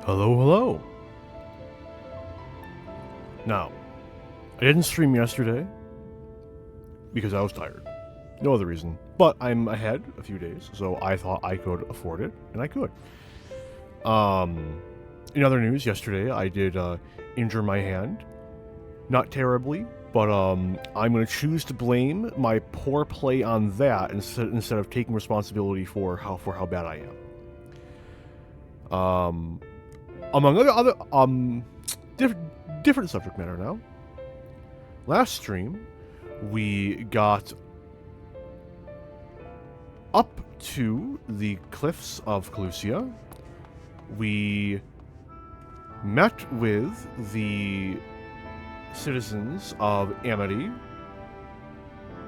Hello, hello. Now, I didn't stream yesterday because I was tired. No other reason. But I'm ahead a few days, so I thought I could afford it, and I could. In other news, yesterday I did injure my hand. Not terribly, but I'm going to choose to blame my poor play on that instead of taking responsibility for how bad I am. Among other different subject matter now. Last stream, we got up to the cliffs of Calusia. We met with the citizens of Amity.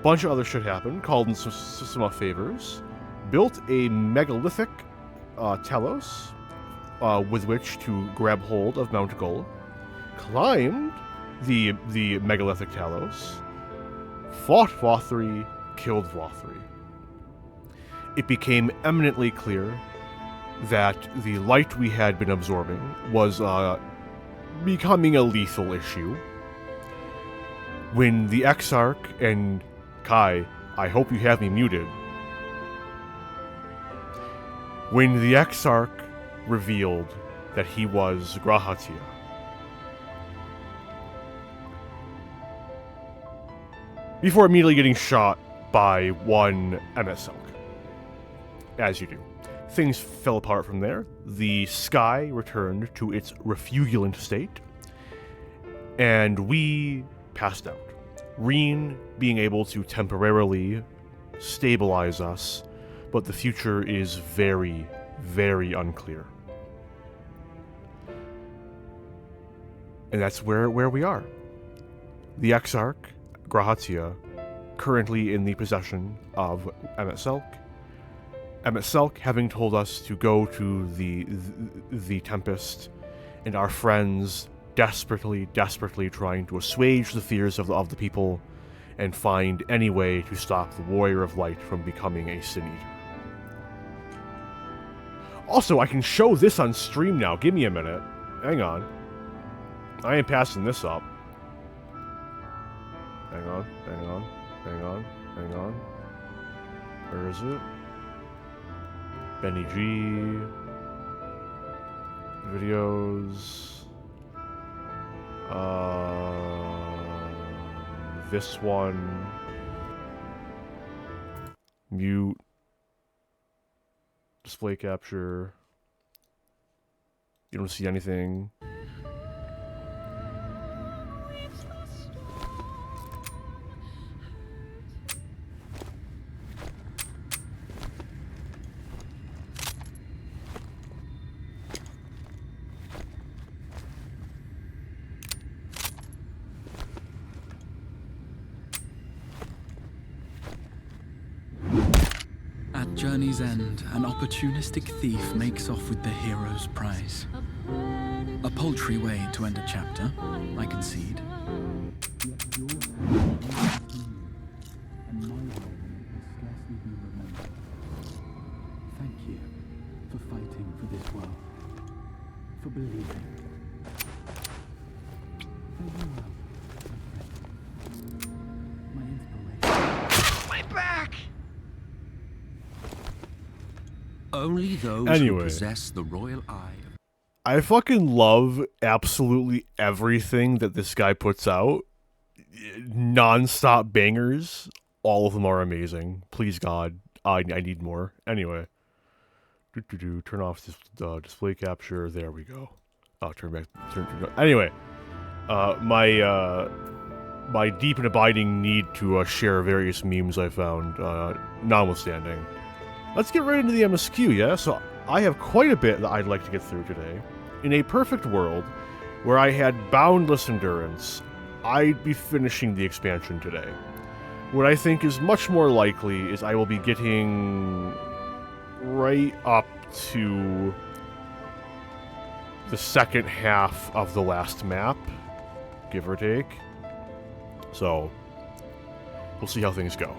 Bunch of other shit happened, called in some favors. Built a megalithic telos with which to grab hold of Mount Gold. Climbed the megalithic telos. Fought Vothri, killed Vothri. It became eminently clear that the light we had been absorbing was becoming a lethal issue. When the Exarch and Kai, I hope you have me muted. When the Exarch revealed that he was Grahatia, before immediately getting shot by one Emetselk. As you do. Things fell apart from there. The sky returned to its refugulent state, and we passed out. Reen being able to temporarily stabilize us, but the future is very, very unclear. And that's where we are. The Exarch, Grahatia, currently in the possession of Emetselk. Emetselk having told us to go to the Tempest, and our friends desperately trying to assuage the fears of the people and find any way to stop the Warrior of Light from becoming a Sin Eater. Also, I can show this on stream now. Give me a minute. Hang on. I am passing this up. Hang on. Where is it? Benny G. Videos. This one. Mute. Display capture. You don't see anything. At journey's end, an opportunistic thief makes off with the hero's prize. A paltry way to end a chapter, I concede. Thank you for fighting for this world, for believing. Farewell, my inspiration. My back! Only those who possess the royal eye. I fucking love absolutely everything that this guy puts out. Non-stop bangers. All of them are amazing. Please God, I need more. Anyway. Turn off this display capture. There we go. Oh, turn back. Anyway. My deep and abiding need to share various memes I found, notwithstanding. Let's get right into the MSQ, yeah? So, I have quite a bit that I'd like to get through today. In a perfect world, where I had boundless endurance, I'd be finishing the expansion today. What I think is much more likely is I will be getting right up to the second half of the last map, give or take. So, we'll see how things go.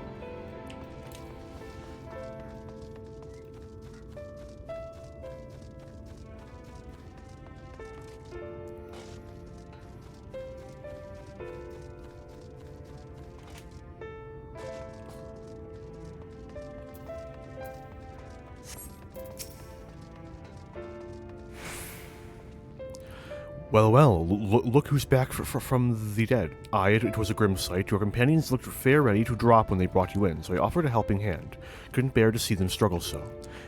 Well, well, look who's back from the dead. Aye, it was a grim sight. Your companions looked fair ready to drop when they brought you in, so I offered a helping hand. Couldn't bear to see them struggle so.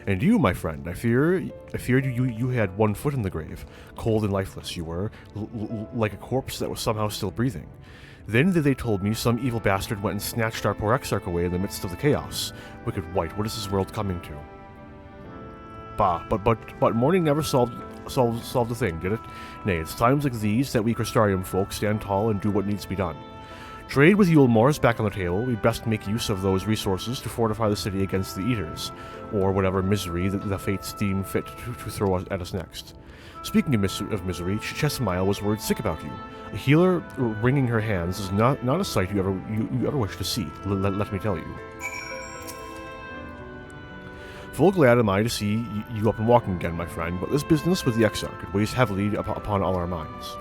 And you, my friend, I feared you had one foot in the grave. Cold and lifeless you were, like a corpse that was somehow still breathing. Then they told me some evil bastard went and snatched our poor exarch away in the midst of the chaos. Wicked wight, what is this world coming to? Bah, but mourning never solved a thing, did it? Nay, it's times like these that we Crystarium folk stand tall and do what needs to be done. Trade with Yulmore is back on the table. We'd best make use of those resources to fortify the city against the Eaters, or whatever misery that the fates deem fit to throw at us next. Speaking of misery, Chesmile was word sick about you. A healer wringing her hands is not a sight you ever wish to see, let me tell you. Full glad am I to see you up and walking again, my friend, but this business with the Exarch, it weighs heavily upon all our minds.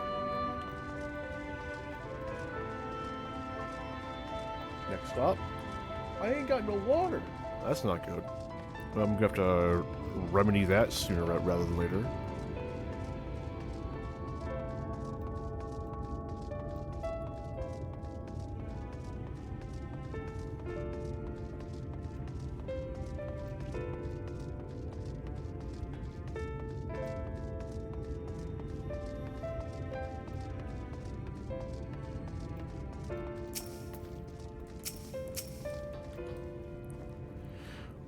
Next up, I ain't got no water. That's not good. I'm gonna have to remedy that sooner rather than later.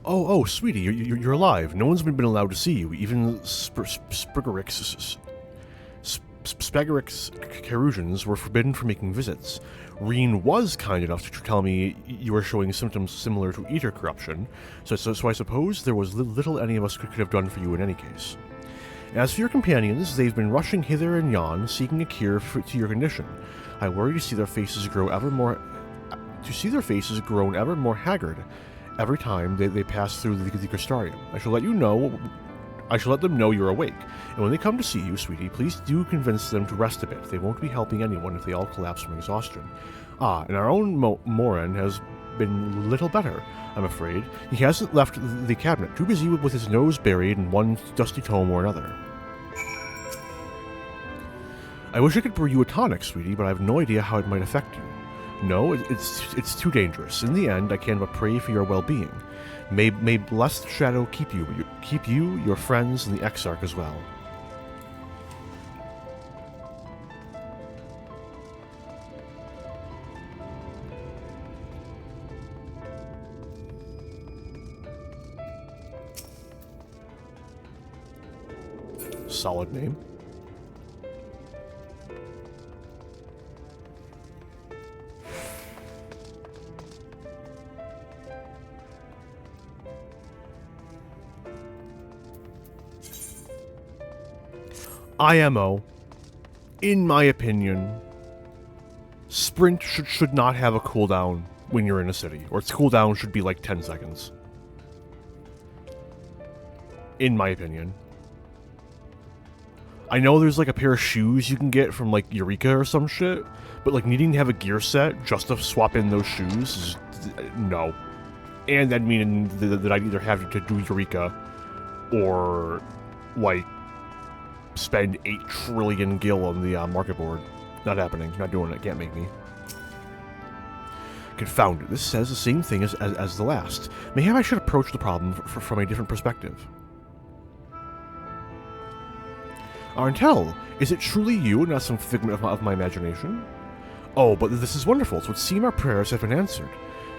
Oh, sweetie, you're alive. No one's been allowed to see you. Even Spagorix Carusians were forbidden from making visits. Reen was kind enough to tell me you were showing symptoms similar to Eater corruption, so I suppose there was little any of us could have done for you in any case. As for your companions, they've been rushing hither and yon, seeking a cure to your condition. I worry to see their faces grown ever more haggard every time they pass through the Crystarium. I shall let them know you're awake, and when they come to see you, sweetie, please do convince them to rest a bit. They won't be helping anyone if they all collapse from exhaustion. Ah, and our own Morin has been little better, I'm afraid. He hasn't left the cabinet, too busy with his nose buried in one dusty tome or another. I wish I could brew you a tonic, sweetie, but I have no idea how it might affect you. No, it's too dangerous. In the end, I can but pray for your well-being. May blessed Shadow keep you, your friends, and the Exarch as well. Solid name. IMO, in my opinion, sprint should not have a cooldown when you're in a city, or its cooldown should be like 10 seconds. In my opinion. I know there's like a pair of shoes you can get from like Eureka or some shit, but like needing to have a gear set just to swap in those shoes is no. And that meaning that I'd either have to do Eureka or like spend 8 trillion gil on the market board. Not happening. Not doing it. Can't make me. Confound it. This says the same thing as the last. Maybe I should approach the problem from a different perspective. Arntel, is it truly you and not some figment of my imagination? Oh, but this is wonderful. It would seem our prayers have been answered.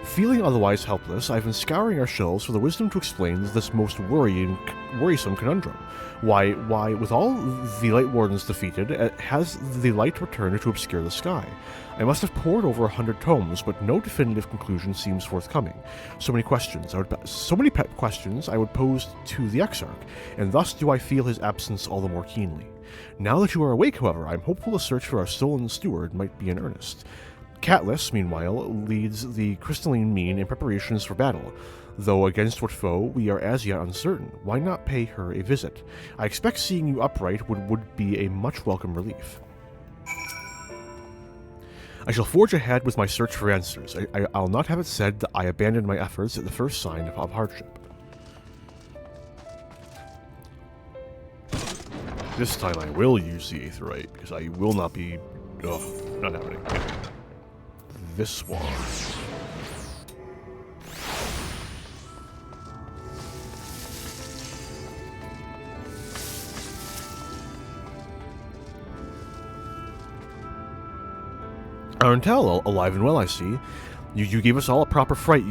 Feeling otherwise helpless, I've been scouring our shelves for the wisdom to explain this most worrisome conundrum. Why, with all the Light Wardens defeated, has the light returned to obscure the sky? I must have pored over 100 tomes, but no definitive conclusion seems forthcoming. So many questions I would pose to the Exarch, and thus do I feel his absence all the more keenly. Now that you are awake, however, I am hopeful the search for our stolen steward might be in earnest. Catless, meanwhile, leads the crystalline mean in preparations for battle, though against what foe we are as yet uncertain. Why not pay her a visit? I expect seeing you upright would be a much welcome relief. I shall forge ahead with my search for answers. I'll not have it said that I abandoned my efforts at the first sign of hardship. This time I will use the Aetheryte, because I will not be... Ugh, not happening. This one. Arentel, alive and well, I see. You gave us all a proper fright.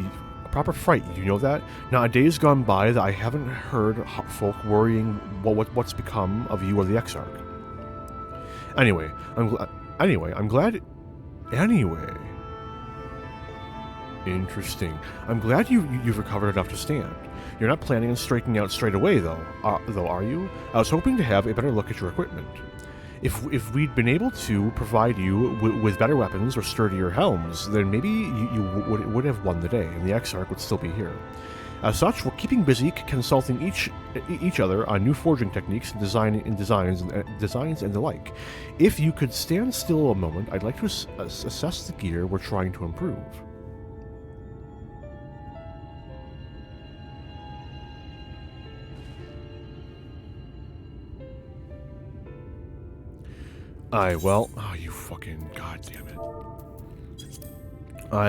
You know that? Not a day's gone by that I haven't heard folk worrying what's become of you or the Exarch. Anyway, I'm glad. Anyway, interesting. I'm glad you've recovered enough to stand. You're not planning on striking out straight away, though, are you? I was hoping to have a better look at your equipment. If we'd been able to provide you with better weapons or sturdier helms, then maybe you would have won the day, and the Exarch would still be here. As such, we're keeping busy consulting each other on new forging techniques and designs and the like. If you could stand still a moment, I'd like to assess the gear we're trying to improve. Well, oh, you fucking goddamn it.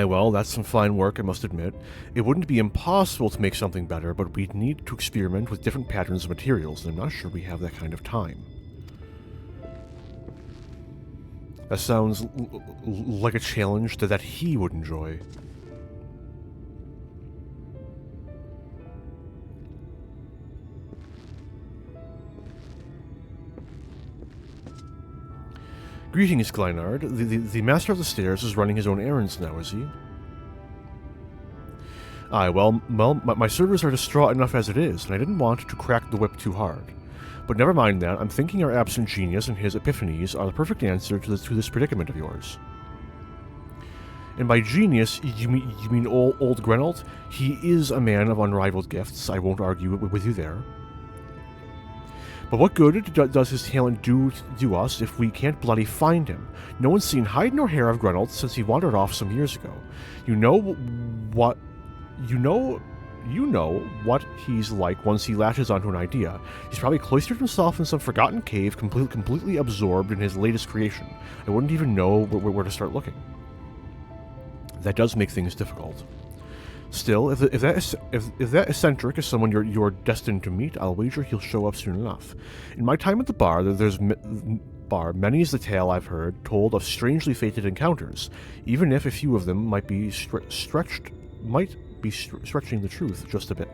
Well, that's some fine work, I must admit. It wouldn't be impossible to make something better, but we'd need to experiment with different patterns of materials, and I'm not sure we have that kind of time. That sounds like a challenge that he would enjoy. Greetings, Glynard. The Master of the Stairs is running his own errands now, is he? Well, my servers are distraught enough as it is, and I didn't want to crack the whip too hard. But never mind that, I'm thinking our absent genius and his epiphanies are the perfect answer to this predicament of yours. And by genius, you mean old Grenold? He is a man of unrivaled gifts, I won't argue with you there. But what good does his talent do us if we can't bloody find him? No one's seen hide nor hair of Grenold since he wandered off some years ago. You know what he's like once he latches onto an idea. He's probably cloistered himself in some forgotten cave, completely absorbed in his latest creation. I wouldn't even know where to start looking. That does make things difficult. Still, if that eccentric is someone you're destined to meet, I'll wager he'll show up soon enough. In my time at the bar, many is the tale I've heard told of strangely fated encounters, even if a few of them might be stretching the truth just a bit.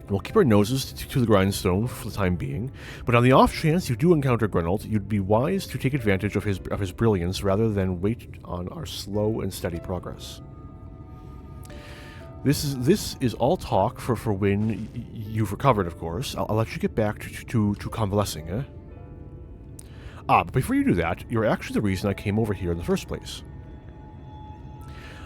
We'll keep our noses to the grindstone for the time being, but on the off chance you do encounter Grenold, you'd be wise to take advantage of his brilliance rather than wait on our slow and steady progress. This is all talk for when you've recovered, of course. I'll let you get back to convalescing, eh? But before you do that, you're actually the reason I came over here in the first place.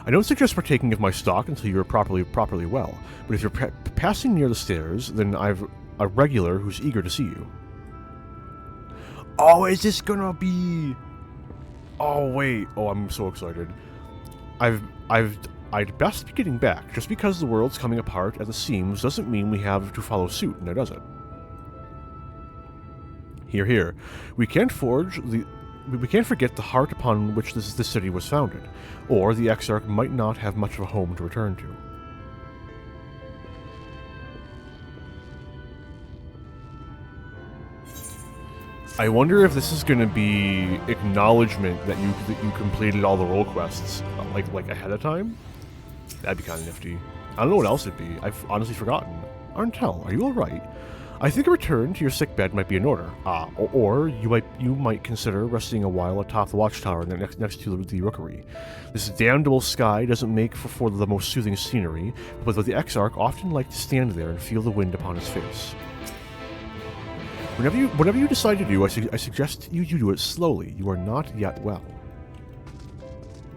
I don't suggest partaking of my stock until you're properly well, but if you're passing near the stairs, then I've a regular who's eager to see you. Oh, is this gonna be... Oh, wait. Oh, I'm so excited. I'd best be getting back. Just because the world's coming apart at the seams doesn't mean we have to follow suit, now does it? Here. We can't forget the heart upon which this city was founded, or the Exarch might not have much of a home to return to. I wonder if this is going to be acknowledgement that you completed all the role quests, like ahead of time. That'd be kind of nifty. I don't know what else it'd be. I've honestly forgotten. Arntel, are you all right? I think a return to your sickbed might be in order. Or you might consider resting a while atop the watchtower next to the rookery. This damnable sky doesn't make for the most soothing scenery, but the Exarch often like to stand there and feel the wind upon his face. Whatever you decide to do, I suggest you do it slowly. You are not yet well.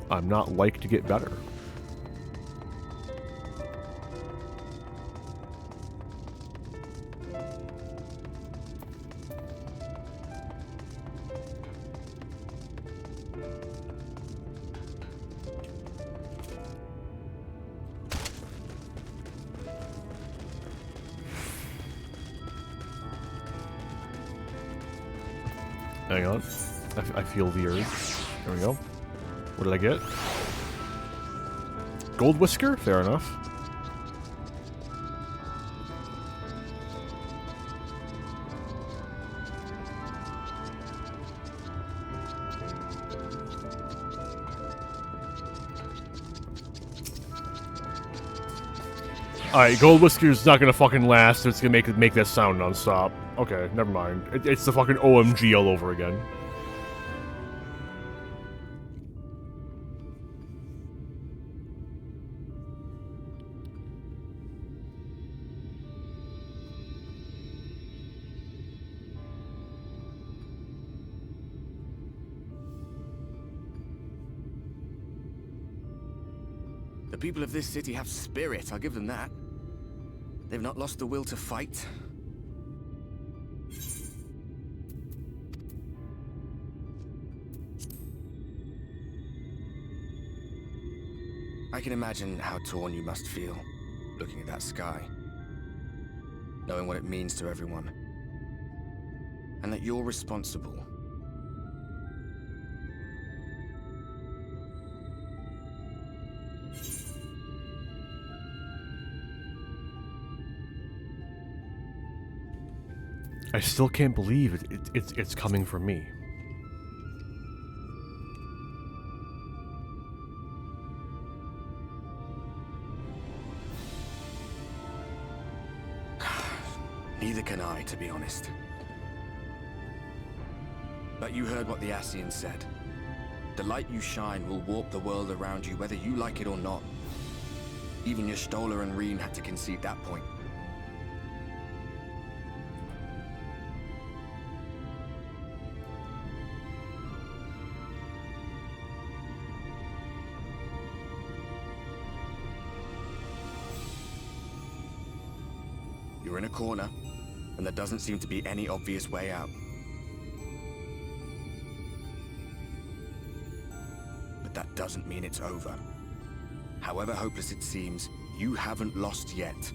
I'm not like to get better. Hang on. I feel the urge. There we go. What did I get? Gold Whisker? Fair enough. Alright, Gold Whisker's not gonna fucking last, so it's gonna make that sound non-stop. Okay, never mind. It's the fucking OMG all over again. The people of this city have spirit, I'll give them that. They've not lost the will to fight. I can imagine how torn you must feel, looking at that sky. Knowing what it means to everyone. And that you're responsible. I still can't believe it's coming from me. Neither can I, to be honest. But you heard what the Ascians said. The light you shine will warp the world around you, whether you like it or not. Even your Stoller and Reen had to concede that point. You're in a corner, and there doesn't seem to be any obvious way out. But that doesn't mean it's over. However hopeless it seems, you haven't lost yet.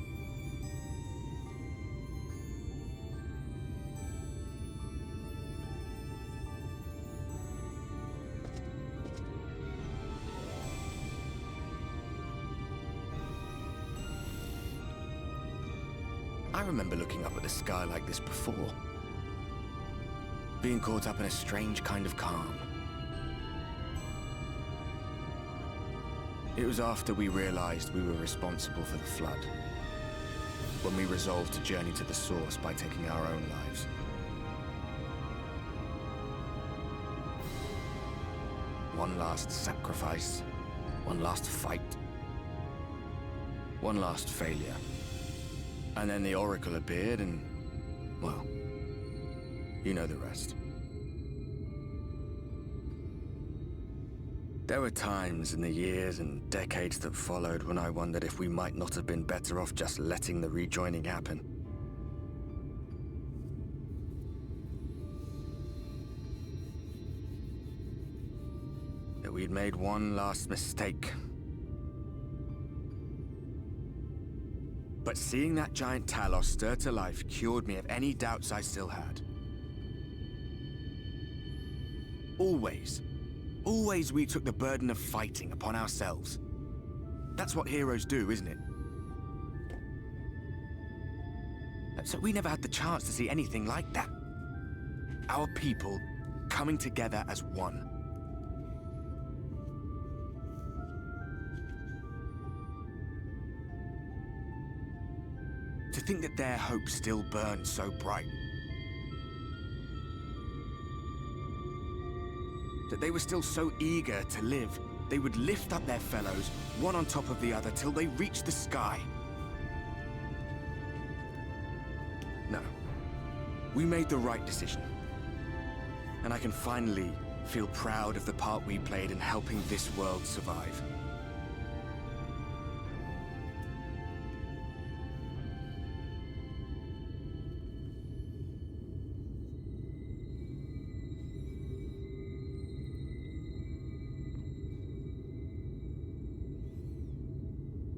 I remember looking up at the sky like this before. Being caught up in a strange kind of calm. It was after we realized we were responsible for the flood. When we resolved to journey to the source by taking our own lives. One last sacrifice. One last fight. One last failure. And then the Oracle appeared and, well, you know the rest. There were times in the years and decades that followed when I wondered if we might not have been better off just letting the rejoining happen. That we'd made one last mistake. But seeing that giant Talos stir to life cured me of any doubts I still had. Always we took the burden of fighting upon ourselves. That's what heroes do, isn't it? So we never had the chance to see anything like that. Our people coming together as one. To think that their hope still burns so bright. That they were still so eager to live, they would lift up their fellows, one on top of the other, till they reached the sky. No. We made the right decision. And I can finally feel proud of the part we played in helping this world survive.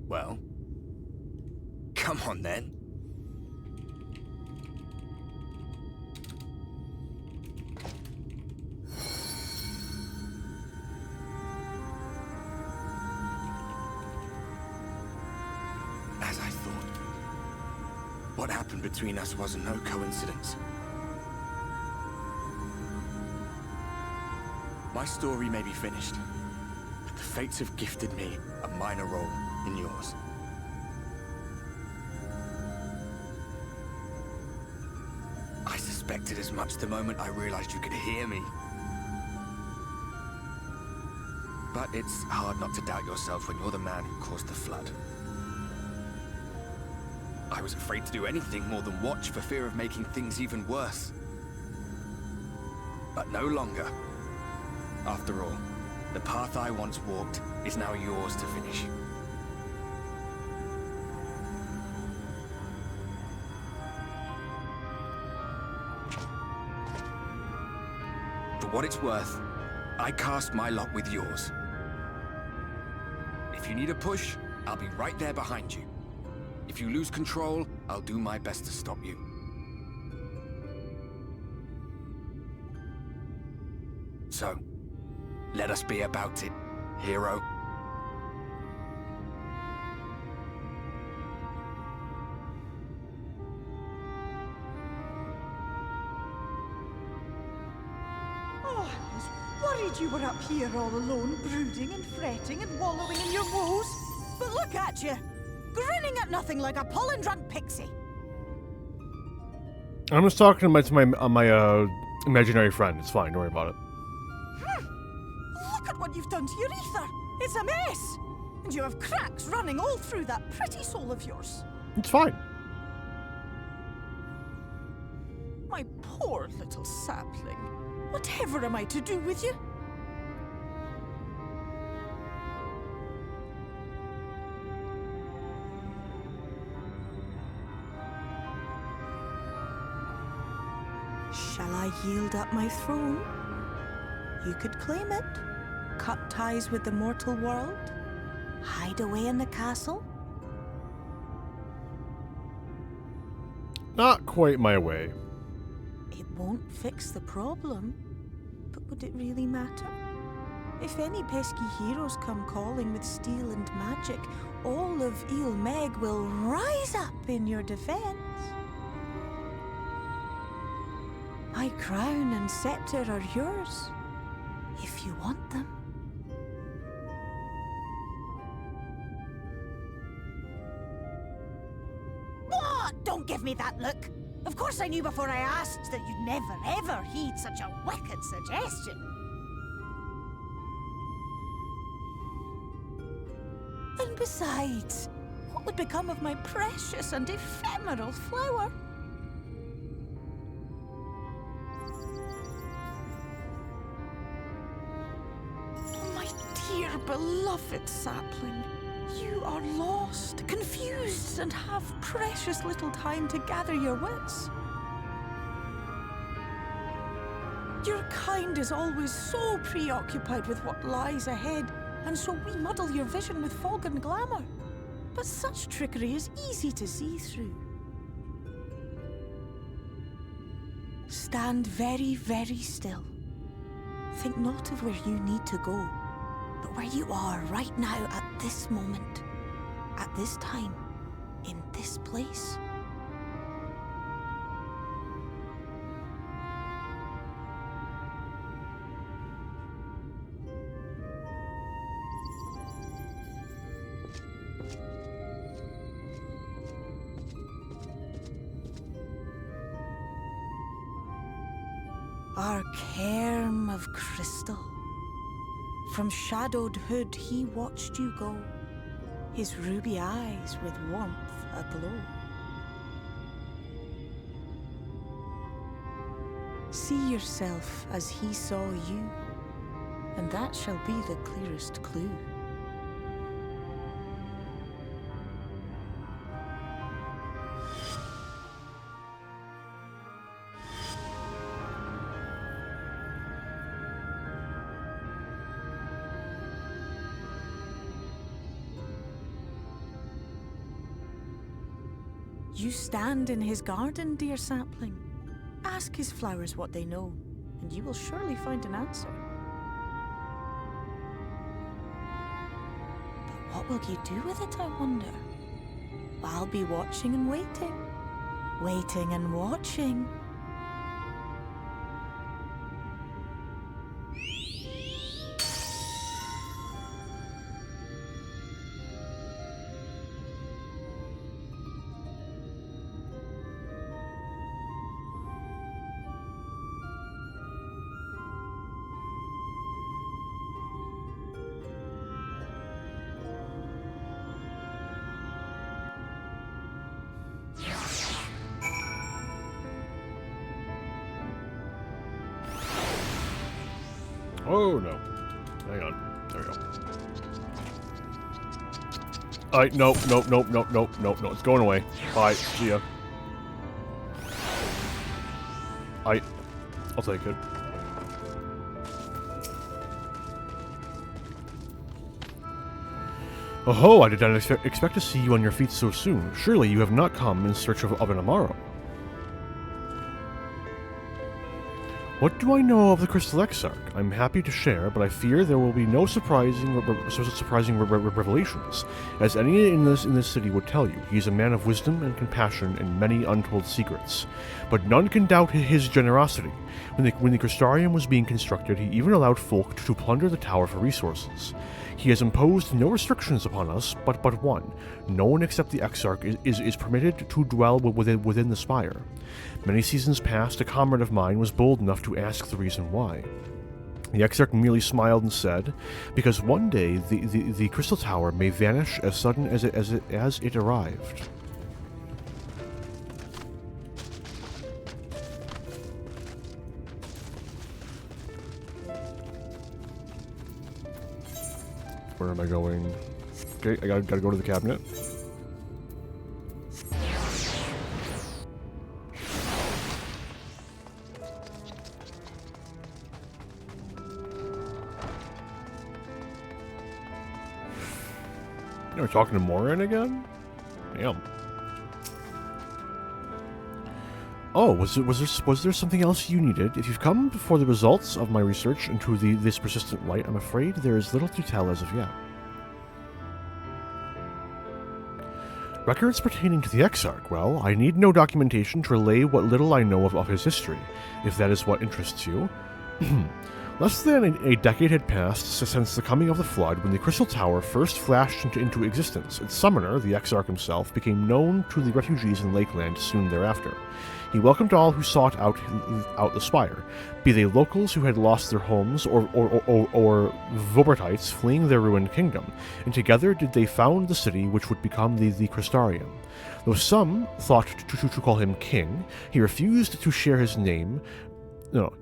Well, come on then. What happened between us was no coincidence. My story may be finished, but the fates have gifted me a minor role in yours. I suspected as much the moment I realized you could hear me. But it's hard not to doubt yourself when you're the man who caused the flood. I was afraid to do anything more than watch for fear of making things even worse. But no longer. After all, the path I once walked is now yours to finish. For what it's worth, I cast my lot with yours. If you need a push, I'll be right there behind you. If you lose control, I'll do my best to stop you. So, let us be about it, hero. Oh, I was worried you were up here all alone, brooding and fretting and wallowing in your woes. But look at you, grinning at nothing like a pollen-drunk pixie. I'm just talking to my imaginary friend. It's fine. Don't worry about it. Look at what you've done to your ether. It's a mess. And you have cracks running all through that pretty soul of yours. It's fine. My poor little sapling. Whatever am I to do with you? Shall I yield up my throne? You could claim it, cut ties with the mortal world, hide away in the castle. Not quite my way. It won't fix the problem, but would it really matter? If any pesky heroes come calling with steel and magic, all of Il Meg will rise up in your defense. My crown and scepter are yours, if you want them. What? Don't give me that look. Of course I knew before I asked that you'd never ever heed such a wicked suggestion. And besides, what would become of my precious and ephemeral flower? Dear beloved sapling, you are lost, confused, and have precious little time to gather your wits. Your kind is always so preoccupied with what lies ahead, and so we muddle your vision with fog and glamour. But such trickery is easy to see through. Stand very, very still. Think not of where you need to go, but where you are right now at this moment, at this time, in this place. Our cairn of crystal. From shadowed hood he watched you go, his ruby eyes with warmth aglow. See yourself as he saw you, and that shall be the clearest clue. You stand in his garden, dear sapling. Ask his flowers what they know, and you will surely find an answer. But what will you do with it, I wonder? I'll be watching and waiting, waiting and watching. Oh no. Hang on. There we go. Alright, nope. It's going away. Bye. See ya. I'll take it. Oh, I did not expect to see you on your feet so soon. Surely you have not come in search of an Amaro. What do I know of the Crystal Exarch? I'm happy to share, but I fear there will be no surprising revelations, as any in this city would tell you. He is a man of wisdom and compassion and many untold secrets, but none can doubt his generosity. When the Crystarium was being constructed, he even allowed folk to plunder the tower for resources. He has imposed no restrictions upon us, but one. No one except the Exarch is permitted to dwell within the spire. Many seasons past, a comrade of mine was bold enough to ask the reason why. The Exarch merely smiled and said, because one day the Crystal Tower may vanish as sudden as it arrived. Where am I going? Okay, I gotta go to the cabinet. We're talking to Morin again? Damn. Oh, was there something else you needed? If you've come for the results of my research into this persistent light, I'm afraid there is little to tell as of yet. Records pertaining to the Exarch. Well, I need no documentation to relay what little I know of his history, if that is what interests you. Less than a decade had passed since the coming of the Flood, when the Crystal Tower first flashed into existence. Its summoner, the Exarch himself, became known to the refugees in Lakeland soon thereafter. He welcomed all who sought out the spire, be they locals who had lost their homes or Vobertites fleeing their ruined kingdom, and together did they found the city which would become the Crystarium. Though some thought to call him king, he refused to share his name. Though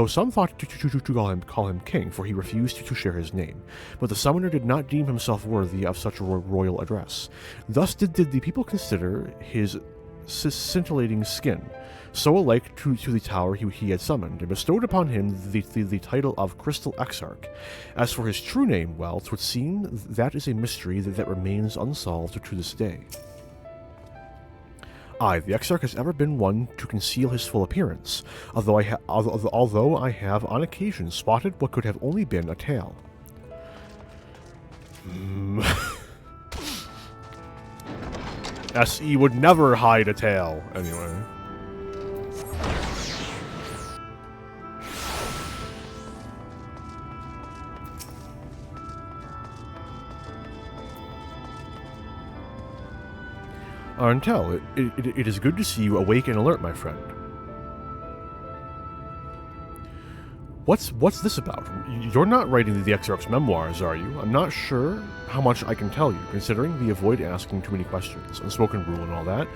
some thought to call him king, for he refused to share his name. But the summoner did not deem himself worthy of such a royal address. Thus did the people consider his scintillating skin so alike to the tower he had summoned, and bestowed upon him the title of Crystal Exarch. As for his true name, well, 'twould seem that is a mystery that remains unsolved to this day. Aye, the Exarch has ever been one to conceal his full appearance, although I have on occasion spotted what could have only been a tail. SE would never hide a tail, anyway. Arntel, it is good to see you awake and alert, my friend. What's this about? You're not writing the Exarch's memoirs, are you? I'm not sure how much I can tell you, considering the avoid asking too many questions, unspoken rule and all that.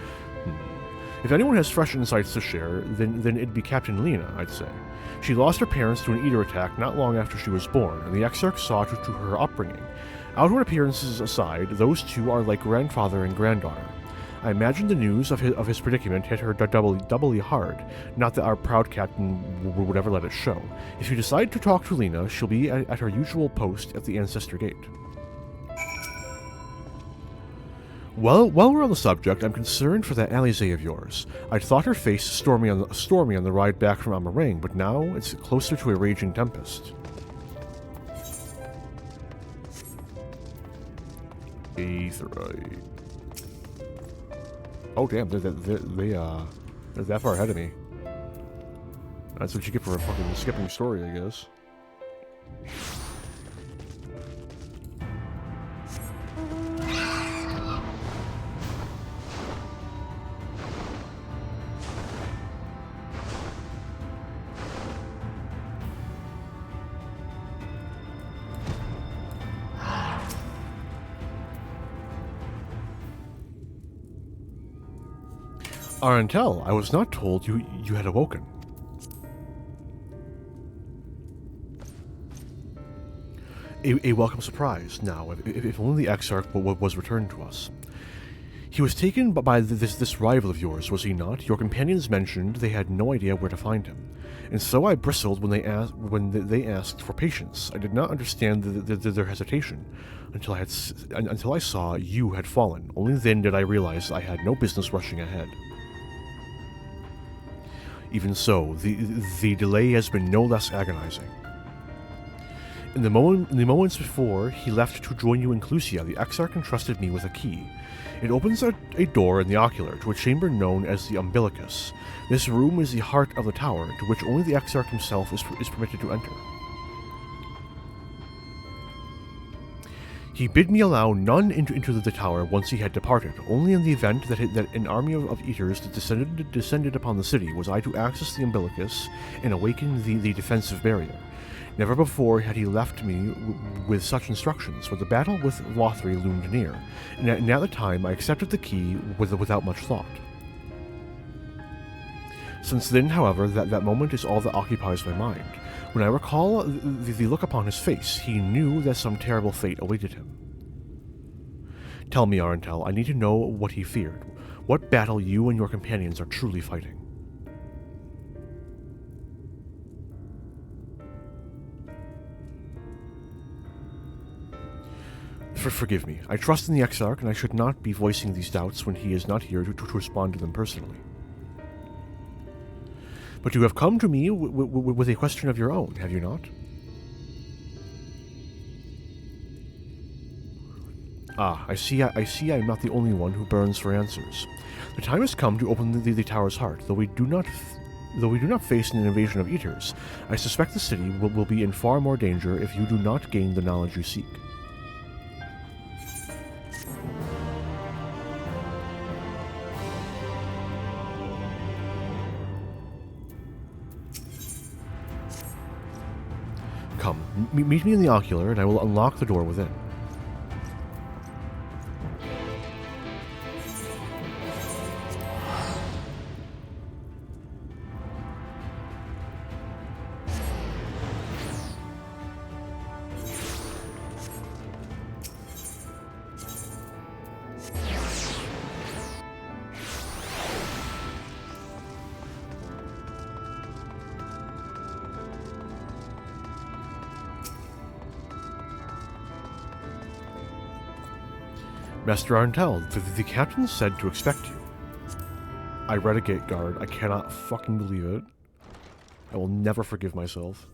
If anyone has fresh insights to share, then it'd be Captain Lena, I'd say. She lost her parents to an eater attack not long after she was born, and the Exarch saw to her upbringing. Outward appearances aside, those two are like grandfather and granddaughter. I imagine the news of his predicament hit her doubly hard, not that our proud captain would ever let it show. If you decide to talk to Lena, she'll be at her usual post at the Ancestor Gate. Well, while we're on the subject, I'm concerned for that Alizé of yours. I'd thought her face stormy on the ride back from Amarang, but now it's closer to a raging tempest. Aetheryte. Oh damn, they're that far ahead of me. That's what you get for fucking skipping story, I guess. Arantel, I was not told you had awoken. A welcome surprise, now, if only the Exarch was returned to us. He was taken by this rival of yours, was he not? Your companions mentioned they had no idea where to find him. And so I bristled when they asked for patience. I did not understand their hesitation until I saw you had fallen. Only then did I realize I had no business rushing ahead. Even so, the delay has been no less agonizing. In the moments before he left to join you in Clusia, the Exarch entrusted me with a key. It opens a door in the ocular to a chamber known as the Umbilicus. This room is the heart of the tower, to which only the Exarch himself is permitted to enter. He bid me allow none into the tower once he had departed. Only in the event that an army of eaters descended upon the city was I to access the Umbilicus and awaken the defensive barrier. Never before had he left me with such instructions, for the battle with Lothri loomed near, and at the time I accepted the key without much thought. Since then, however, that moment is all that occupies my mind. When I recall the look upon his face, he knew that some terrible fate awaited him. Tell me, Arantel, I need to know what he feared. What battle you and your companions are truly fighting? Forgive me. I trust in the Exarch, and I should not be voicing these doubts when he is not here to respond to them personally. But you have come to me with a question of your own, have you not? Ah, I see I am not the only one who burns for answers. The time has come to open the tower's heart, though we do not face an invasion of eaters. I suspect the city will be in far more danger if you do not gain the knowledge you seek. Come, meet me in the ocular, and I will unlock the door within. Master Arantel, the captain said to expect you. I read a gate guard. I cannot fucking believe it. I will never forgive myself.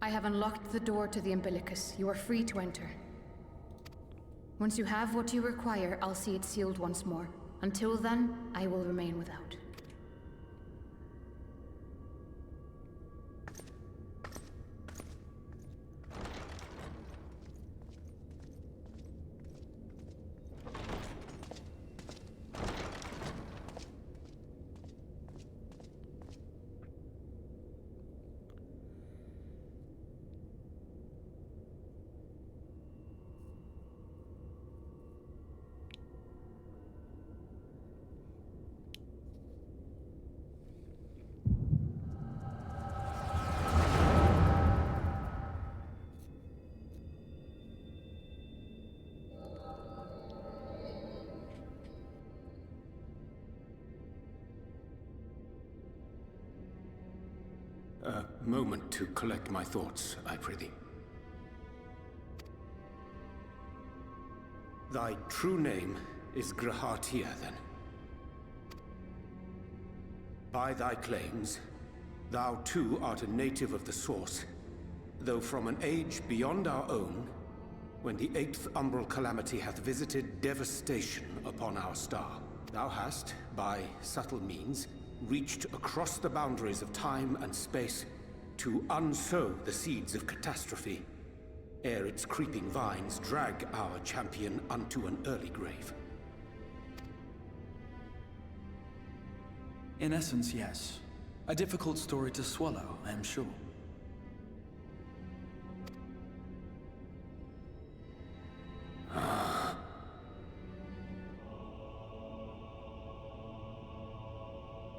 I have unlocked the door to the Umbilicus. You are free to enter. Once you have what you require, I'll see it sealed once more. Until then, I will remain without. A moment to collect my thoughts, I prithee. Thy true name is Grahatia, then. By thy claims, thou too art a native of the Source, though from an age beyond our own, when the 8th umbral calamity hath visited devastation upon our star, thou hast, by subtle means, reached across the boundaries of time and space to unsow the seeds of catastrophe, ere its creeping vines drag our champion unto an early grave. In essence, yes. A difficult story to swallow, I am sure.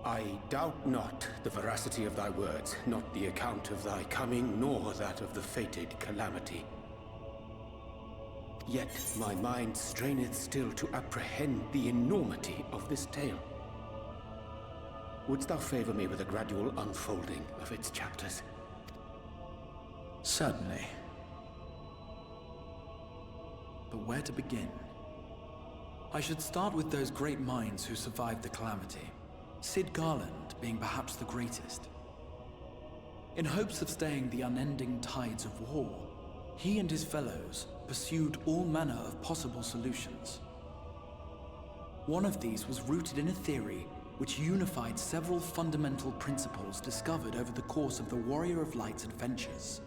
I doubt not the veracity of thy words, not the account of thy coming, nor that of the fated calamity. Yet my mind straineth still to apprehend the enormity of this tale. Wouldst thou favor me with a gradual unfolding of its chapters? Certainly. But where to begin? I should start with those great minds who survived the calamity. Sid Garland being perhaps the greatest. In hopes of staying the unending tides of war, he and his fellows pursued all manner of possible solutions. One of these was rooted in a theory which unified several fundamental principles discovered over the course of the Warrior of Light's adventures.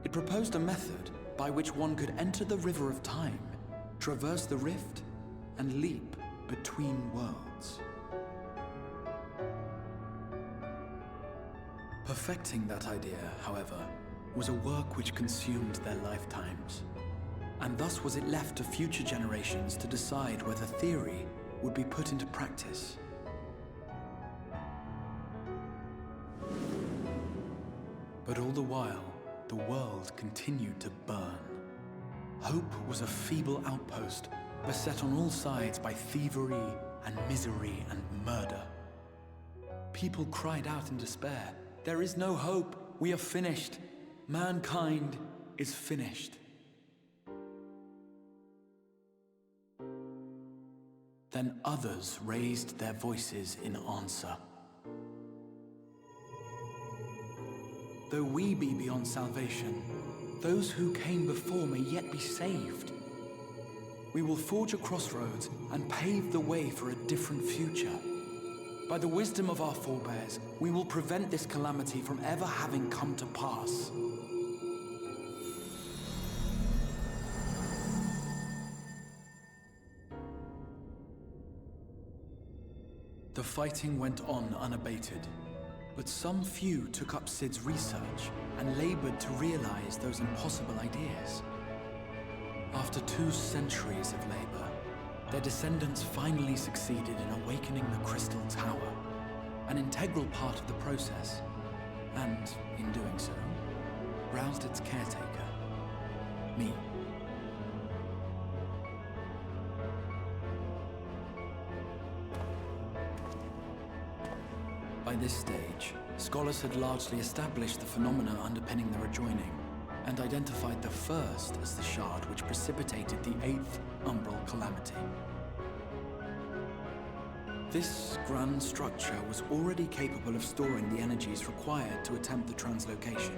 It proposed a method by which one could enter the River of Time, traverse the rift, and leap between worlds. Perfecting that idea, however, was a work which consumed their lifetimes, and thus was it left to future generations to decide whether theory would be put into practice. But all the while, the world continued to burn. Hope was a feeble outpost, beset on all sides by thievery and misery and murder. People cried out in despair, "There is no hope, we are finished. Mankind is finished." Then others raised their voices in answer. Though we be beyond salvation, those who came before may yet be saved. We will forge a crossroads and pave the way for a different future. By the wisdom of our forebears, we will prevent this calamity from ever having come to pass. The fighting went on unabated, but some few took up Sid's research and labored to realize those impossible ideas. After 2 centuries of labor, their descendants finally succeeded in awakening the Crystal Tower, an integral part of the process, and, in doing so, roused its caretaker, me. By this stage, scholars had largely established the phenomena underpinning the rejoining, and identified the first as the shard which precipitated the 8th umbral calamity. This grand structure was already capable of storing the energies required to attempt the translocation.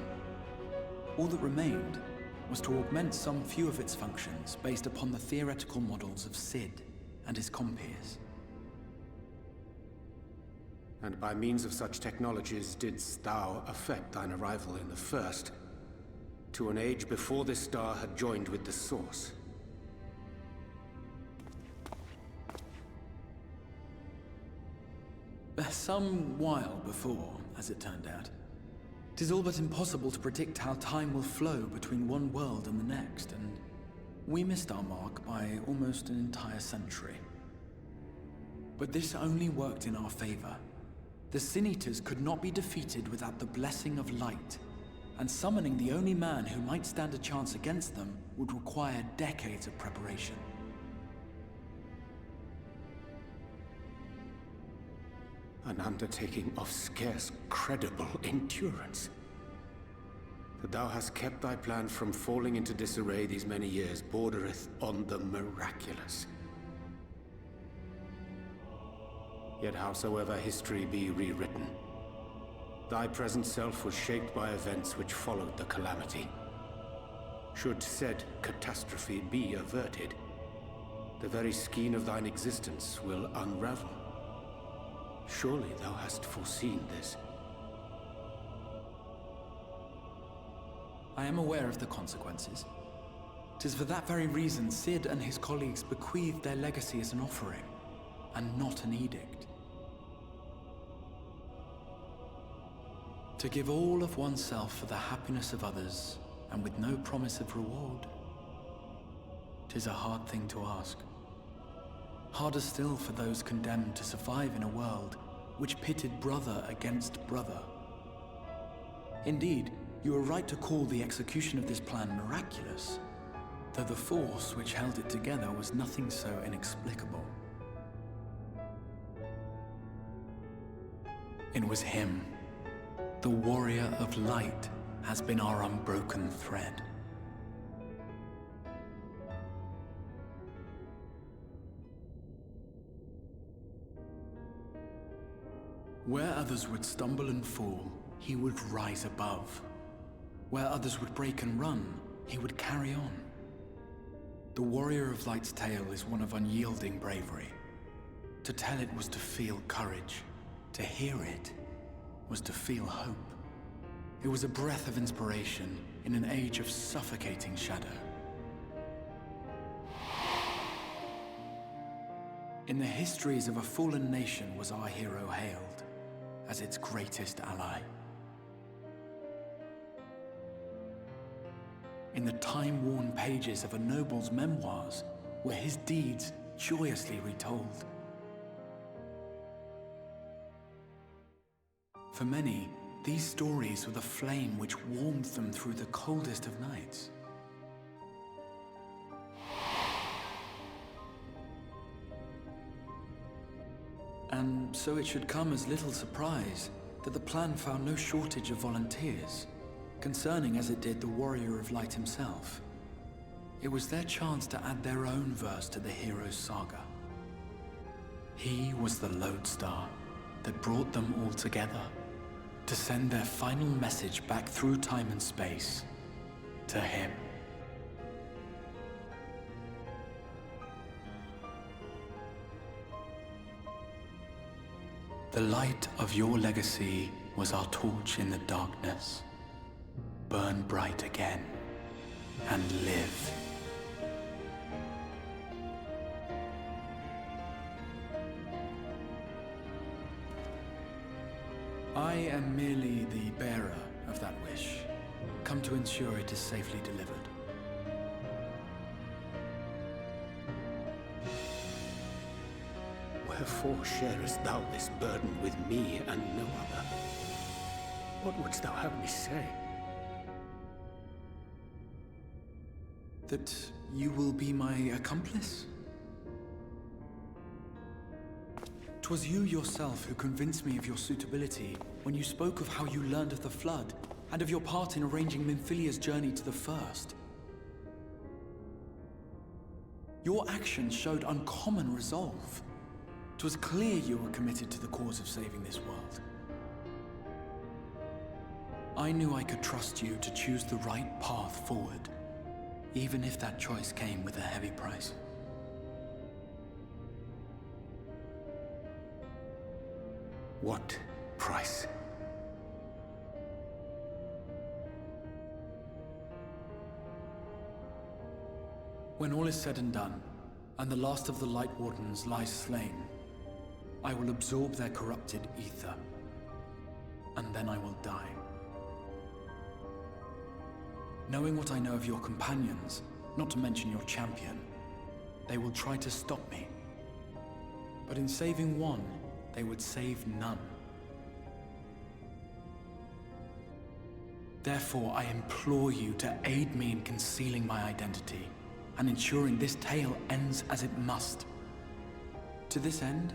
All that remained was to augment some few of its functions based upon the theoretical models of Sid and his compeers. And by means of such technologies didst thou effect thine arrival in the first, to an age before this star had joined with the Source. Some while before, as it turned out. 'Tis all but impossible to predict how time will flow between one world and the next, and we missed our mark by almost an entire century. But this only worked in our favor. The Sin Eaters could not be defeated without the blessing of light, and summoning the only man who might stand a chance against them would require decades of preparation. An undertaking of scarce credible endurance. That thou hast kept thy plan from falling into disarray these many years bordereth on the miraculous. Yet howsoever history be rewritten, Thy present self was shaped by events which followed the calamity. Should said catastrophe be averted, the very skein of thine existence will unravel. Surely thou hast foreseen this. I am aware of the consequences. 'Tis for that very reason Cid and his colleagues bequeathed their legacy as an offering, and not an edict. To give all of oneself for the happiness of others, and with no promise of reward. 'Tis a hard thing to ask. Harder still for those condemned to survive in a world which pitted brother against brother. Indeed, you are right to call the execution of this plan miraculous, though the force which held it together was nothing so inexplicable. It was him. The warrior of light has been our unbroken thread. Where others would stumble and fall, he would rise above. Where others would break and run, he would carry on. The warrior of light's tale is one of unyielding bravery. To tell it was to feel courage. To hear it was to feel hope. It was a breath of inspiration in an age of suffocating shadow. In the histories of a fallen nation was our hero hailed as its greatest ally. In the time-worn pages of a noble's memoirs were his deeds joyously retold. For many, these stories were the flame which warmed them through the coldest of nights. And so it should come as little surprise that the plan found no shortage of volunteers, concerning as it did the warrior of light himself. It was their chance to add their own verse to the hero's saga. He was the lodestar that brought them all together, to send their final message back through time and space to him. The light of your legacy was our torch in the darkness. Burn bright again and live. I am merely the bearer of that wish, come to ensure it is safely delivered. Wherefore sharest thou this burden with me and no other? What wouldst thou have me say? That you will be my accomplice? 'Twas you yourself who convinced me of your suitability when you spoke of how you learned of the Flood and of your part in arranging Minfilia's journey to the First. Your actions showed uncommon resolve. 'Twas clear you were committed to the cause of saving this world. I knew I could trust you to choose the right path forward, even if that choice came with a heavy price. What price? When all is said and done, and the last of the Light Wardens lies slain, I will absorb their corrupted ether, and then I will die. Knowing what I know of your companions, not to mention your champion, they will try to stop me. But in saving one, they would save none. Therefore, I implore you to aid me in concealing my identity and ensuring this tale ends as it must. To this end,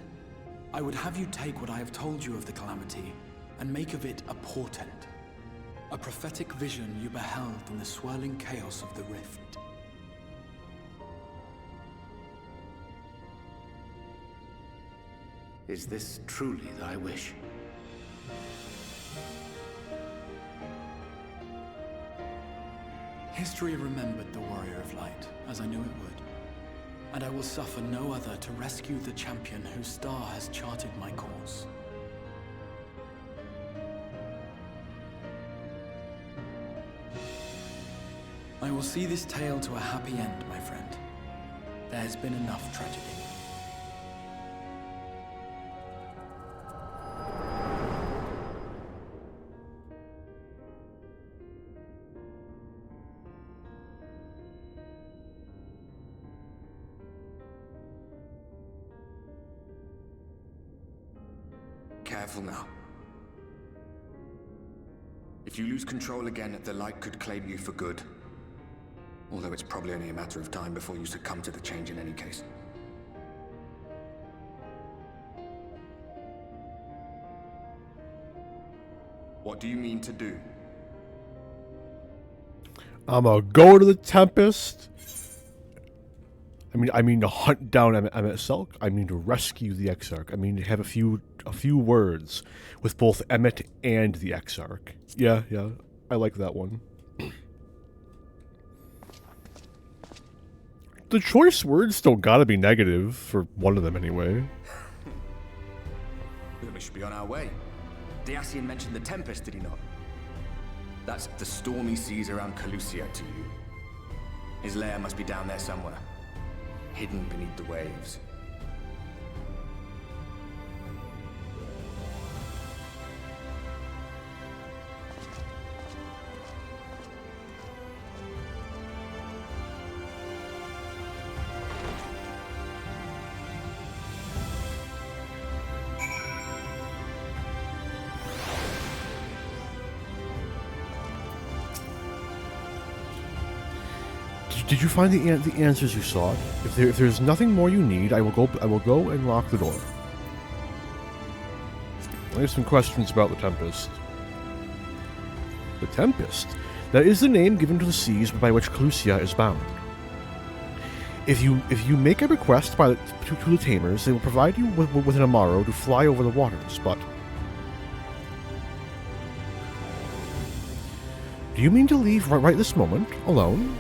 I would have you take what I have told you of the Calamity and make of it a portent, a prophetic vision you beheld in the swirling chaos of the Rift. Is this truly thy wish? History remembered the Warrior of Light, as I knew it would. And I will suffer no other to rescue the champion whose star has charted my course. I will see this tale to a happy end, my friend. There has been enough tragedy. Careful now. If you lose control again, the light could claim you for good. Although it's probably only a matter of time before you succumb to the change in any case. What do you mean to do? I'ma go to the Tempest. I mean to hunt down Emmett Selk. I mean to rescue the Exarch. I mean to have a few words with both Emmett and the Exarch. Yeah, I like that one. The choice words don't gotta be negative, for one of them anyway. We should be on our way. Dacian mentioned the Tempest, did he not? That's the stormy seas around Calusia to you. His lair must be down there somewhere, hidden beneath the waves. Did you find the answers you sought? If there's nothing more you need, I will go and lock the door. I have some questions about the Tempest. The Tempest? That is the name given to the seas by which Calusia is bound. If you make a request to the Tamers, they will provide you with an Amaro to fly over the waters, but... Do you mean to leave right this moment, alone?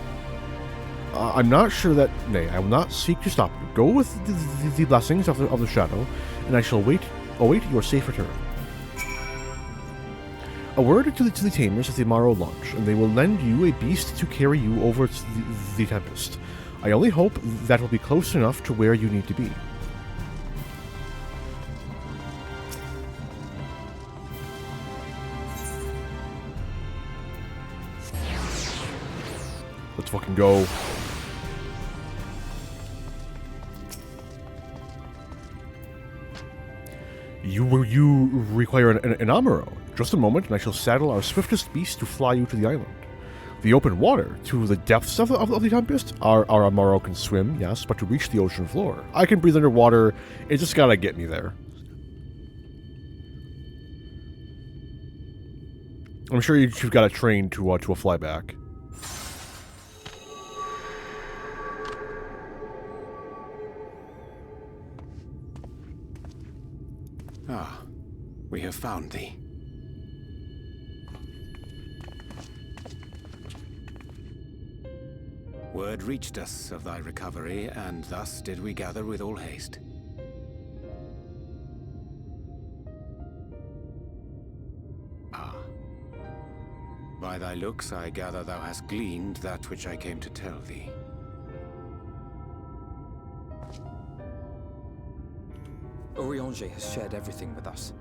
I'm not sure that... Nay, I will not seek to stop you. Go with the blessings of the Shadow, and I shall await your safe return. A word to the Tamers at the Amaro launch, and they will lend you a beast to carry you over to the Tempest. I only hope that will be close enough to where you need to be. Let's fucking go. You require an Amaro. Just a moment, and I shall saddle our swiftest beast to fly you to the island. The open water, to the depths of the Tempest, our Amaro can swim, yes, but to reach the ocean floor, I can breathe underwater. It just gotta get me there. I'm sure you've got a train to a flyback. Ah, we have found thee. Word reached us of thy recovery, and thus did we gather with all haste. Ah. By thy looks, I gather thou hast gleaned that which I came to tell thee. Urianger has shared everything with us.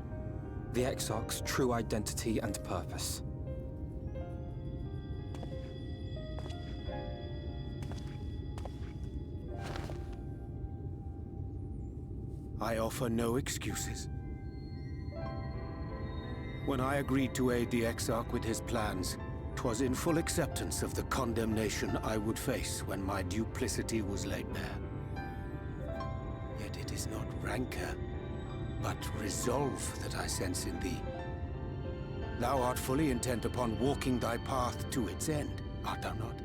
The Exarch's true identity and purpose. I offer no excuses. When I agreed to aid the Exarch with his plans, 'twas in full acceptance of the condemnation I would face when my duplicity was laid bare. Yet it is not rancor, but resolve that I sense in thee. Thou art fully intent upon walking thy path to its end, art thou not?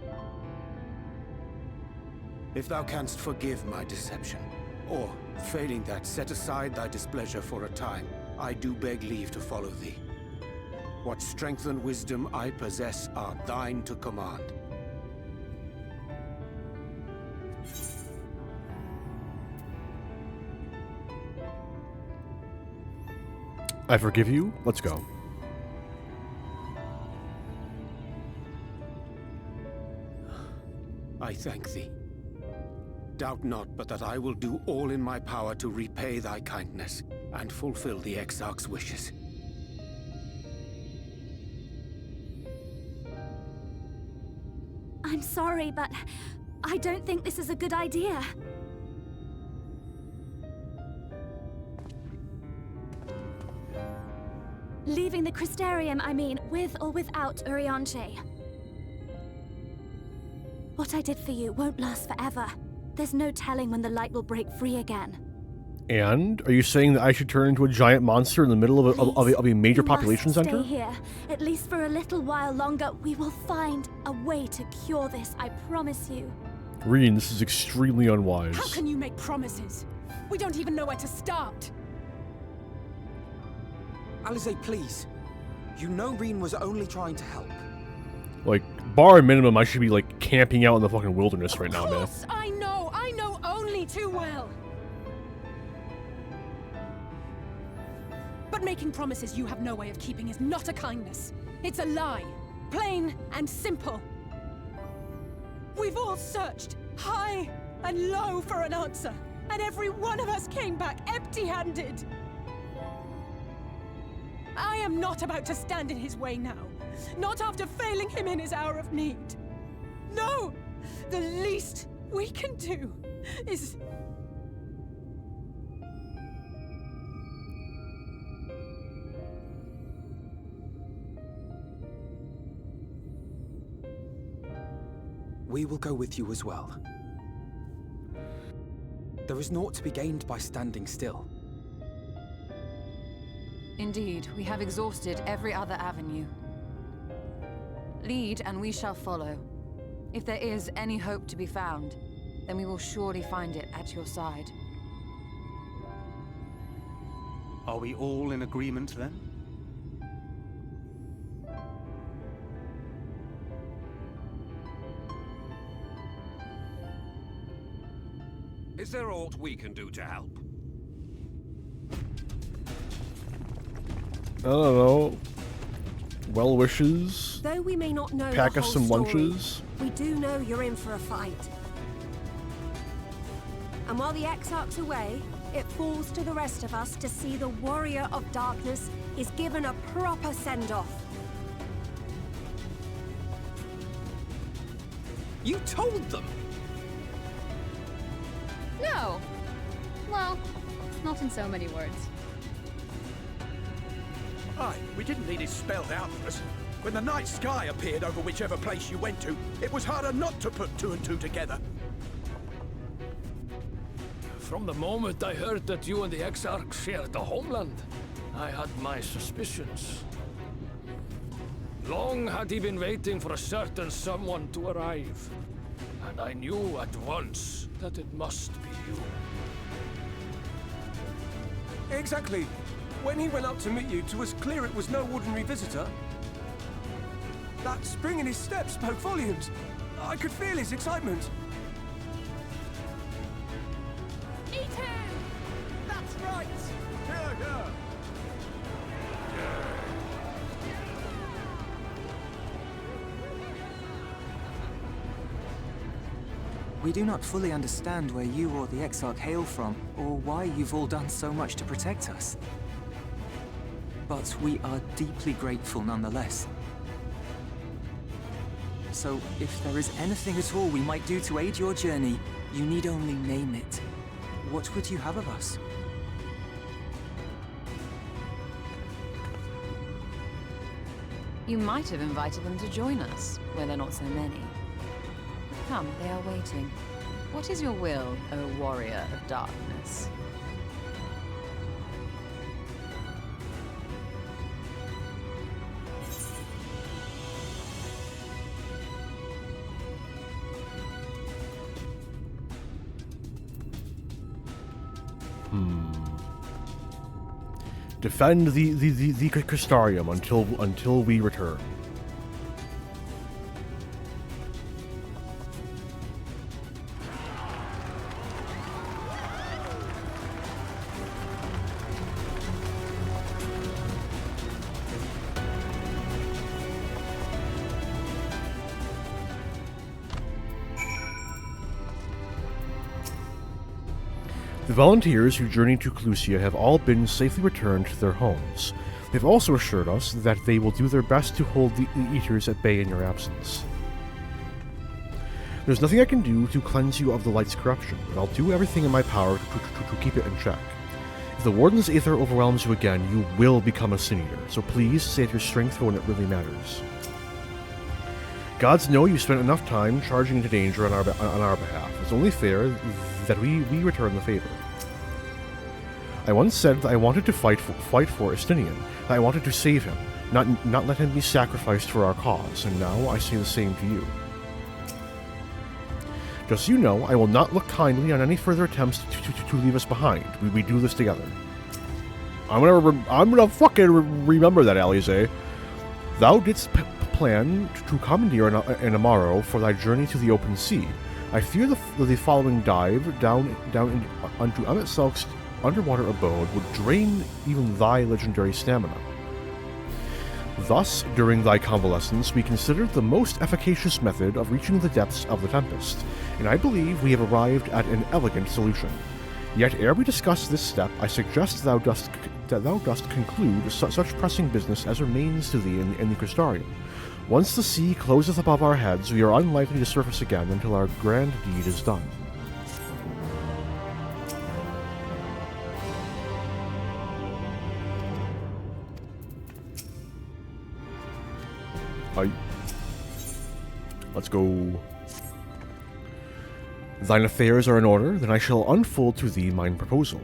If thou canst forgive my deception, or, failing that, set aside thy displeasure for a time, I do beg leave to follow thee. What strength and wisdom I possess are thine to command. I forgive you. Let's go. I thank thee. Doubt not but that I will do all in my power to repay thy kindness and fulfill the Exarch's wishes. I'm sorry, but I don't think this is a good idea. Leaving the Crystarium, I mean, with or without Urianger. What I did for you won't last forever. There's no telling when the light will break free again. And are you saying that I should turn into a giant monster in the middle of a major population center? Stay here, at least for a little while longer. We will find a way to cure this, I promise you. Reen, this is extremely unwise. How can you make promises? We don't even know where to start. Alize, please. You know Reen was only trying to help. Like, bar minimum, I should be, like, camping out in the fucking wilderness right now, man. Of course, I know only too well. But making promises you have no way of keeping is not a kindness. It's a lie. Plain and simple. We've all searched high and low for an answer, and every one of us came back empty-handed. I am not about to stand in his way now. Not after failing him in his hour of need. No! The least we can do is... We will go with you as well. There is naught to be gained by standing still. Indeed, we have exhausted every other avenue. Lead, and we shall follow. If there is any hope to be found, then we will surely find it at your side. Are we all in agreement, then? Is there aught we can do to help? I don't know. Well wishes. Though we may not know pack the us whole some story, lunches. We do know you're in for a fight. And while the Exarch's away, it falls to the rest of us to see the Warrior of Darkness is given a proper send-off. You told them! No! Well, not in so many words. Aye, we didn't need it spelled out for us. When the night sky appeared over whichever place you went to, it was harder not to put two and two together. From the moment I heard that you and the Exarch shared the homeland, I had my suspicions. Long had he been waiting for a certain someone to arrive, and I knew at once that it must be you. Exactly. When he went up to meet you, it was clear it was no ordinary visitor. That spring in his step spoke volumes. I could feel his excitement. Eat him! That's right! Yeah. We do not fully understand where you or the Exarch hail from, or why you've all done so much to protect us. But we are deeply grateful nonetheless. So, if there is anything at all we might do to aid your journey, you need only name it. What would you have of us? You might have invited them to join us, where there are not so many. Come, they are waiting. What is your will, O Warrior of Darkness? Defend the Crystarium until we return. The volunteers who journeyed to Clusia have all been safely returned to their homes. They've also assured us that they will do their best to hold the Eaters at bay in your absence. There's nothing I can do to cleanse you of the light's corruption, but I'll do everything in my power to keep it in check. If the Warden's Aether overwhelms you again, you will become a Sin Eater, so please save your strength for when it really matters. Gods know you spent enough time charging into danger on our behalf. It's only fair that we return the favor. I once said that I wanted to fight for Estinian, that I wanted to save him, not let him be sacrificed for our cause, and now I say the same to you. Just so you know, I will not look kindly on any further attempts to leave us behind. We do this together. I'm gonna fucking remember that, Alize. Thou didst plan to commandeer an Amaro for thy journey to the open sea. I fear the following dive down unto Amitselk's underwater abode would drain even thy legendary stamina. Thus, during thy convalescence, we considered the most efficacious method of reaching the depths of the Tempest, and I believe we have arrived at an elegant solution. Yet, ere we discuss this step, I suggest that thou dost conclude such pressing business as remains to thee in the Crystarium. Once the sea closeth above our heads, we are unlikely to surface again until our grand deed is done. Let's go. Thine affairs are in order, then I shall unfold to thee mine proposal.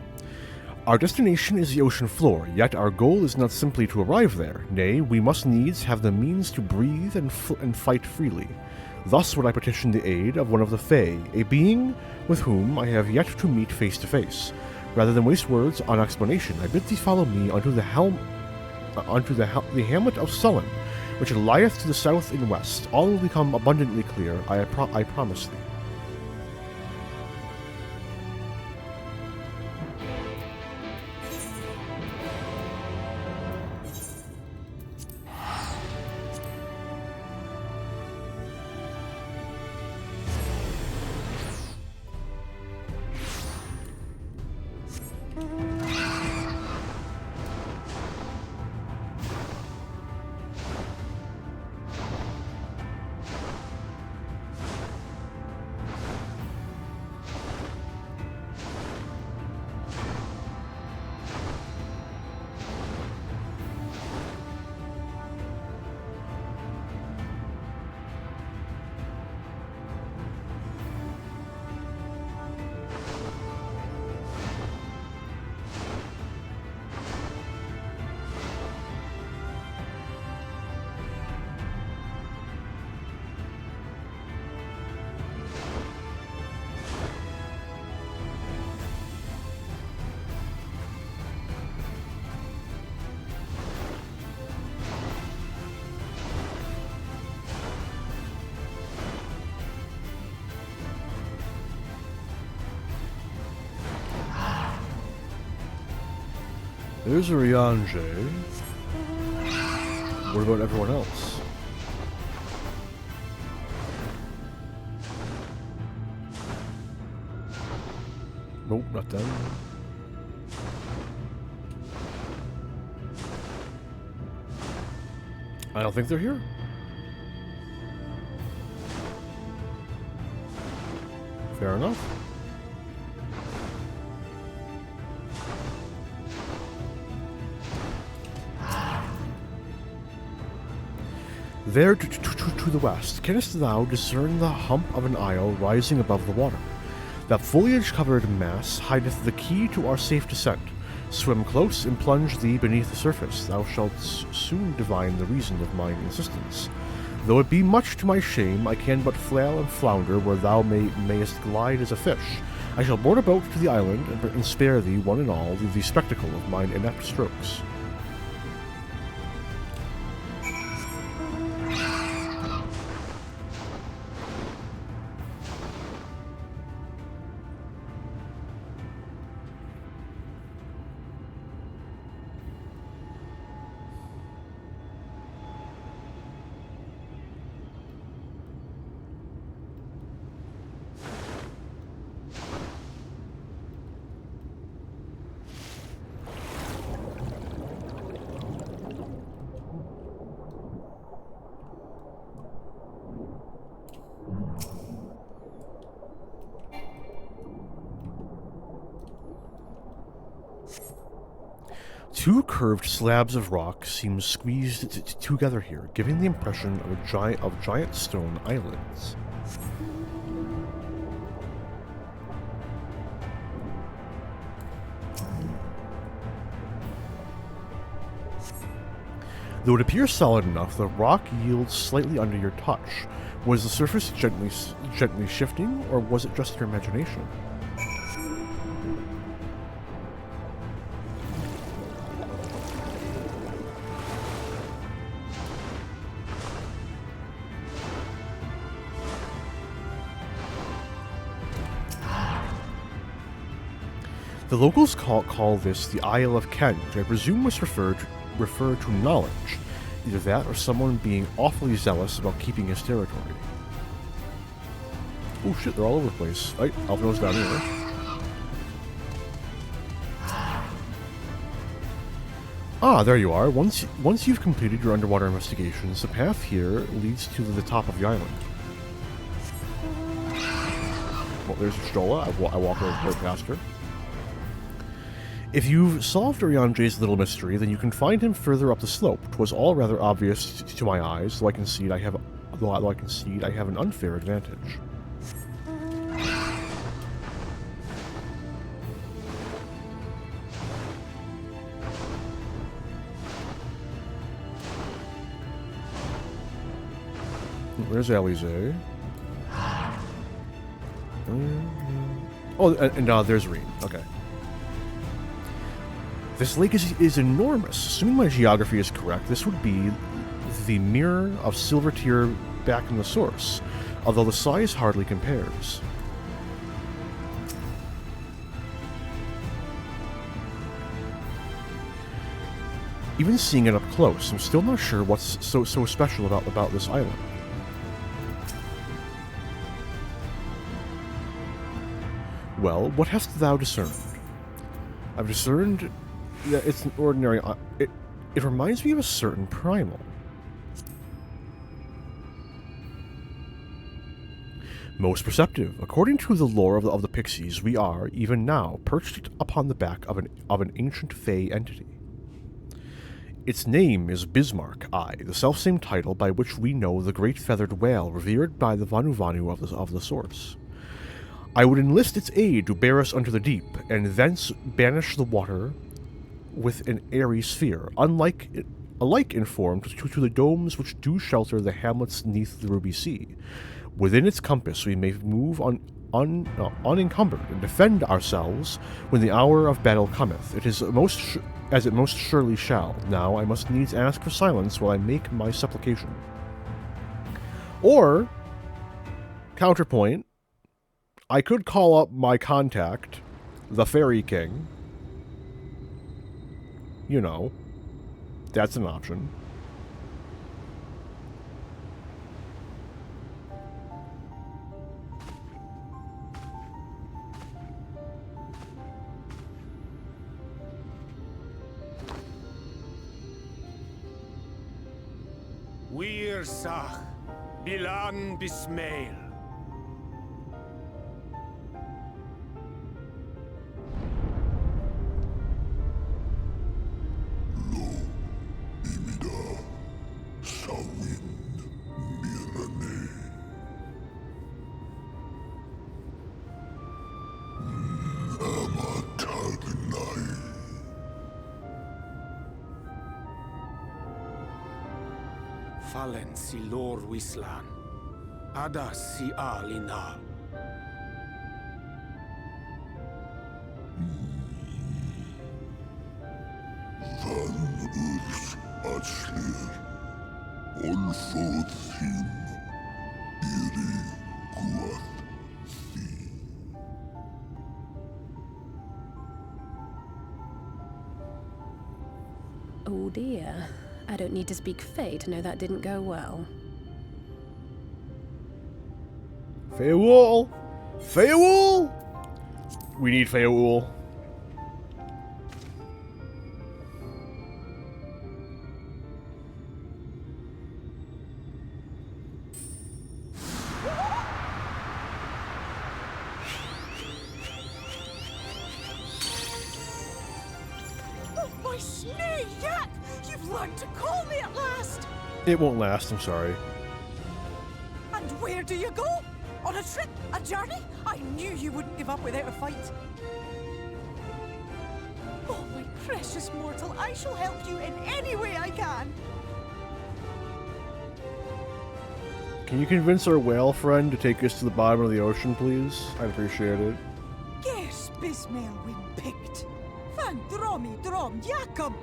Our destination is the ocean floor, yet our goal is not simply to arrive there. Nay, we must needs have the means to breathe and fight freely. Thus would I petition the aid of one of the Fae, a being with whom I have yet to meet face to face. Rather than waste words on explanation, I bid thee follow me unto the hamlet of Sullen, which lieth to the south and west. All will become abundantly clear, I promise thee. There's a Riange. What about everyone else? Nope, not them. I don't think they're here. Fair enough. There to the west, canst thou discern the hump of an isle rising above the water? That foliage-covered mass hideth the key to our safe descent. Swim close and plunge thee beneath the surface. Thou shalt soon divine the reason of mine insistence. Though it be much to my shame, I can but flail and flounder where thou mayest glide as a fish. I shall board a boat to the island and spare thee, one and all, the spectacle of mine inept strokes. two curved slabs of rock seem squeezed together here, giving the impression of giant stone islands. Though it appears solid enough, the rock yields slightly under your touch. Was the surface gently shifting, or was it just your imagination? The locals call this the Isle of Kent, which I presume was refer to knowledge. Either that or someone being awfully zealous about keeping his territory. Oh shit, they're all over the place. Right, Alphino's down here. Ah, there you are. Once you've completed your underwater investigations, the path here leads to the top of the island. Well, there's Stola. I walk right past her. If you've solved Urianje's little mystery, then you can find him further up the slope. 'Twas all rather obvious to my eyes, though I concede I have an unfair advantage. Where's Alize? Oh, and there's Reen. Okay. This lake is enormous. Assuming my geography is correct, this would be the mirror of Silver Tear back in the source, although the size hardly compares. Even seeing it up close, I'm still not sure what's so special about this island. Well, what hast thou discerned? I've discerned that it's an ordinary... It reminds me of a certain primal. Most perceptive. According to the lore of the Pixies, we are, even now, perched upon the back of an ancient Fey entity. Its name is Bismarck I, the selfsame title by which we know the great feathered whale revered by the Vanu of the source. I would enlist its aid to bear us under the deep, and thence banish the water with an airy sphere, alike in form to the domes which do shelter the hamlets neath the Ruby Sea. Within its compass we may move unencumbered and defend ourselves when the hour of battle cometh. It is as it most surely shall. Now I must needs ask for silence while I make my supplication. Or, counterpoint, I could call up my contact, the Fairy King. You know, that's an option. Wir Sach, Bilang Bismail. Fallen si lor wislan, ada si alina. Van urs atslir, olfod thim, iri guath thi. Oh dear. I don't need to speak Fey to know that didn't go well. Feoul! Feoul! We need Feoul. Oh, my snake! someone to call me at last! It won't last, I'm sorry. And where do you go? On a trip? A journey? I knew you wouldn't give up without a fight. Oh, my precious mortal, I shall help you in any way I can. Can you convince our whale friend to take us to the bottom of the ocean, please? I'd appreciate it. Ges bismail win picked. Van dromi drom jakom.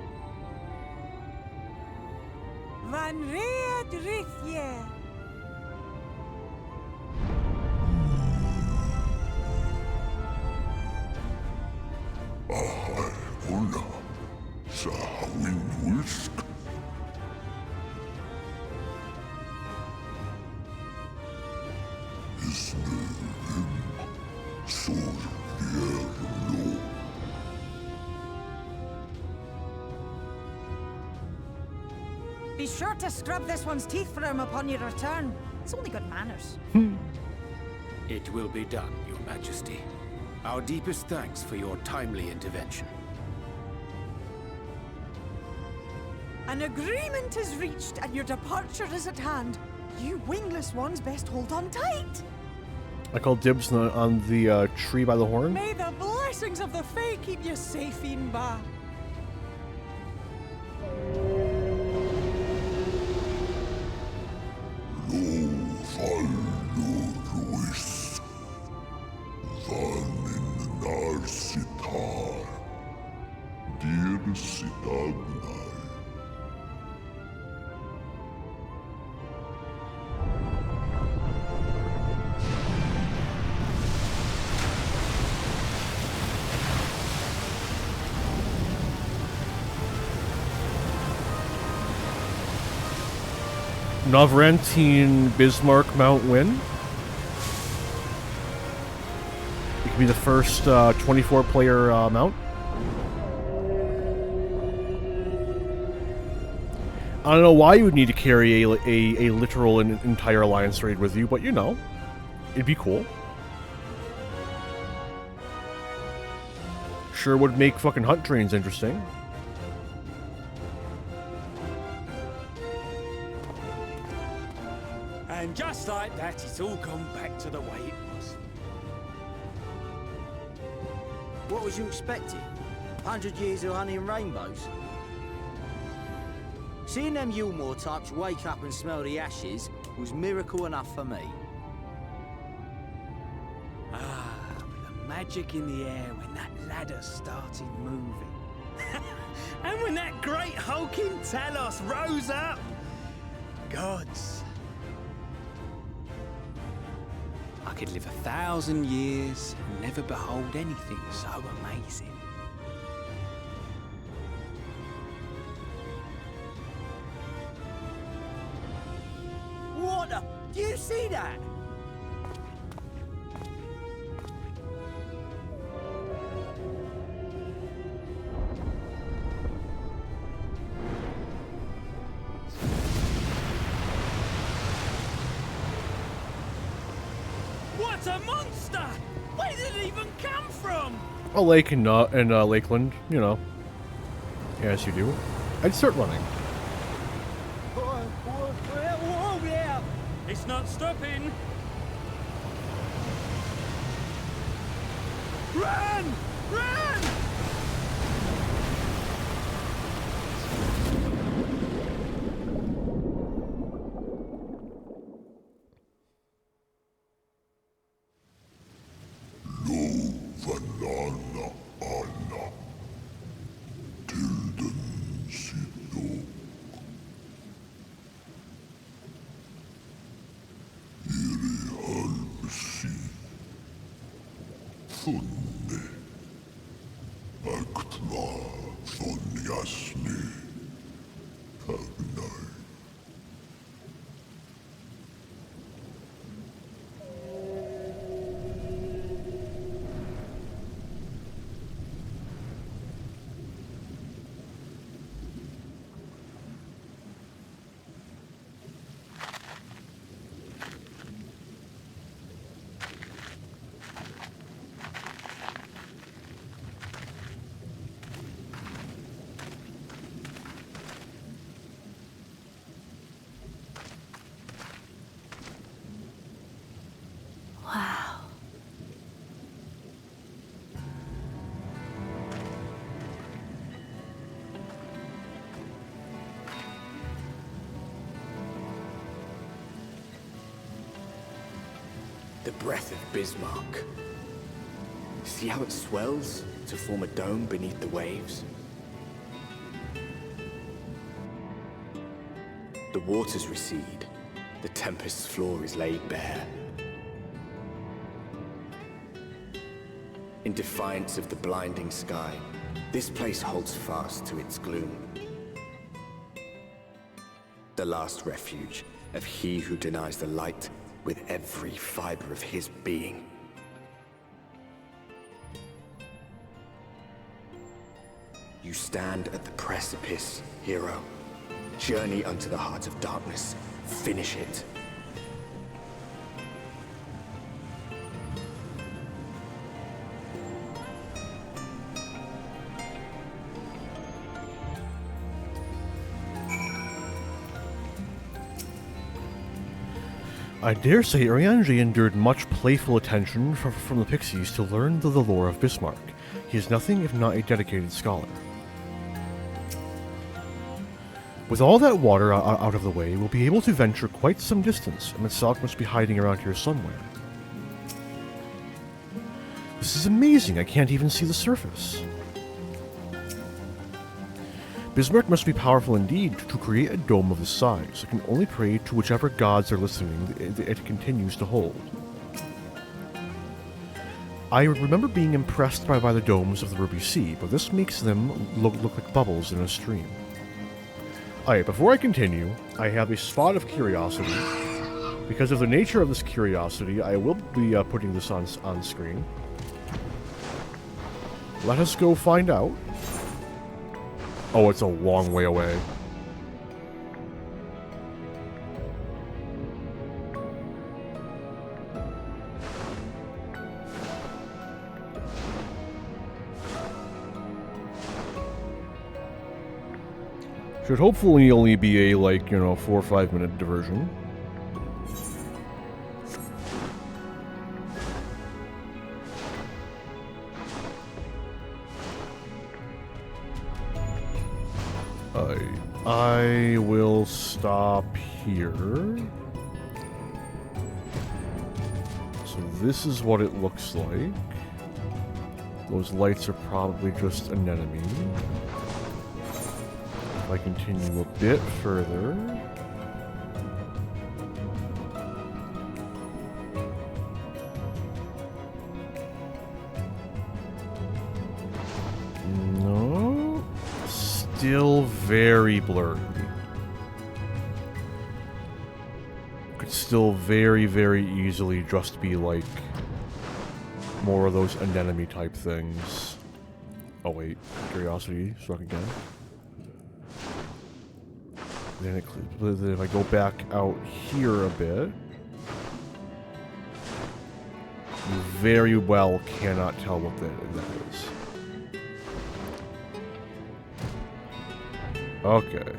Van red rithje. Ahar una, sahawin wilsk. Ismerim, sur vierlo. Be sure to scrub this one's teeth for him upon your return. It's only good manners. It will be done, Your Majesty. Our deepest thanks for your timely intervention. An agreement is reached and your departure is at hand. You wingless ones best hold on tight. I call dibs on the tree by the horn. May the blessings of the Fae keep you safe, Inba. Lo fallo ruis. Van in narsitar. Dir sitagnai. Novrantine Bismarck Mount Win. It could be the first 24-player mount. I don't know why you would need to carry a literal and entire alliance raid with you, but you know, it'd be cool. Sure would make fucking hunt trains interesting. And just like that, it's all gone back to the way it was. What was you expecting? 100 years of honey and rainbows? Seeing them Yulmore types wake up and smell the ashes was miracle enough for me. Ah, but the magic in the air when that ladder started moving. And when that great hulking Talos rose up. Gods. I could live 1,000 years and never behold anything so amazing. What the? Do you see that? What a monster! Where did it even come from? A lake in Lakeland, you know. As you do. I'd start running. Whoa, yeah! It's not stopping. Run! Run! Vanana Anna. Tilden Sidok. Iri Halbsi. Thunne. Aktva Thonyasni. Agnai. The breath of Bismarck. See how it swells to form a dome beneath the waves? The waters recede. The tempest's floor is laid bare. In defiance of the blinding sky, this place holds fast to its gloom. The last refuge of he who denies the light with every fiber of his being. You stand at the precipice, hero. Journey unto the heart of darkness. Finish it. I dare say Urianger endured much playful attention from the Pixies to learn the lore of Bismarck. He is nothing if not a dedicated scholar. With all that water out of the way, we'll be able to venture quite some distance, and Mitsalk must be hiding around here somewhere. This is amazing, I can't even see the surface. Bismarck must be powerful indeed to create a dome of this size. I can only pray to whichever gods are listening it continues to hold. I remember being impressed by the domes of the Ruby Sea, but this makes them look like bubbles in a stream. Alright, before I continue, I have a spot of curiosity. Because of the nature of this curiosity, I will be putting this on screen. Let us go find out. Oh, it's a long way away. Should hopefully only be a, 4 or 5 minute diversion. I will stop here. So this is what it looks like. Those lights are probably just an enemy. If I continue a bit further... No. Still very blurry. Could still very, very easily just be like more of those anemone type things. Oh wait, curiosity struck again. Then if I go back out here a bit, you very well cannot tell what that is. Okay.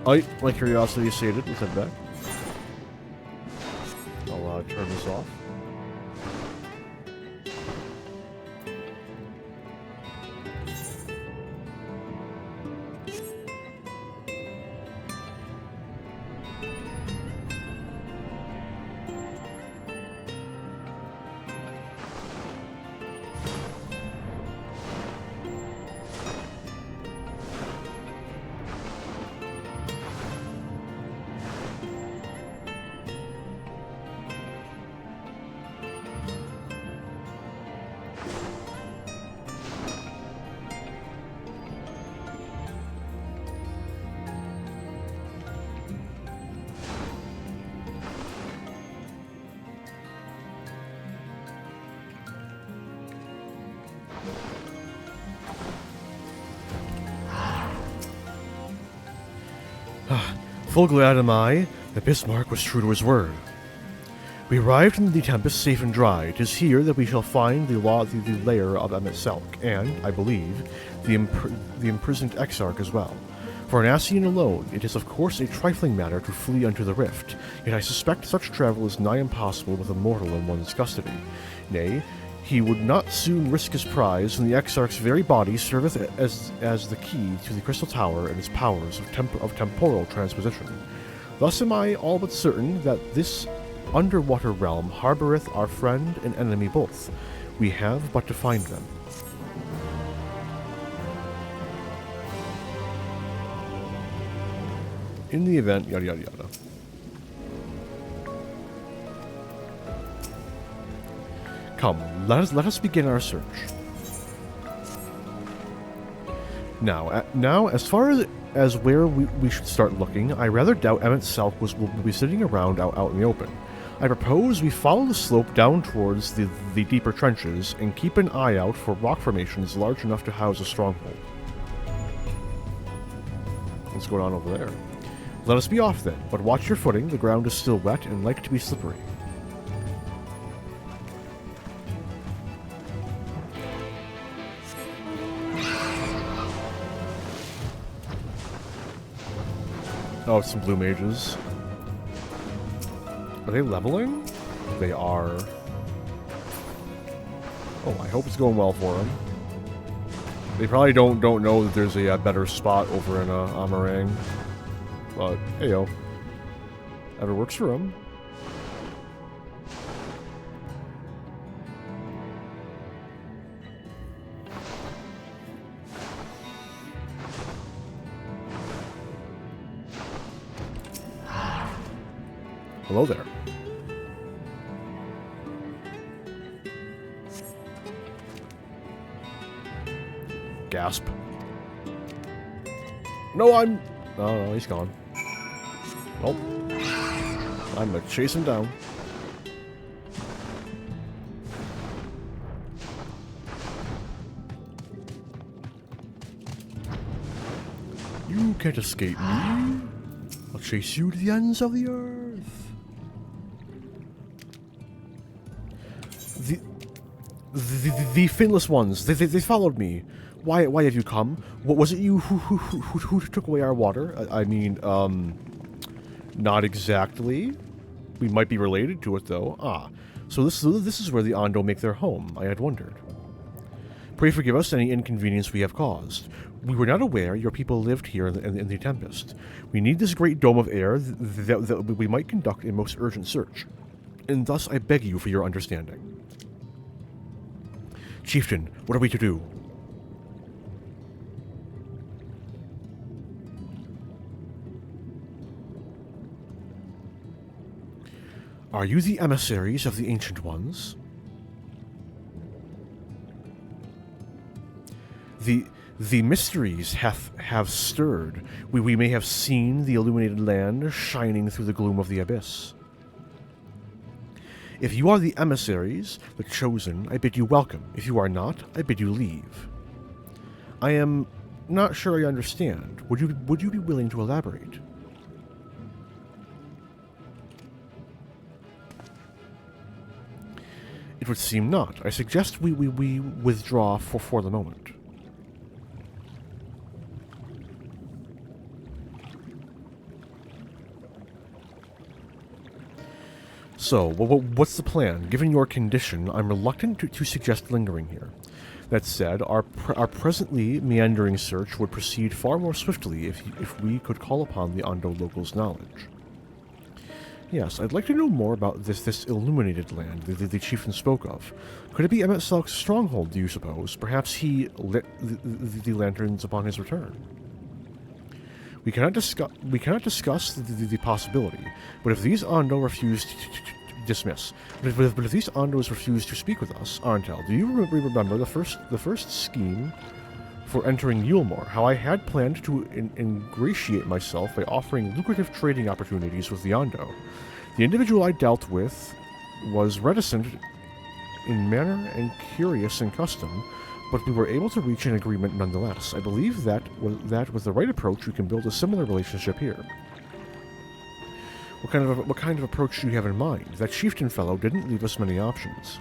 Alright, my curiosity is sated. Let's head back. I'll turn this off. Full glad am I that Bismarck was true to his word. We arrived in the Tempest safe and dry. 'Tis here that we shall find the lair of Mitsalk, and, I believe, the imprisoned Exarch as well. For an Ascian alone, it is of course a trifling matter to flee unto the rift, yet I suspect such travel is nigh impossible with a mortal in one's custody. Nay, he would not soon risk his prize, and the Exarch's very body serveth as the key to the Crystal Tower and its powers of temporal transposition. Thus am I all but certain that this underwater realm harboreth our friend and enemy both. We have but to find them. In the event, yada yada yada. Come, let us begin our search. Now, as far as where we should start looking, I rather doubt Emmett Selk will be sitting around out in the open. I propose we follow the slope down towards the deeper trenches and keep an eye out for rock formations large enough to house a stronghold. What's going on over there? Let us be off then, but watch your footing. The ground is still wet and like to be slippery. Oh, it's some blue mages. Are they leveling? They are. Oh, I hope it's going well for them. They probably don't know that there's a better spot over in Amarang. But, hey yo. Ever works for them. Hello there. Gasp. No, I'm... Oh, no, he's gone. Nope. I'm gonna chase him down. You can't escape me. I'll chase you to the ends of the earth. The finless ones, they followed me. Why have you come? What was it you who took away our water? I mean, not exactly. We might be related to it, though. Ah, so this is where the Ondo make their home. I had wondered. Pray forgive us any inconvenience we have caused. We were not aware your people lived here in the Tempest. We need this great dome of air that we might conduct a most urgent search, and thus I beg you for your understanding. Chieftain, what are we to do? Are you the emissaries of the Ancient Ones? The mysteries have stirred. We may have seen the illuminated land shining through the gloom of the abyss. If you are the emissaries, the chosen, I bid you welcome. If you are not, I bid you leave. I am not sure I understand. Would you be willing to elaborate? It would seem not. I suggest we withdraw for the moment. So, what's the plan? Given your condition, I'm reluctant to suggest lingering here. That said, our presently meandering search would proceed far more swiftly if we could call upon the Ondo locals' knowledge. Yes, I'd like to know more about this illuminated land the chieftain spoke of. Could it be Emmett Selk's stronghold, do you suppose? Perhaps he lit the lanterns upon his return. We cannot discuss the possibility, but if these Ondo refuse to dismiss, but if these Ondos refuse to speak with us, Arntel, do you remember the first scheme for entering Yulmore? How I had planned to ingratiate myself by offering lucrative trading opportunities with the Ondo. The individual I dealt with was reticent in manner and curious in custom, but we were able to reach an agreement nonetheless. I believe that with the right approach, we can build a similar relationship here. What kind of approach do you have in mind? That chieftain fellow didn't leave us many options.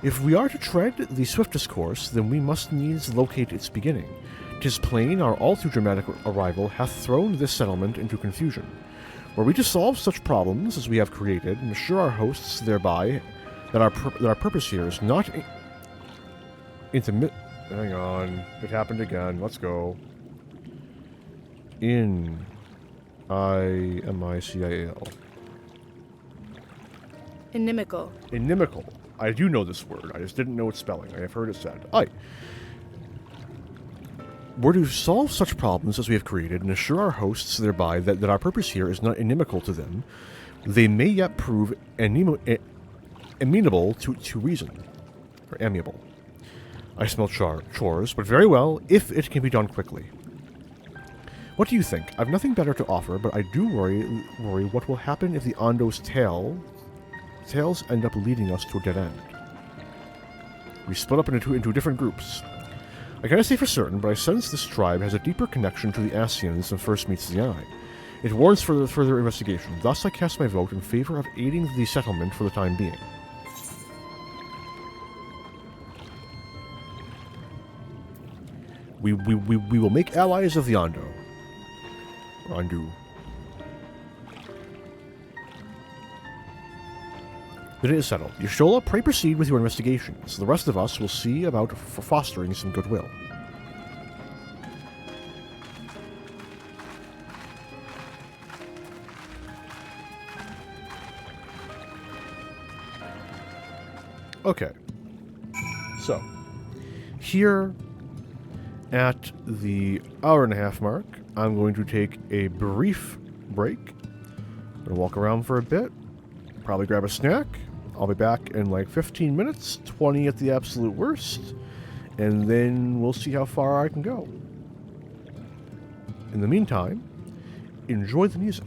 If we are to tread the swiftest course, then we must needs locate its beginning. 'Tis plain our all too dramatic arrival hath thrown this settlement into confusion. Were we to solve such problems as we have created, and assure our hosts thereby that our purpose here is not hang on, it happened again. Let's go. In IMICIAL. Inimical. Inimical. I do know this word. I just didn't know its spelling. I have heard it said. Aye. We're to solve such problems as we have created and assure our hosts thereby that our purpose here is not inimical to them. They may yet prove amenable to reason. Or amiable. I smell chores, but very well, if it can be done quickly. What do you think? I've nothing better to offer, but I do worry what will happen if the Ondo's tails end up leading us to a dead end. We split up into different groups. I cannot say for certain, but I sense this tribe has a deeper connection to the Ascians than first meets the eye. It warrants further investigation. Thus, I cast my vote in favor of aiding the settlement for the time being. We will make allies of the Ondo. Ondu. Then it is settled. Yashola, pray proceed with your investigations. The rest of us will see about fostering some goodwill. Okay. So, here at the hour-and-a-half mark, I'm going to take a brief break. I'm going to walk around for a bit, probably grab a snack. I'll be back in like 15 minutes, 20 at the absolute worst, and then we'll see how far I can go. In the meantime, enjoy the music.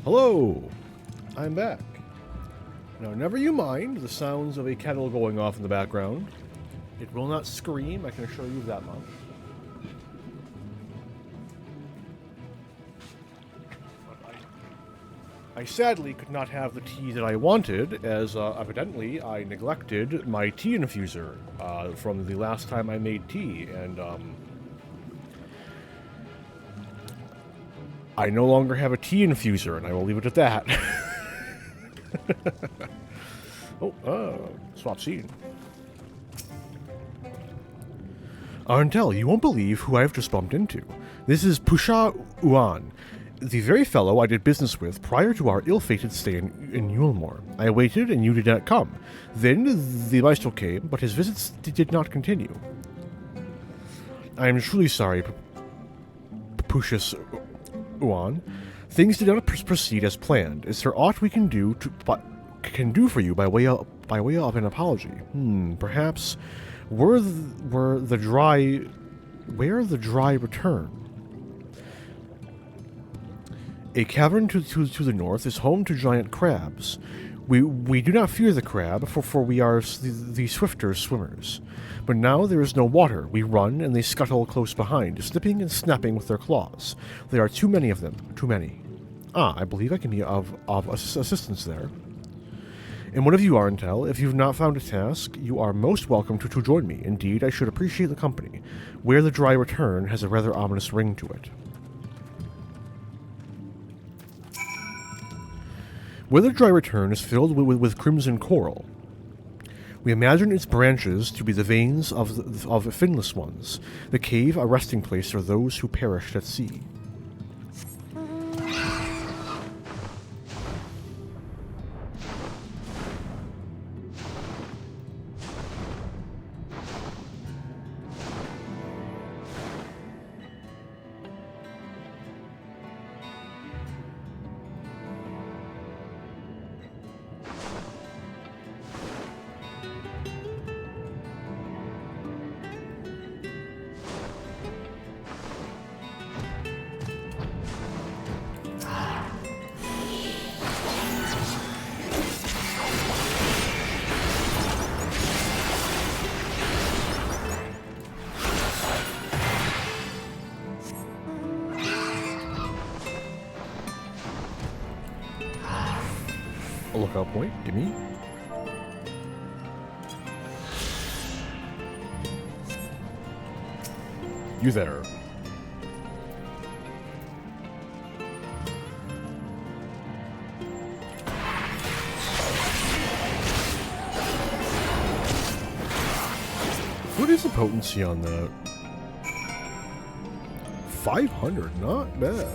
Hello! I'm back. Now, never you mind the sounds of a kettle going off in the background. It will not scream, I can assure you of that much. I sadly could not have the tea that I wanted, as evidently I neglected my tea infuser from the last time I made tea, and I no longer have a tea infuser, and I will leave it at that. Swap scene. Arntel, you won't believe who I've just bumped into. This is Pusha Uan, the very fellow I did business with prior to our ill-fated stay in Yulmore. I waited, and you did not come. Then the maestro came, but his visits did not continue. I am truly sorry, Pusha Uan. Things did not proceed as planned. Is there aught we can do for you by way of an apology? Perhaps where the dry return? A cavern to the north is home to giant crabs. We do not fear the crab, for we are the swifter swimmers. But now there is no water. We run, and they scuttle close behind, snipping and snapping with their claws. There are too many of them. Too many. I believe I can be of assistance there. And what of you, Arntel? If you've not found a task, you are most welcome to join me. Indeed, I should appreciate the company. Where the dry return has a rather ominous ring to it. Where the dry return is filled with crimson coral. We imagine its branches to be the veins of finless ones, the cave a resting place for those who perished at sea. A lookout point, gimme. You there. What is the potency on that? 500, not bad.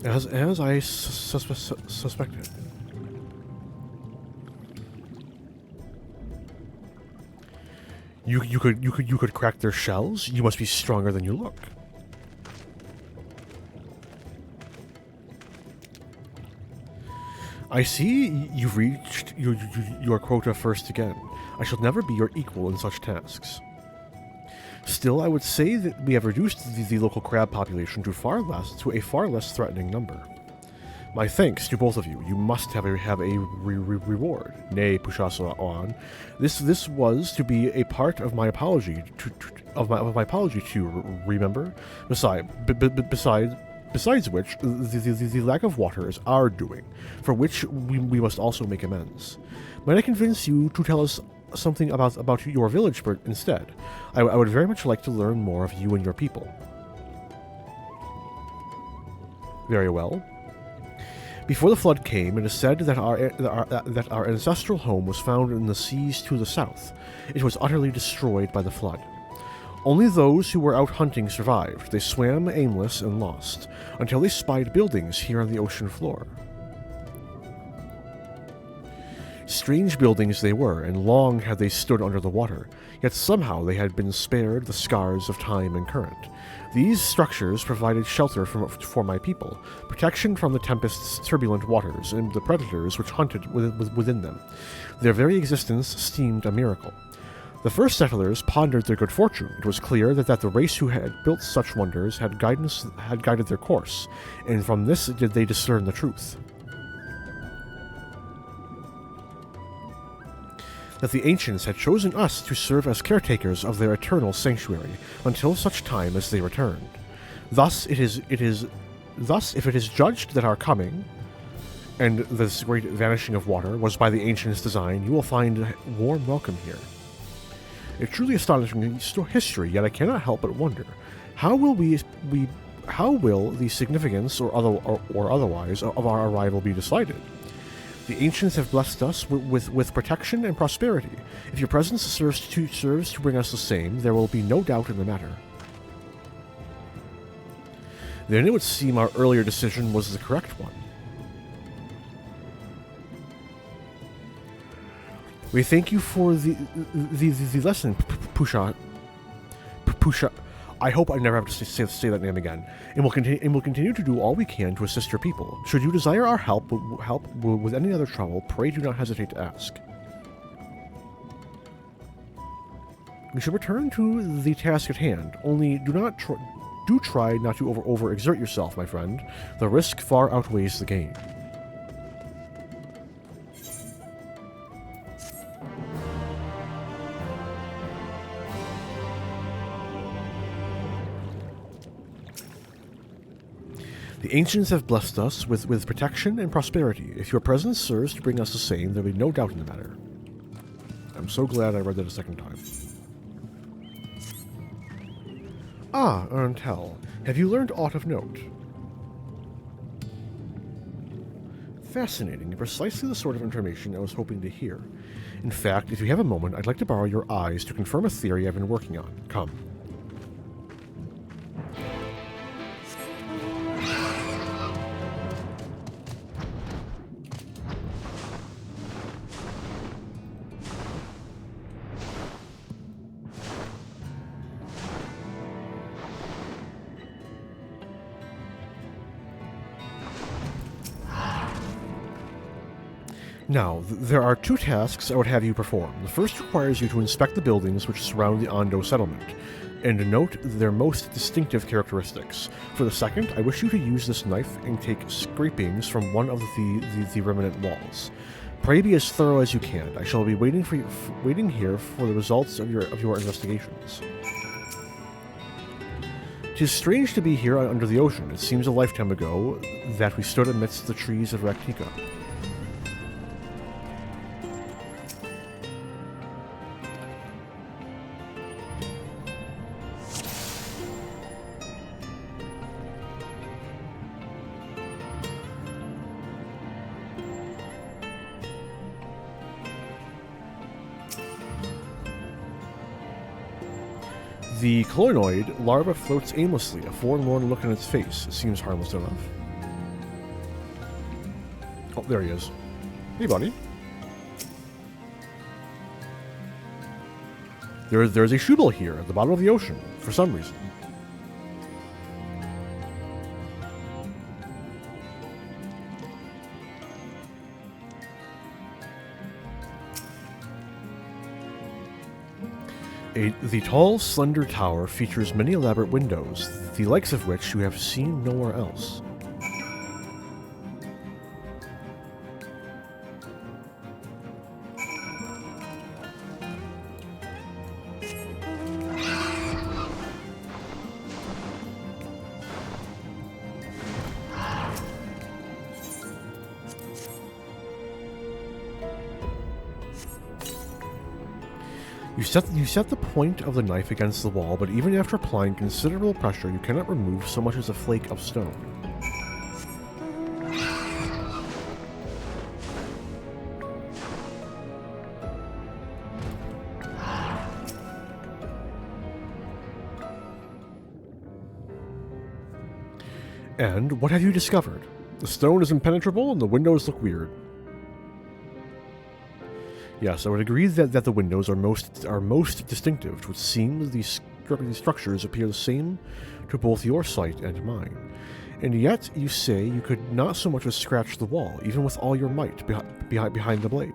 As I suspected. You could crack their shells? You must be stronger than you look. I see you've reached your quota first again. I shall never be your equal in such tasks. Still, I would say that we have reduced the local crab population to a far less threatening number. My thanks to both of you. You must have a reward. Nay, Pushasa on. This was to be a part of my apology to remember. Besides which, the lack of water is our doing, for which we must also make amends. Might I convince you to tell us something about your village instead? I would very much like to learn more of you and your people. Very well. Before the flood came, it is said that our ancestral home was found in the seas to the south. It was utterly destroyed by the flood. Only those who were out hunting survived. They swam aimless and lost, until they spied buildings here on the ocean floor. Strange buildings they were, and long had they stood under the water, yet somehow they had been spared the scars of time and current. These structures provided shelter for my people, protection from the tempest's turbulent waters and the predators which hunted within them. Their very existence seemed a miracle. The first settlers pondered their good fortune. It was clear that the race who had built such wonders had guided their course, and from this did they discern the truth. That the ancients had chosen us to serve as caretakers of their eternal sanctuary until such time as they returned. Thus, if it is judged that our coming and this great vanishing of water was by the ancients' design, you will find a warm welcome here. A truly astonishing history, yet I cannot help but wonder, how will the significance or otherwise of our arrival be decided? The ancients have blessed us with protection and prosperity. If your presence serves to bring us the same, there will be no doubt in the matter. Then it would seem our earlier decision was the correct one. We thank you for the lesson, Pusha. I hope I never have to say that name again. And we'll continue to do all we can to assist your people. Should you desire our help with any other trouble, pray do not hesitate to ask. We should return to the task at hand. Only do try not to overexert yourself, my friend. The risk far outweighs the gain. The ancients have blessed us with protection and prosperity. If your presence serves to bring us the same, there will be no doubt in the matter. I'm so glad I read that a second time. Ah, Erntel, have you learned aught of note? Fascinating, and precisely the sort of information I was hoping to hear. In fact, if you have a moment, I'd like to borrow your eyes to confirm a theory I've been working on. Come. Now, there are two tasks I would have you perform. The first requires you to inspect the buildings which surround the Ondo settlement, and note their most distinctive characteristics. For the second, I wish you to use this knife and take scrapings from one of the remnant walls. Pray be as thorough as you can. I shall be waiting here for the results of your investigations. 'Tis strange to be here under the ocean. It seems a lifetime ago that we stood amidst the trees of Raktika. The collonoid larva floats aimlessly, a forlorn look on its face. It seems harmless enough. Oh, there he is. Hey, buddy. There's a Shubel here at the bottom of the ocean, for some reason. The tall, slender tower features many elaborate windows, the likes of which you have seen nowhere else. You set the point of the knife against the wall, but even after applying considerable pressure, you cannot remove so much as a flake of stone. And what have you discovered? The stone is impenetrable and the windows look weird. Yes, I would agree that the windows are most distinctive. It would seem these structures appear the same to both your sight and mine. And yet, you say you could not so much as scratch the wall, even with all your might behind the blade.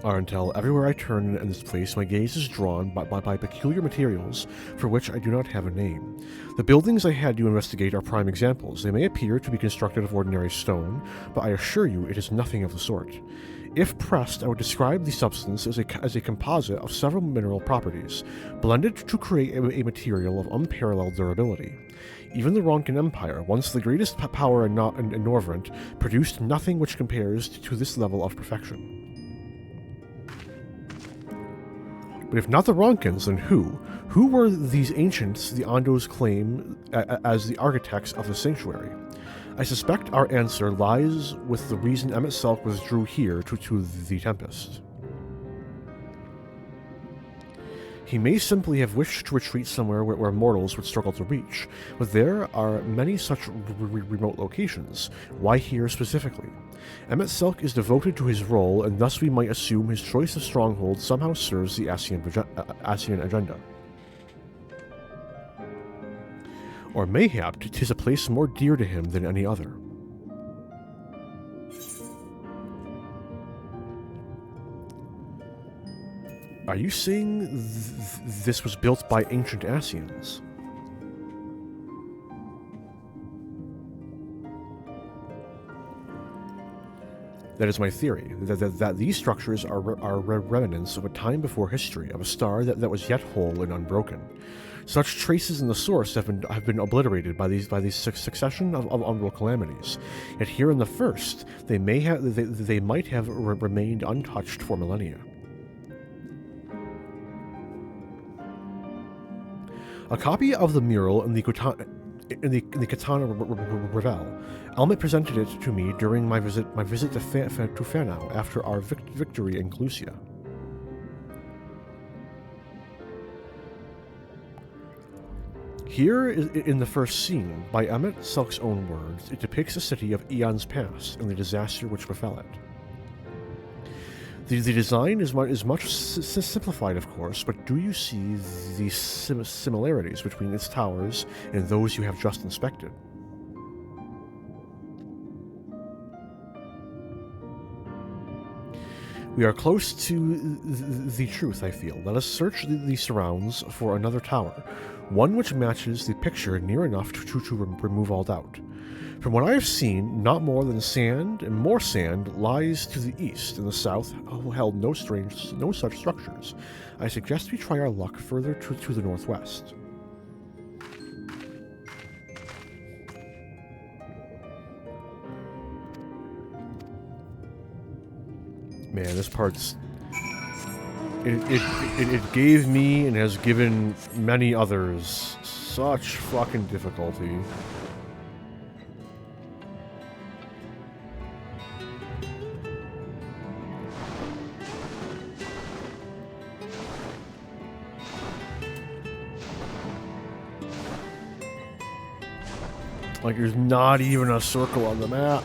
Arentel, everywhere I turn in this place, my gaze is drawn by peculiar materials for which I do not have a name. The buildings I had you investigate are prime examples. They may appear to be constructed of ordinary stone, but I assure you it is nothing of the sort. If pressed, I would describe the substance as a composite of several mineral properties, blended to create a material of unparalleled durability. Even the Ronkin Empire, once the greatest power in Norvrent, produced nothing which compares to this level of perfection. But if not the Ronkins, then who? Who were these ancients the Ondos claim as the architects of the sanctuary? I suspect our answer lies with the reason Emmett Selk withdrew here to the Tempest. He may simply have wished to retreat somewhere where mortals would struggle to reach, but there are many such remote locations. Why here specifically? Emmett Selk is devoted to his role, and thus we might assume his choice of stronghold somehow serves the Ascian agenda. Or mayhap 'tis a place more dear to him than any other. Are you saying this was built by ancient Ascians? That is my theory, that these structures are remnants of a time before history, of a star that was yet whole and unbroken. Such traces in the source have been obliterated by these succession of umbral calamities. Yet here in the first, they might have remained untouched for millennia. A copy of the mural in the Katana Revel. Elmet presented it to me during my visit to Fanau after our victory in Clusia. Here, in the first scene, by Emmett Selk's own words, it depicts a city of eons past and the disaster which befell it. The design is much simplified, of course, but do you see the similarities between its towers and those you have just inspected? We are close to the truth, I feel. Let us search the surrounds for another tower, one which matches the picture near enough to remove all doubt. From what I have seen, not more than sand and more sand lies to the east, and the south held no such structures. I suggest we try our luck further to the northwest. Man, this part's... It gave me and has given many others such fucking difficulty. Like, there's not even a circle on the map.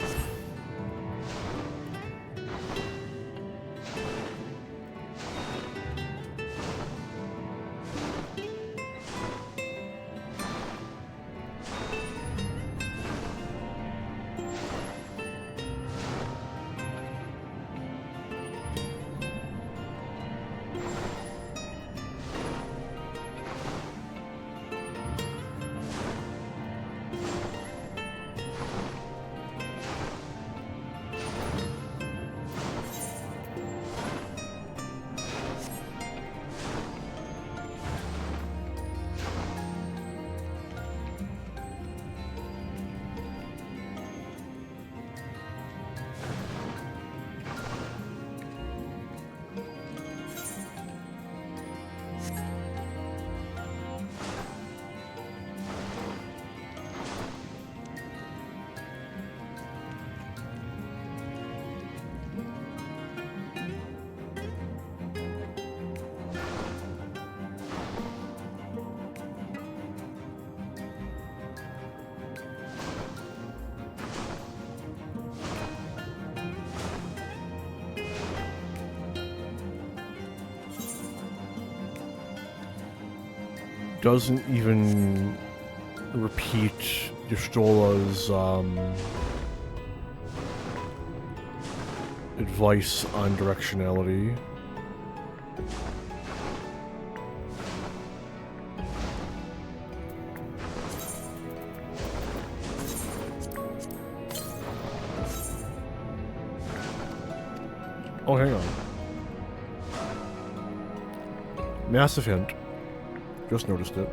doesn't even repeat Y'shtola's advice on directionality. Oh, hang on. Massive hint. Just noticed it.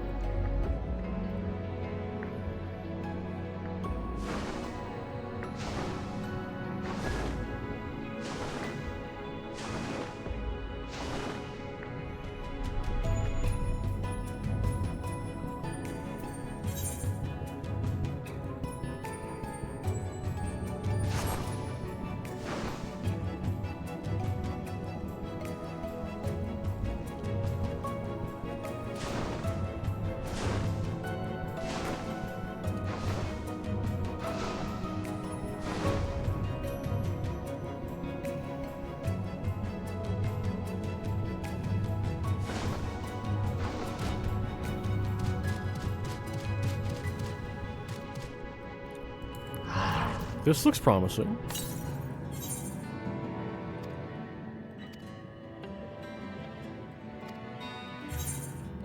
This looks promising.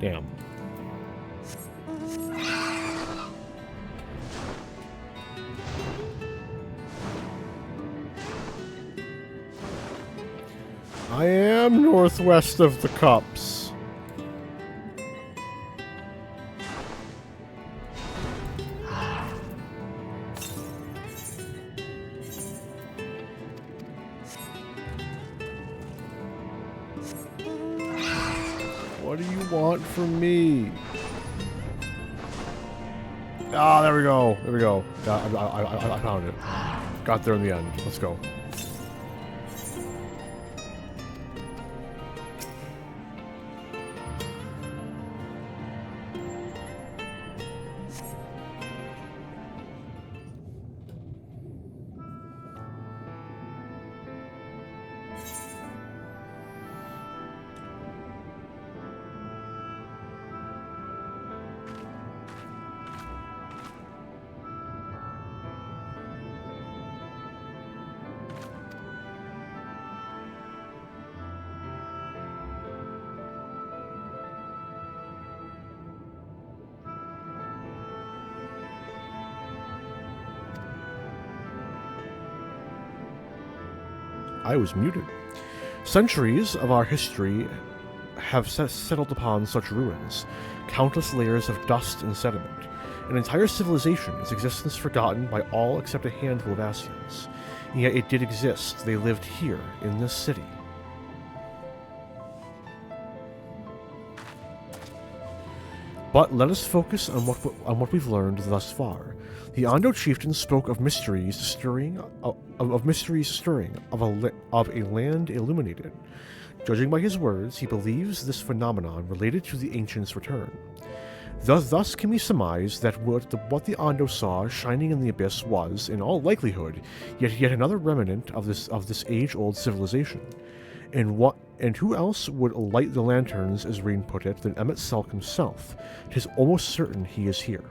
Damn. I am northwest of the Cups. What do you want from me? Ah, there we go. There we go. I found it. Got there in the end. Let's go. I was muted. Centuries of our history have settled upon such ruins, countless layers of dust and sediment, an entire civilization, its existence forgotten by all except a handful of Ascians. And yet it did exist. They lived here, in this city. But let us focus on what we've learned thus far. The Ondo chieftain spoke of mysteries stirring of a land illuminated. Judging by his words, he believes this phenomenon related to the ancients' return. Thus can we surmise that what the Ondo saw shining in the abyss was, in all likelihood, yet another remnant of this age-old civilization. And who else would light the lanterns, as Rain put it, than Emmett Selk himself? 'Tis almost certain he is here.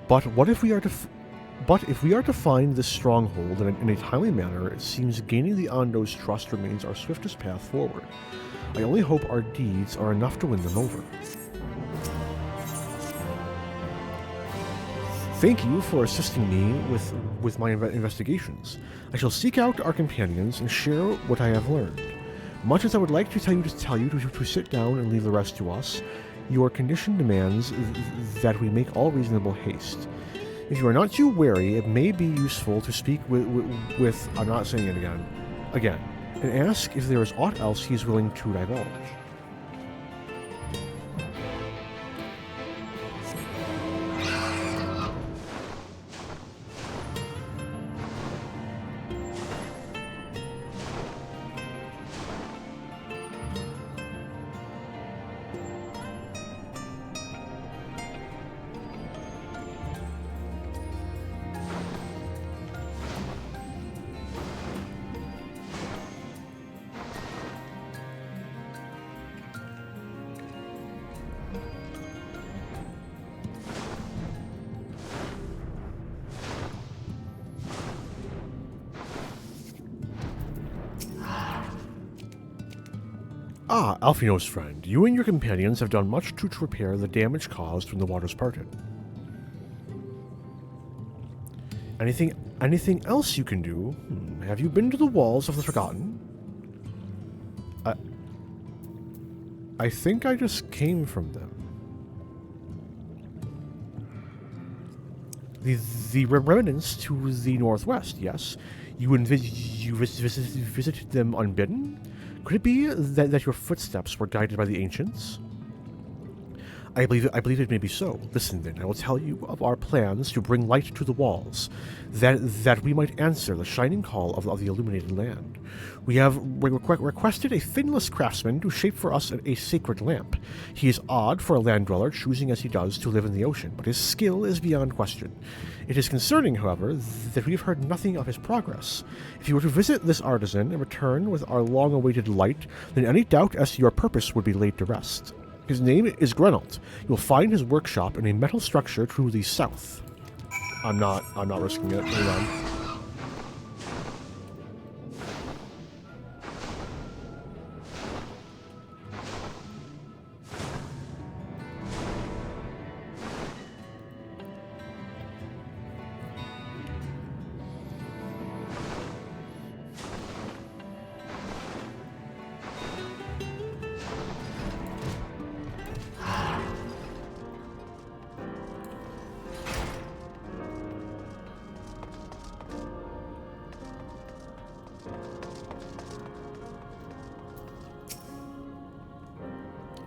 But if we are to find this stronghold in a timely manner, it seems gaining the Ondo's trust remains our swiftest path forward. I only hope our deeds are enough to win them over. Thank you for assisting me with my investigations. I shall seek out our companions and share what I have learned. Much as I would like to tell you to sit down and leave the rest to us, your condition demands that we make all reasonable haste. If you are not too wary, it may be useful to speak with I'm not saying it again, and ask if there is aught else he is willing to divulge. Ah, Alfino's friend, you and your companions have done much to repair the damage caused when the waters parted. Anything else you can do? Have you been to the walls of the Forgotten? I think I just came from them. The remnants to the northwest, yes? You visited them unbidden? Could it be that your footsteps were guided by the ancients? I believe it may be so. Listen then, I will tell you of our plans to bring light to the walls, that we might answer the shining call of the illuminated land. We have requested a finless craftsman to shape for us a sacred lamp. He is odd for a land dweller, choosing as he does to live in the ocean, but his skill is beyond question. It is concerning, however, that we have heard nothing of his progress. If you were to visit this artisan and return with our long-awaited light, then any doubt as to your purpose would be laid to rest. His name is Grenold. You will find his workshop in a metal structure to the south. I'm not risking it. Hold on.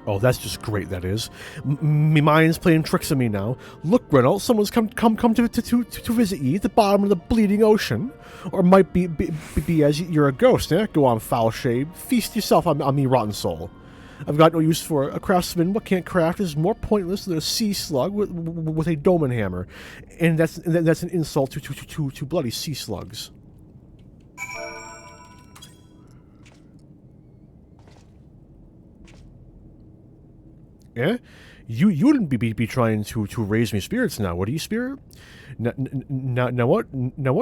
Oh, that's just great, that is. Me mind's playing tricks on me now. Look, Grenold, someone's come to visit ye at the bottom of the bleeding ocean. Or it might be as you're a ghost, eh? Go on, foul shade. Feast yourself on me rotten soul. I've got no use for a craftsman. What can't craft is more pointless than a sea slug with a dolmen hammer. And that's an insult to bloody sea slugs. Yeah? You wouldn't be trying to raise me spirits now, would you, spirit? Now what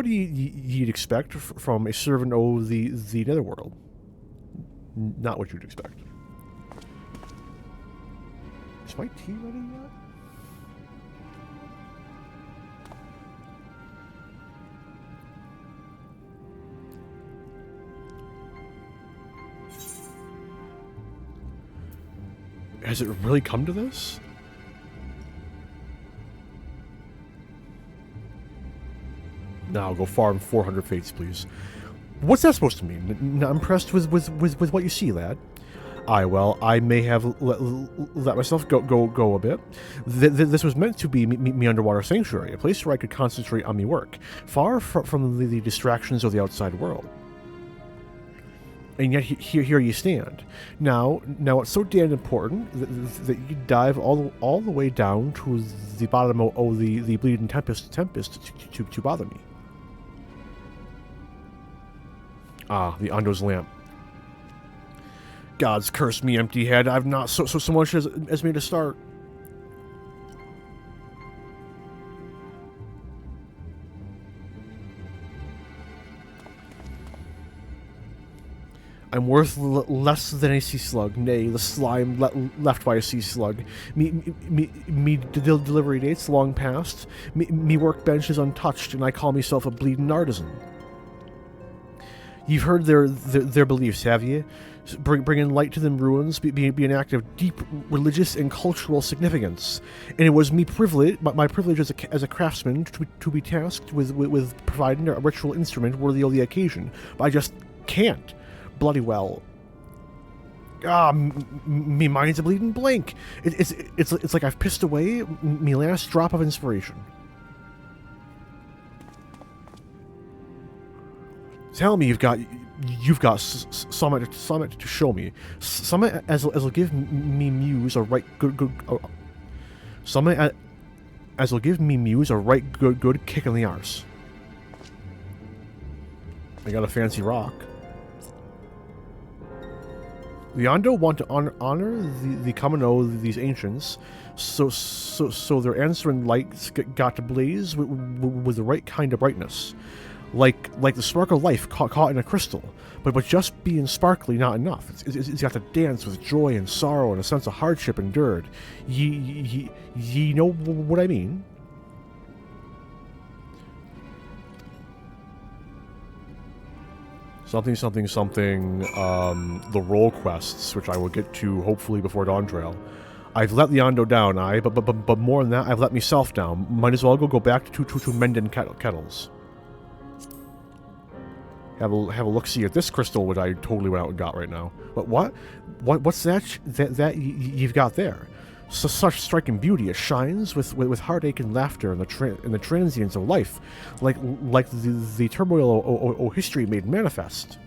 do you'd expect from a servant of the netherworld? Not what you'd expect. Is my tea ready yet? Has it really come to this? Now go farm 400 fates, please. What's that supposed to mean? Not impressed with what you see, lad? Aye, well, I may have let myself go a bit. This was meant to be me underwater sanctuary, a place where I could concentrate on me work, far from the distractions of the outside world. And yet here you stand. Now it's so damn important that you dive all the way down to the bottom of the bleeding tempest to bother me. Ah, the Ando's lamp. God's curse me, empty head. I've not so much as made a start. I'm worth less than a sea slug, nay, the slime left by a sea slug. Me delivery dates long past. Me workbench is untouched, and I call myself a bleeding artisan. You've heard their beliefs, have you? Bringing light to them ruins be an act of deep religious and cultural significance, and it was my privilege as a craftsman to be tasked with providing a ritual instrument worthy of the occasion. But I just can't. Bloody well. Me mind's a bleeding blank. It's like I've pissed away me last drop of inspiration. Tell me you've got something to show me. Something as will give me muse a right good something as will give me muse a right good kick in the arse. I got a fancy rock. The Ondo want to honor the common of these ancients, so their answering lights got to blaze with the right kind of brightness. like the spark of life caught in a crystal. But just being sparkly not enough. It's got to dance with joy and sorrow and a sense of hardship endured. Ye know what I mean? Something, something, something, the role quests, which I will get to hopefully before Dawn Trail. I've let Leondo down, but more than that, I've let myself down. Might as well go back to mending kettles. Have a look-see at this crystal, which I totally went out and got right now. But what's that you've got there? Such striking beauty. It shines with heartache and laughter and the transience of life, like the turmoil o history made manifest.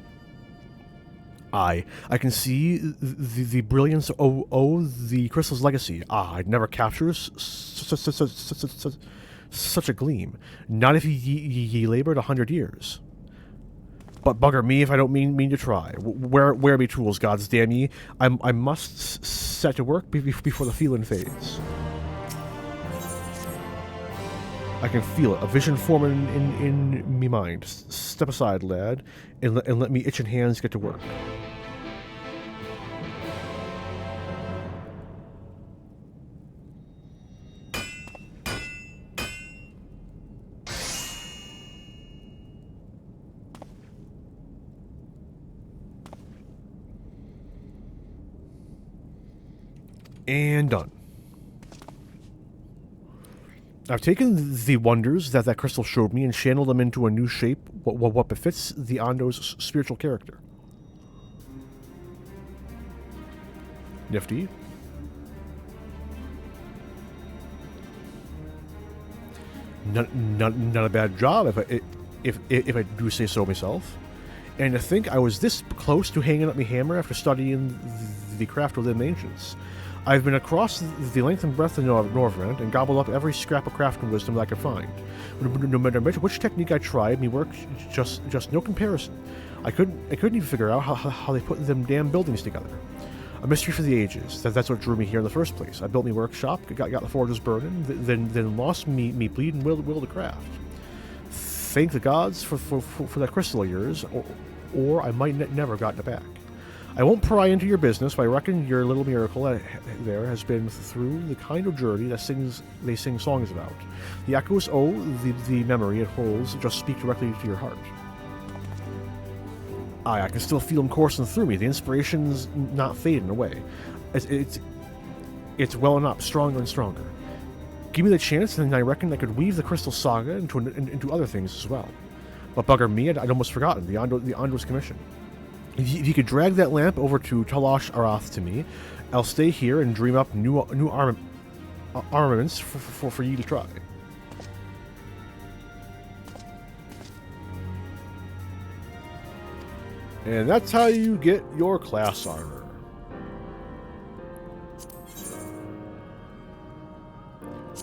I can see the brilliance of the crystal's legacy. I'd never capture such a gleam. Not if ye labored 100 years. But bugger me if I don't mean to try. Where me tools, gods damn ye. I must set to work before the feeling fades. I can feel it, a vision forming in me mind. Step aside, lad, and let me itching hands get to work. And done. I've taken the wonders that crystal showed me and channeled them into a new shape, what befits the Ondo's spiritual character. Nifty. Not a bad job, if I do say so myself. And to think I was this close to hanging up my hammer after studying the craft within the ancients. I've been across the length and breadth of Northrend and gobbled up every scrap of crafting wisdom that I could find. No matter which technique I tried, me work just no comparison. I couldn't even figure out how they put them damn buildings together. A mystery for the ages. That's what drew me here in the first place. I built me workshop, got the forges burning, then lost me bleeding will to craft. Thank the gods for that crystal of yours, or I might never gotten it back. I won't pry into your business, but I reckon your little miracle there has been through the kind of journey that they sing songs about. The echoes, the memory it holds, just speak directly to your heart. I can still feel them coursing through me. The inspiration's not fading away. It's welling up, stronger and stronger. Give me the chance, and I reckon I could weave the Crystal Saga into other things as well. But bugger me, I'd almost forgotten the Ondo's commission. If you could drag that lamp over to Talash Arath to me, I'll stay here and dream up new armaments for you to try. And that's how you get your class armor.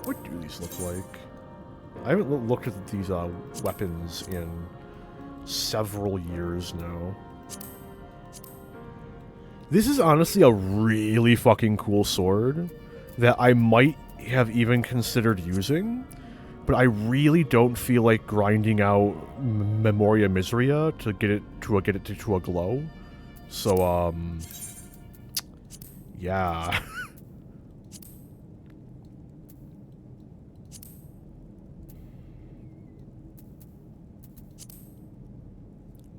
What do these look like? I haven't looked at these weapons in several years now. This is honestly a really fucking cool sword that I might have even considered using, but I really don't feel like grinding out Memoria Misria to get it to a glow. So yeah.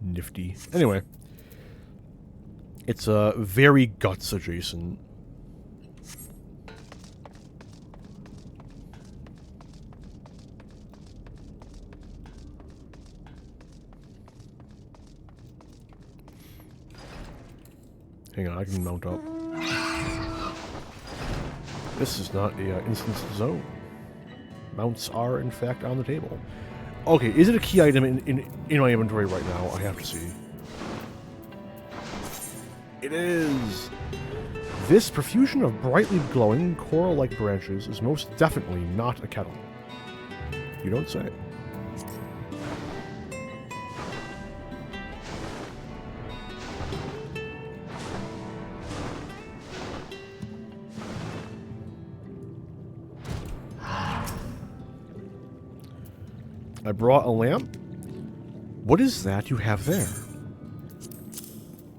Nifty. Anyway. It's very guts adjacent. Hang on, I can mount up. This is not a instance zone. Mounts are, in fact, on the table. Okay, is it a key item in my inventory right now? I have to see. It is! This profusion of brightly glowing coral-like branches is most definitely not a kettle. You don't say. I brought a lamp. What is that you have there?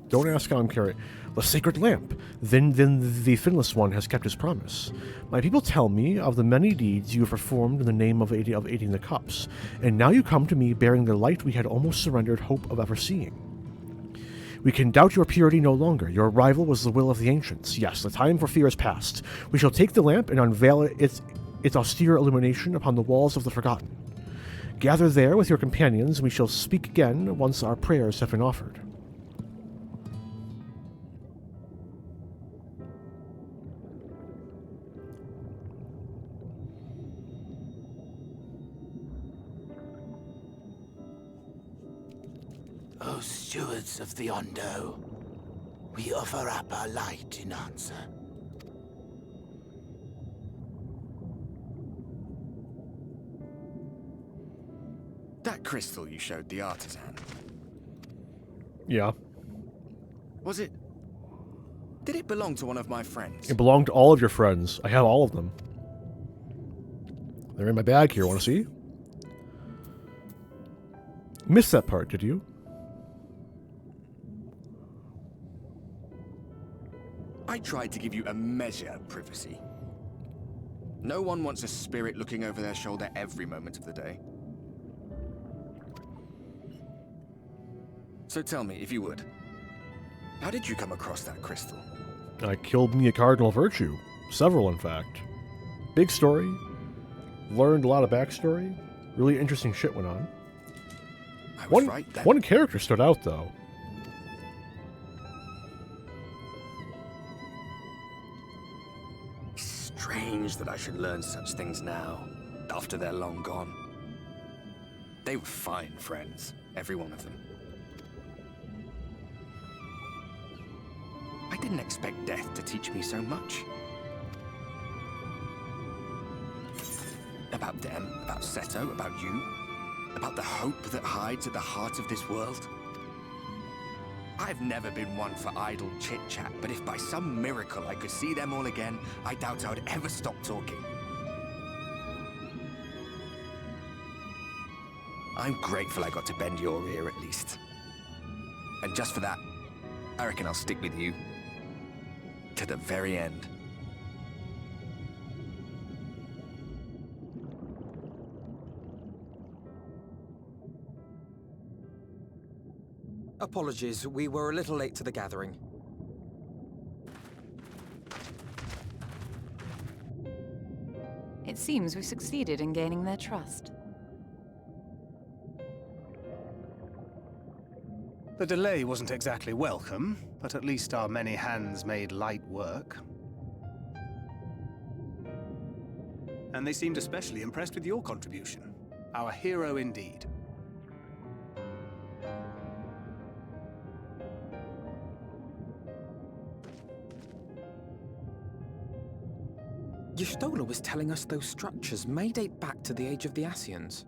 Don't ask how I'm carrying. The sacred lamp. Then the Finless One has kept his promise. My people tell me of the many deeds you have performed in the name of aiding the cups, and now you come to me bearing the light we had almost surrendered hope of ever seeing. We can doubt your purity no longer. Your arrival was the will of the ancients. Yes, the time for fear is past. We shall take the lamp and unveil its austere illumination upon the walls of the Forgotten. Gather there with your companions, and we shall speak again once our prayers have been offered. O stewards of the Ondo, we offer up our light in answer. That crystal you showed the artisan. Yeah. Was it... Did it belong to one of my friends? It belonged to all of your friends. I have all of them. They're in my bag here. Want to see? Missed that part, did you? I tried to give you a measure of privacy. No one wants a spirit looking over their shoulder every moment of the day. So tell me, if you would, how did you come across that crystal? I killed me a cardinal virtue. Several, in fact. Big story. Learned a lot of backstory. Really interesting shit went on. I was right then. One character stood out, though. Strange that I should learn such things now, after they're long gone. They were fine friends, every one of them. I didn't expect death to teach me so much. About them, about Seto, about you, about the hope that hides at the heart of this world. I've never been one for idle chit-chat, but if by some miracle I could see them all again, I doubt I would ever stop talking. I'm grateful I got to bend your ear at least. And just for that, I reckon I'll stick with you. To the very end. Apologies, we were a little late to the gathering. It seems we succeeded in gaining their trust. The delay wasn't exactly welcome, but at least our many hands made light work. And they seemed especially impressed with your contribution. Our hero indeed. Y'shtola was telling us those structures may date back to the age of the Ascians.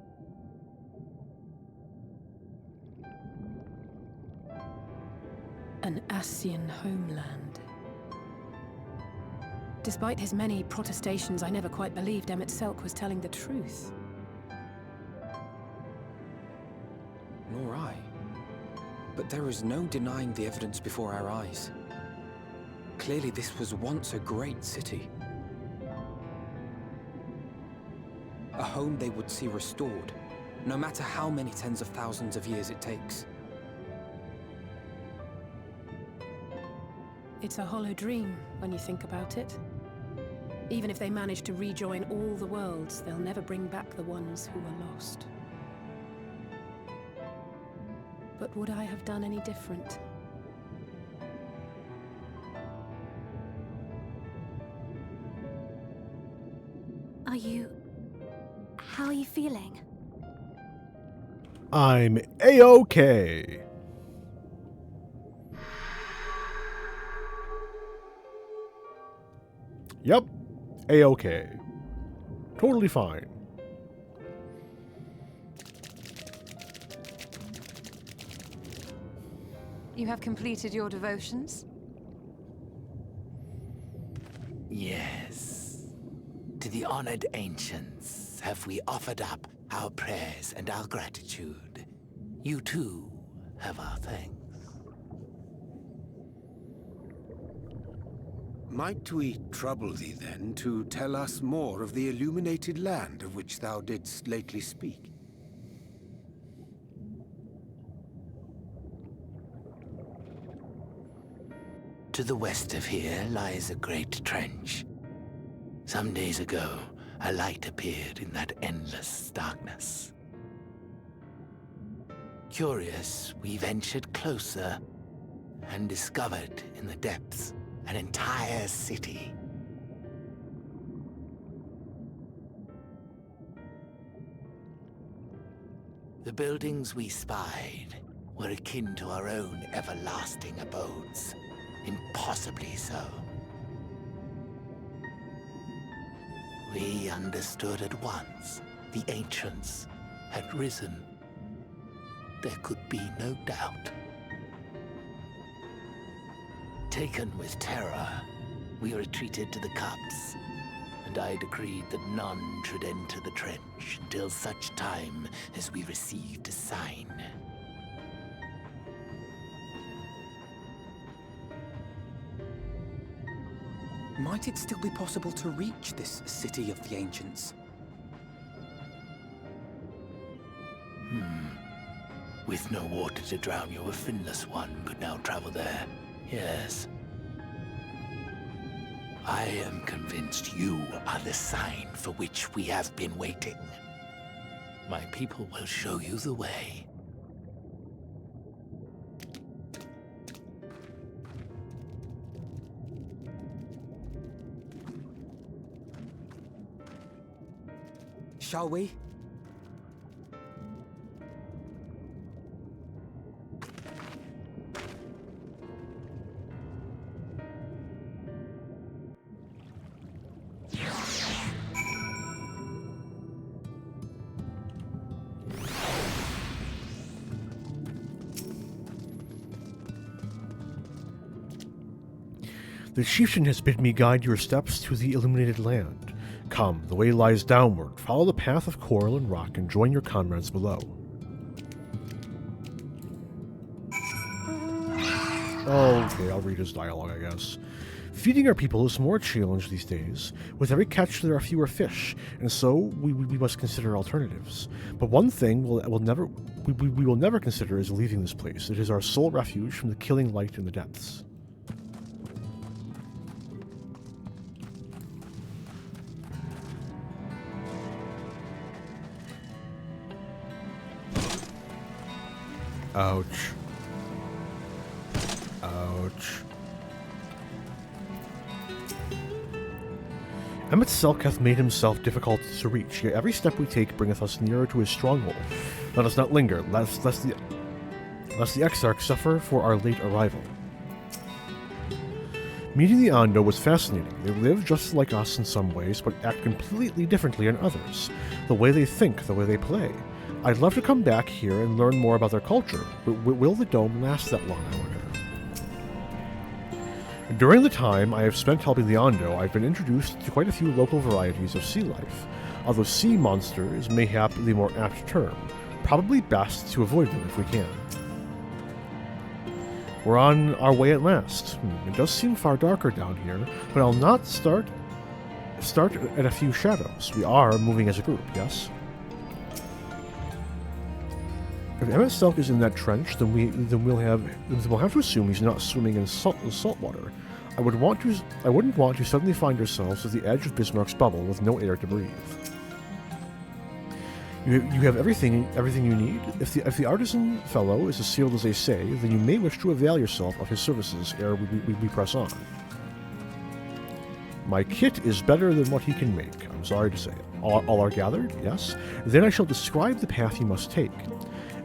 An Ascian homeland. Despite his many protestations, I never quite believed Emmett Selk was telling the truth. Nor I. But there is no denying the evidence before our eyes. Clearly this was once a great city. A home they would see restored, no matter how many tens of thousands of years it takes. It's a hollow dream when you think about it. Even if they manage to rejoin all the worlds, they'll never bring back the ones who were lost. But would I have done any different? How are you feeling? I'm A-OK. Yep, A-OK. Totally fine. You have completed your devotions? Yes. To the honored ancients have we offered up our prayers and our gratitude. You too have our thanks. Might we trouble thee then to tell us more of the illuminated land of which thou didst lately speak? To the west of here lies a great trench. Some days ago, a light appeared in that endless darkness. Curious, we ventured closer and discovered in the depths an entire city. The buildings we spied were akin to our own everlasting abodes. Impossibly so. We understood at once the ancients had risen. There could be no doubt. Taken with terror, we retreated to the cups, and I decreed that none should enter the trench until such time as we received a sign. Might it still be possible to reach this city of the ancients? With no water to drown you, a finless one could now travel there. Yes. I am convinced you are the sign for which we have been waiting. My people will show you the way. Shall we? The chieftain has bid me guide your steps to the illuminated land. Come, the way lies downward. Follow the path of coral and rock and join your comrades below. Okay, I'll read his dialogue, I guess. Feeding our people is more a challenge these days. With every catch, there are fewer fish, and so we must consider alternatives. But one thing we will never consider is leaving this place. It is our sole refuge from the killing light in the depths. Ouch. Ouch. Emmett Selk hath made himself difficult to reach, yet every step we take bringeth us nearer to his stronghold. Let us not linger, lest the Exarch suffer for our late arrival. Meeting the Ondo was fascinating. They live just like us in some ways, but act completely differently in others. The way they think, the way they play. I'd love to come back here and learn more about their culture, but will the dome last that long, I wonder? During the time I have spent helping the Ondo, I've been introduced to quite a few local varieties of sea life, although sea monster is mayhap the more apt term. Probably best to avoid them if we can. We're on our way at last. It does seem far darker down here, but I'll not start at a few shadows. We are moving as a group, yes? If Emmett Selk is in that trench, then we'll have to assume he's not swimming in salt water. I wouldn't want to suddenly find ourselves at the edge of Bismarck's bubble with no air to breathe. You have everything you need. If the artisan fellow is as sealed as they say, then you may wish to avail yourself of his services ere we press on. My kit is better than what he can make. I'm sorry to say it. All are gathered, yes? Then I shall describe the path you must take.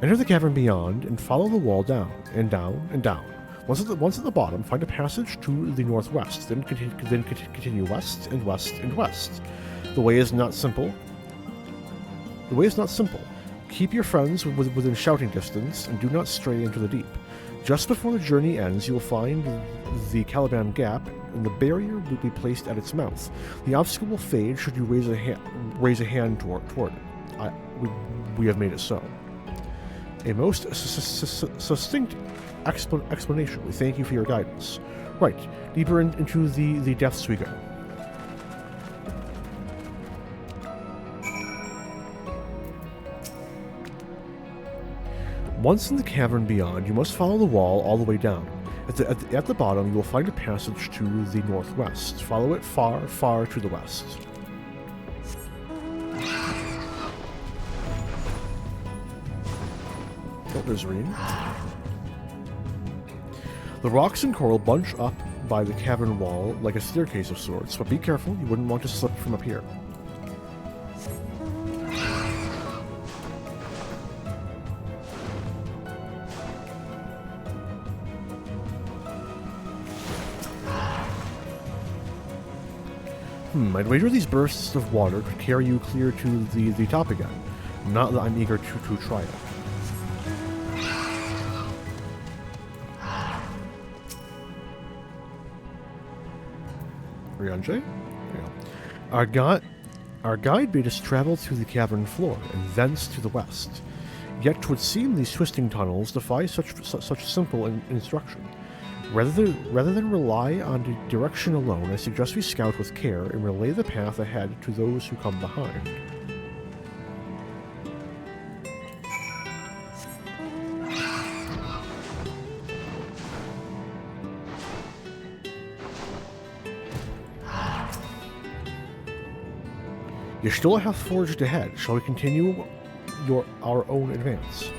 Enter the cavern beyond and follow the wall down and down and down. Once at the bottom, find a passage to the northwest. Then continue west and west and west. The way is not simple. Keep your friends within shouting distance and do not stray into the deep. Just before the journey ends, you will find the Caliban Gap, and the barrier will be placed at its mouth. The obstacle will fade should you raise a hand toward it. We have made it so. A most succinct explanation. We thank you for your guidance. Right, deeper into the depths we go. Once in the cavern beyond, you must follow the wall all the way down. At the bottom, you will find a passage to the northwest. Follow it far, far to the west. Oh, there's Reen. The rocks and coral bunch up by the cavern wall like a staircase of sorts, but be careful, you wouldn't want to slip from up here. I'd wager these bursts of water could carry you clear to the top again. Not that I'm eager to try it. Ryunjay? Yeah. Our guide bade us travel through the cavern floor, and thence to the west. Yet 'twould seem these twisting tunnels defy such simple instruction. Rather than rely on the direction alone, I suggest we scout with care and relay the path ahead to those who come behind. You're still a half forged ahead. Shall we continue our own advance?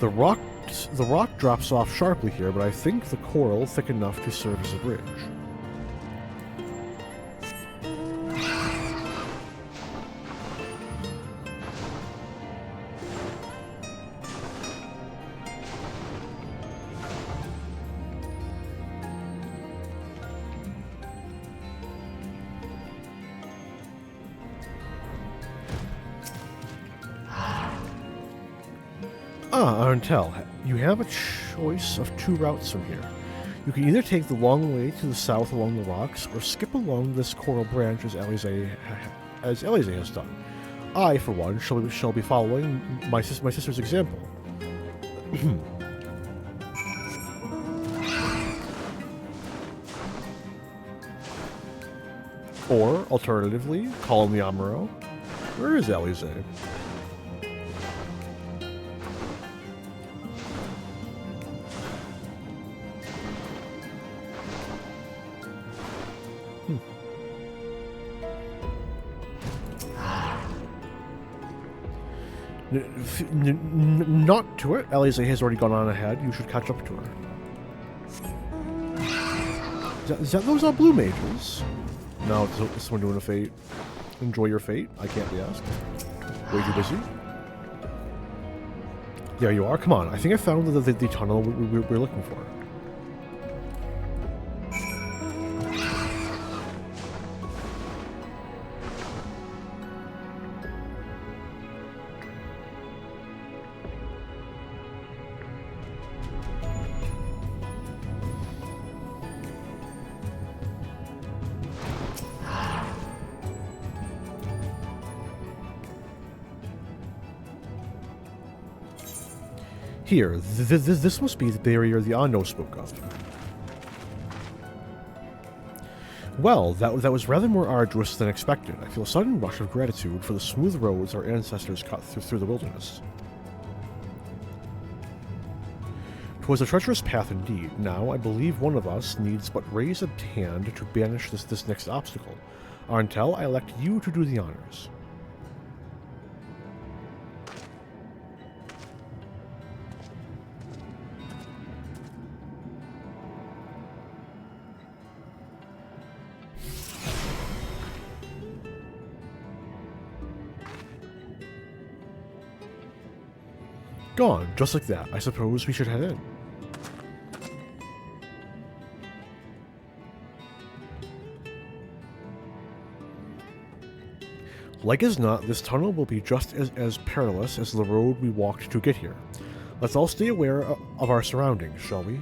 The rock drops off sharply here, but I think the coral thick enough to serve as a bridge. Arntel, you have a choice of two routes from here. You can either take the long way to the south along the rocks, or skip along this coral branch as Alize has done. I, for one, shall be following my sister's example. Or, alternatively, call him the Amuro. Where is Alize? Not to it. Alize has already gone on ahead. You should catch up to her. Is that those blue mages? No, it's someone doing a fate. Enjoy your fate. I can't be asked. Way too busy. There you are. Come on. I think I found the tunnel we're looking for. Here, this must be the barrier the Ando spoke of. Well, that was rather more arduous than expected. I feel a sudden rush of gratitude for the smooth roads our ancestors cut through the wilderness. 'Twas a treacherous path indeed. Now, I believe one of us needs but raise a hand to banish this next obstacle. Arntel, I elect you to do the honors. Gone, just like that. I suppose we should head in. Like as not, this tunnel will be just as perilous as the road we walked to get here. Let's all stay aware of our surroundings, shall we?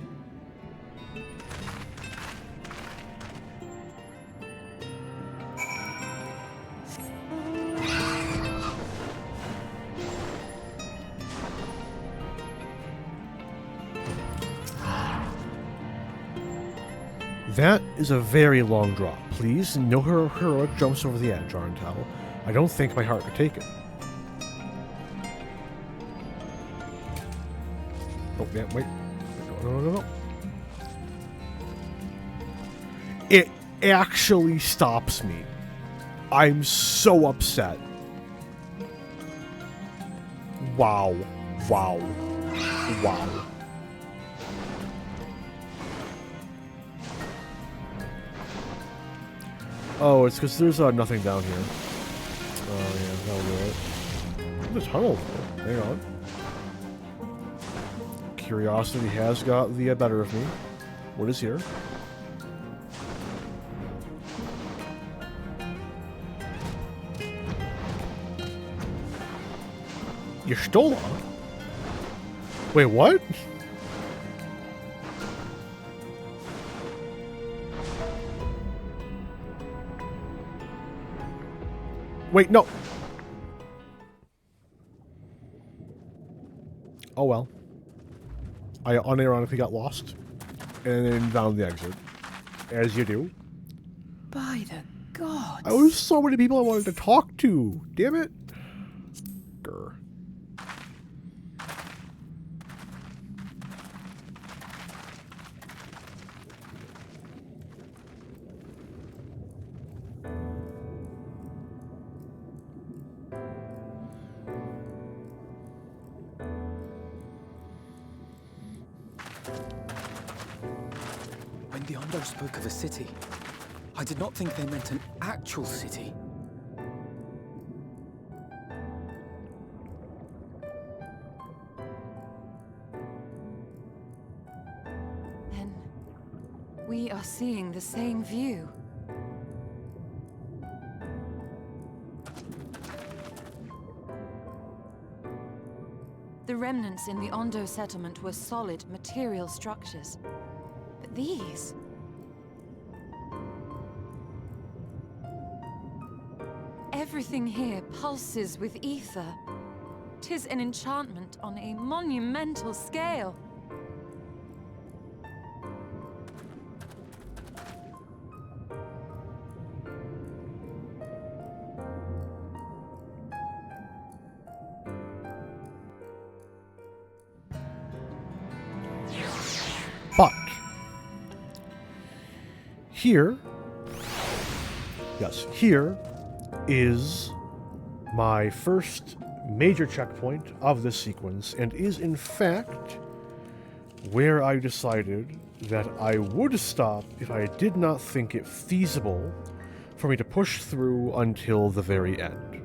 That is a very long drop. Please, no heroic jumps over the edge, Arntel. I don't think my heart could take it. Oh, yeah, wait. No. It actually stops me. I'm so upset. Wow. Oh, it's because there's nothing down here. Oh, yeah, that'll do it. There's a tunnel. Hang on. Curiosity has got the better of me. What is here? Y'shtola? Wait, what? Wait, no. Oh well. I unironically got lost and then found the exit. As you do. By the gods. There was so many people I wanted to talk to. Damn it. Grr. When the Ondo spoke of a city, I did not think they meant an actual city. Then we are seeing the same view. The remnants in the Ondo settlement were solid material structures. But these... everything here pulses with ether. 'Tis an enchantment on a monumental scale. But here, yes, here is my first major checkpoint of this sequence, and is in fact where I decided that I would stop if I did not think it feasible for me to push through until the very end.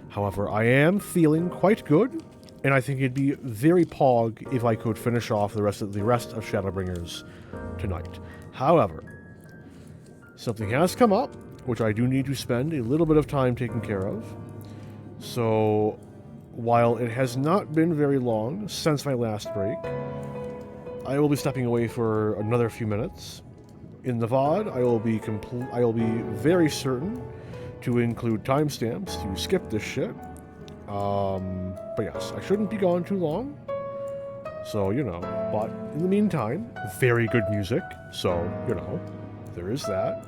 However, I am feeling quite good, and I think it'd be very pog if I could finish off the rest of Shadowbringers tonight. However, something has come up, which I do need to spend a little bit of time taking care of. So, while it has not been very long since my last break, I will be stepping away for another few minutes. In the VOD, I will be very certain to include timestamps to skip this shit. But yes, I shouldn't be gone too long. So, you know, but in the meantime, very good music. So, you know, there is that.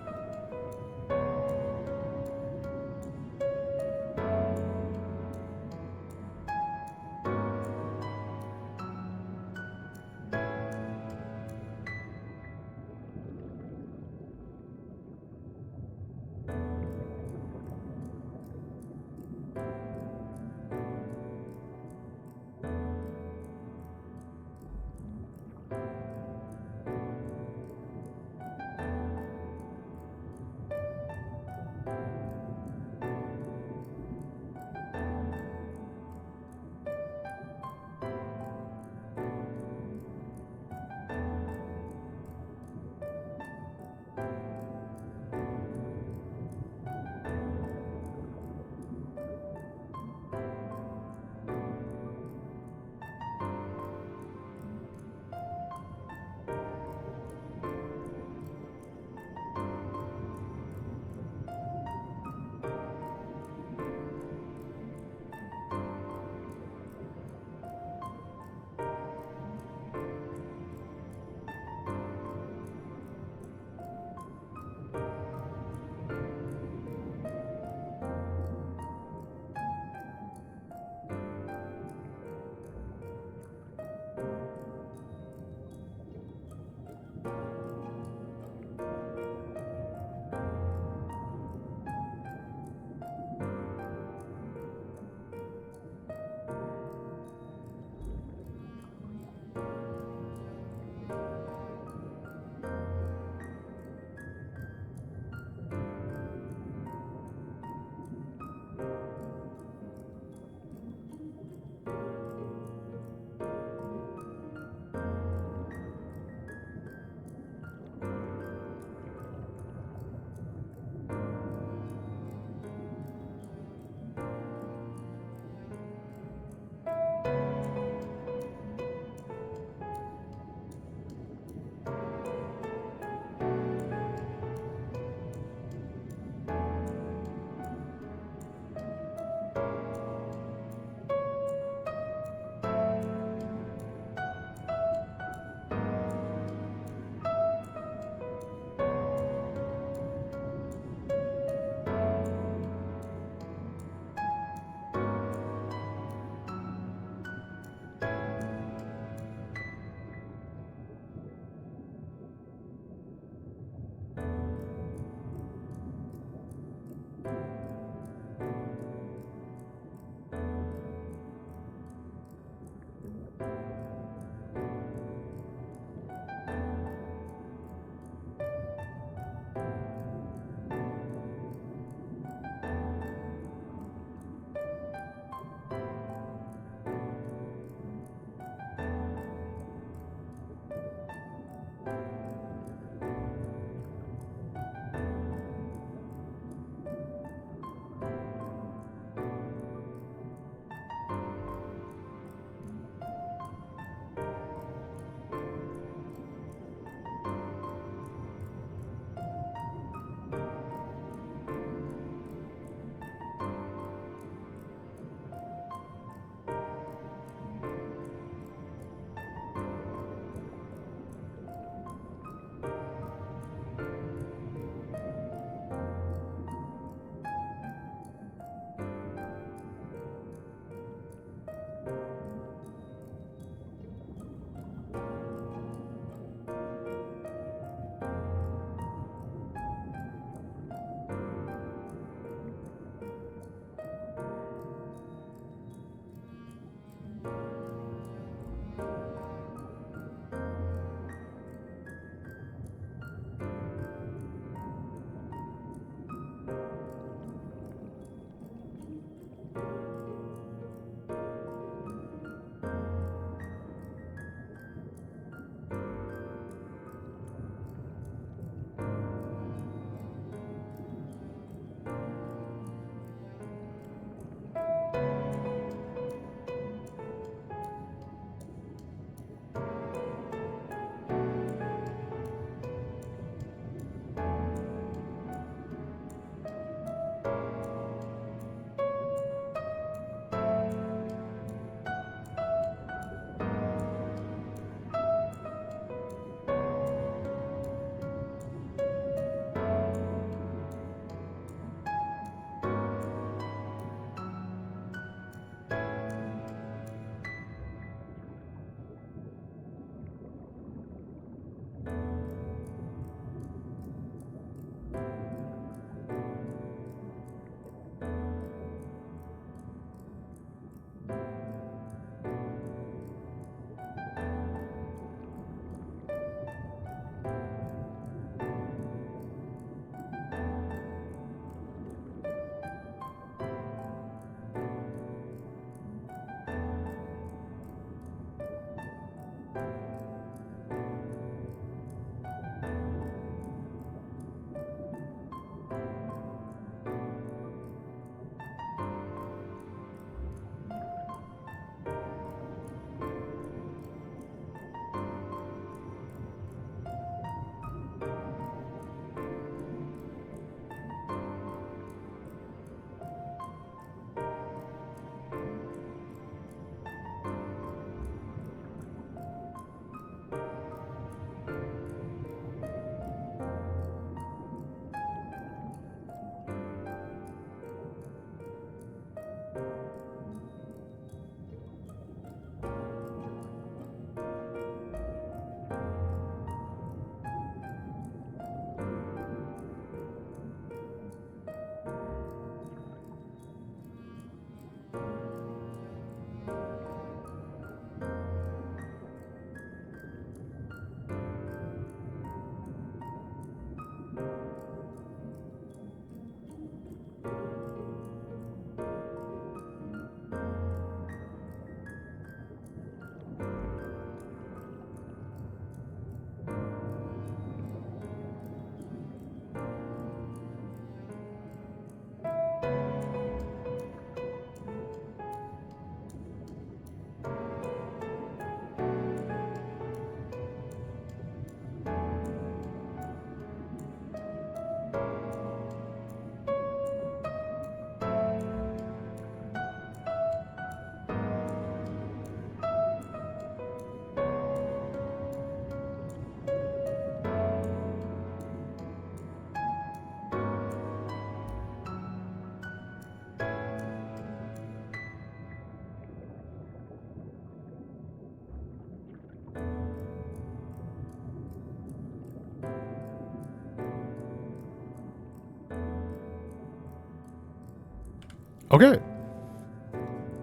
Okay.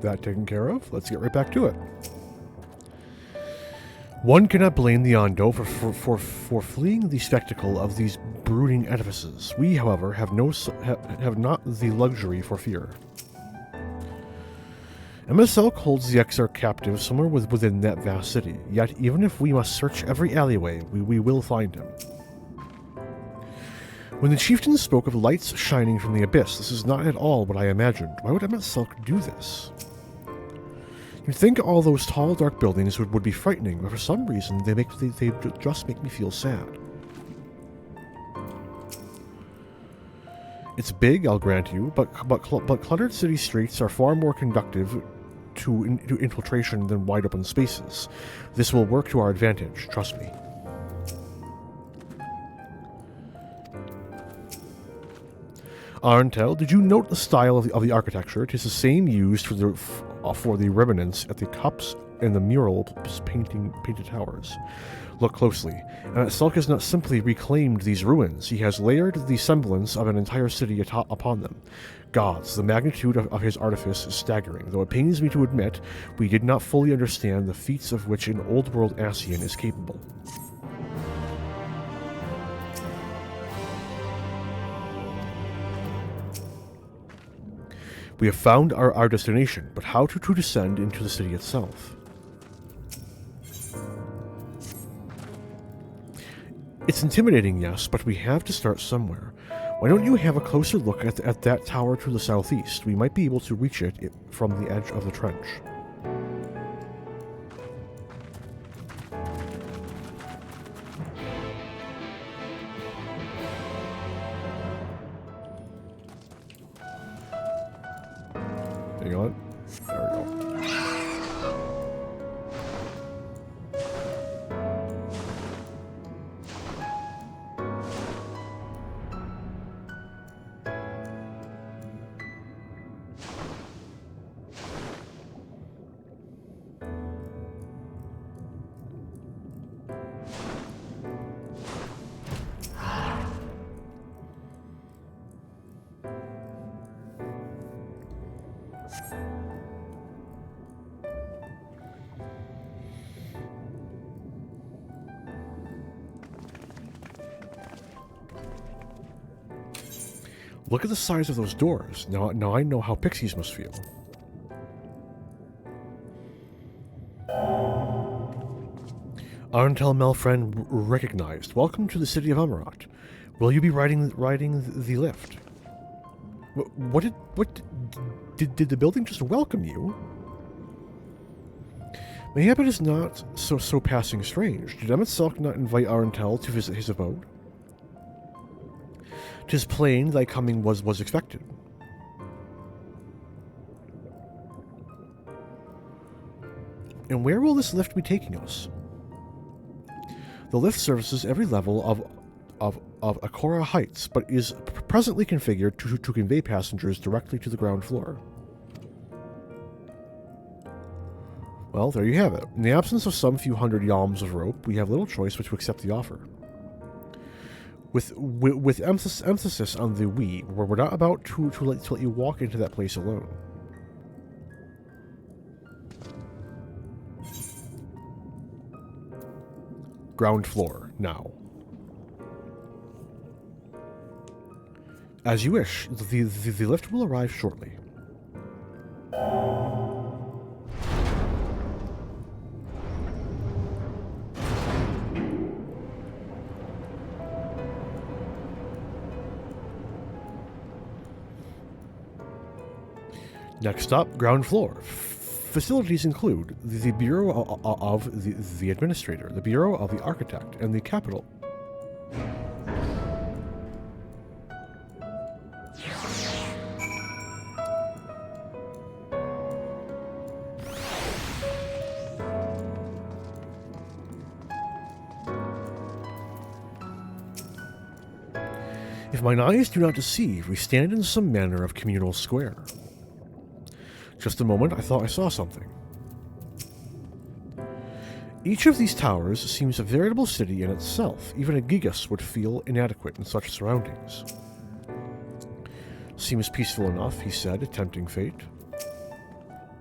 That taken care of. Let's get right back to it. One cannot blame the Ondo for fleeing the spectacle of these brooding edifices. We, however, have not the luxury for fear. MSL holds the Exarch captive somewhere within that vast city, yet even if we must search every alleyway, we will find him. When the chieftain spoke of lights shining from the abyss, this is not at all what I imagined. Why would Emet-Selch do this? You'd think all those tall, dark buildings would be frightening, but for some reason they just make me feel sad. It's big, I'll grant you, but cluttered city streets are far more conducive to infiltration than wide open spaces. This will work to our advantage, trust me. Arntel, did you note the style of the architecture? It is the same used for the remnants at the cups and the mural painted towers. Look closely. Selk has not simply reclaimed these ruins, he has layered the semblance of an entire city upon them. Gods, the magnitude of his artifice is staggering, though it pains me to admit we did not fully understand the feats of which an old-world Ascian is capable. We have found our destination, but how to descend into the city itself? It's intimidating, yes, but we have to start somewhere. Why don't you have a closer look at that tower to the southeast? We might be able to reach it from the edge of the trench. Hang on. There we go. Look at the size of those doors. Now I know how pixies must feel. Arntel Melfriend recognized. Welcome to the city of Amarat. Will you be riding the lift? What did the building just welcome you? Mayhap it is not so passing strange. Did Emet not invite Arntel to visit his abode? 'Tis plain thy coming was expected. And where will this lift be taking us? The lift services every level of Akora Heights, but is presently configured to convey passengers directly to the ground floor. Well, there you have it. In the absence of some few hundred yalms of rope, we have little choice but to accept the offer. With emphasis on the we, where we're not about to let you walk into that place alone. Ground floor, now. As you wish, the lift will arrive shortly. Next up, ground floor. Facilities include the Bureau of the Administrator, the Bureau of the Architect, and the Capital. If mine eyes do not deceive, we stand in some manner of communal square. Just a moment, I thought I saw something. Each of these towers seems a veritable city in itself. Even a Gigas would feel inadequate in such surroundings. Seems peaceful enough, he said, tempting fate.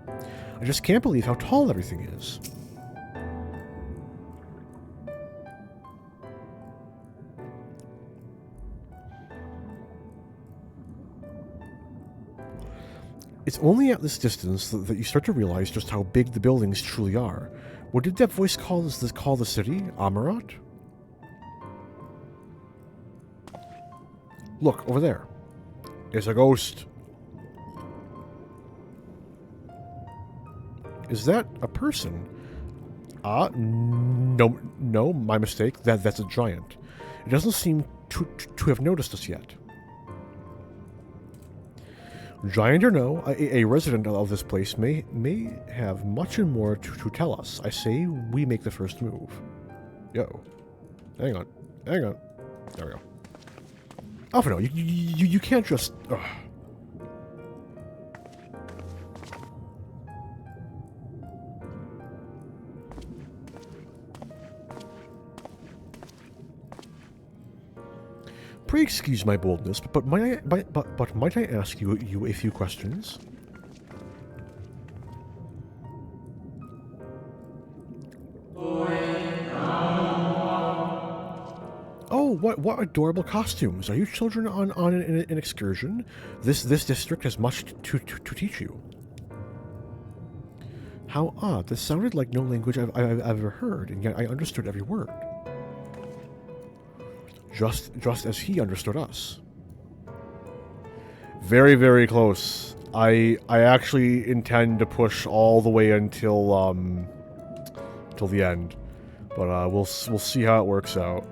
I just can't believe how tall everything is. It's only at this distance that you start to realize just how big the buildings truly are. What did that voice call the city? Amarat? Look, over there. It's a ghost. Is that a person? No, my mistake. That's a giant. It doesn't seem to have noticed us yet. Giant or no, a resident of this place may have much and more to tell us. I say we make the first move. Yo. Hang on. There we go. Oh, no, you can't just... Ugh. Pray excuse my boldness, but might I ask you a few questions? Oh, what adorable costumes! Are you children on an excursion? This district has much to teach you. How odd! This sounded like no language I've ever heard, and yet I understood every word. Just as he understood us. Very, very close. I actually intend to push all the way until the end, but we'll see how it works out.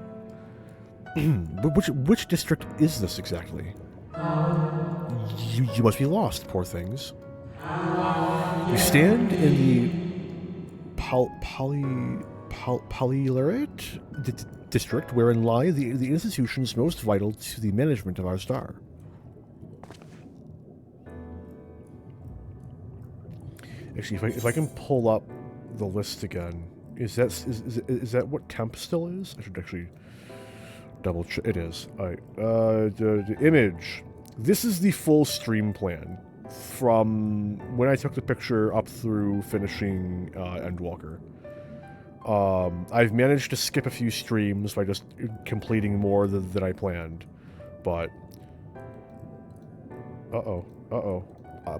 Which district is this exactly? You must be lost, poor things. You stand in the Polylarate district, wherein lie the institutions most vital to the management of our star. Actually, if I can pull up the list again, is that what temp still is? I should actually double check. It is. All right. The image. This is the full stream plan from when I took the picture up through finishing Endwalker. I've managed to skip a few streams by just completing more than I planned, but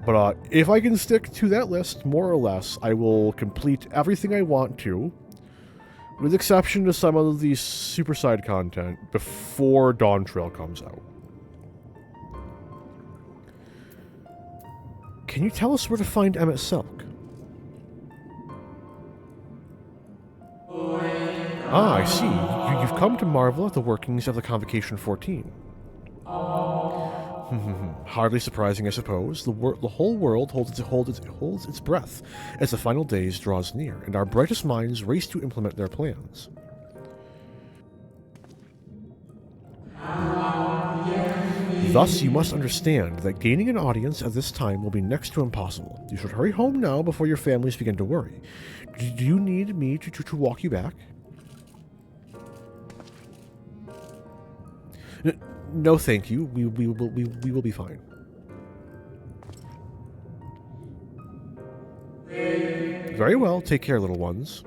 but if I can stick to that list more or less, I will complete everything I want to. with the exception of some of the super side content before Dawn Trail comes out. Can you tell us where to find Emmett Selk? Ah, I see. You've come to marvel at the workings of the Convocation 14. Hardly surprising, I suppose. The whole world holds its breath as the final days draws near, and our brightest minds race to implement their plans. Thus, you must understand that gaining an audience at this time will be next to impossible. You should hurry home now before your families begin to worry. Do you need me to walk you back? No, thank you. We will be fine. Very well. Take care, little ones.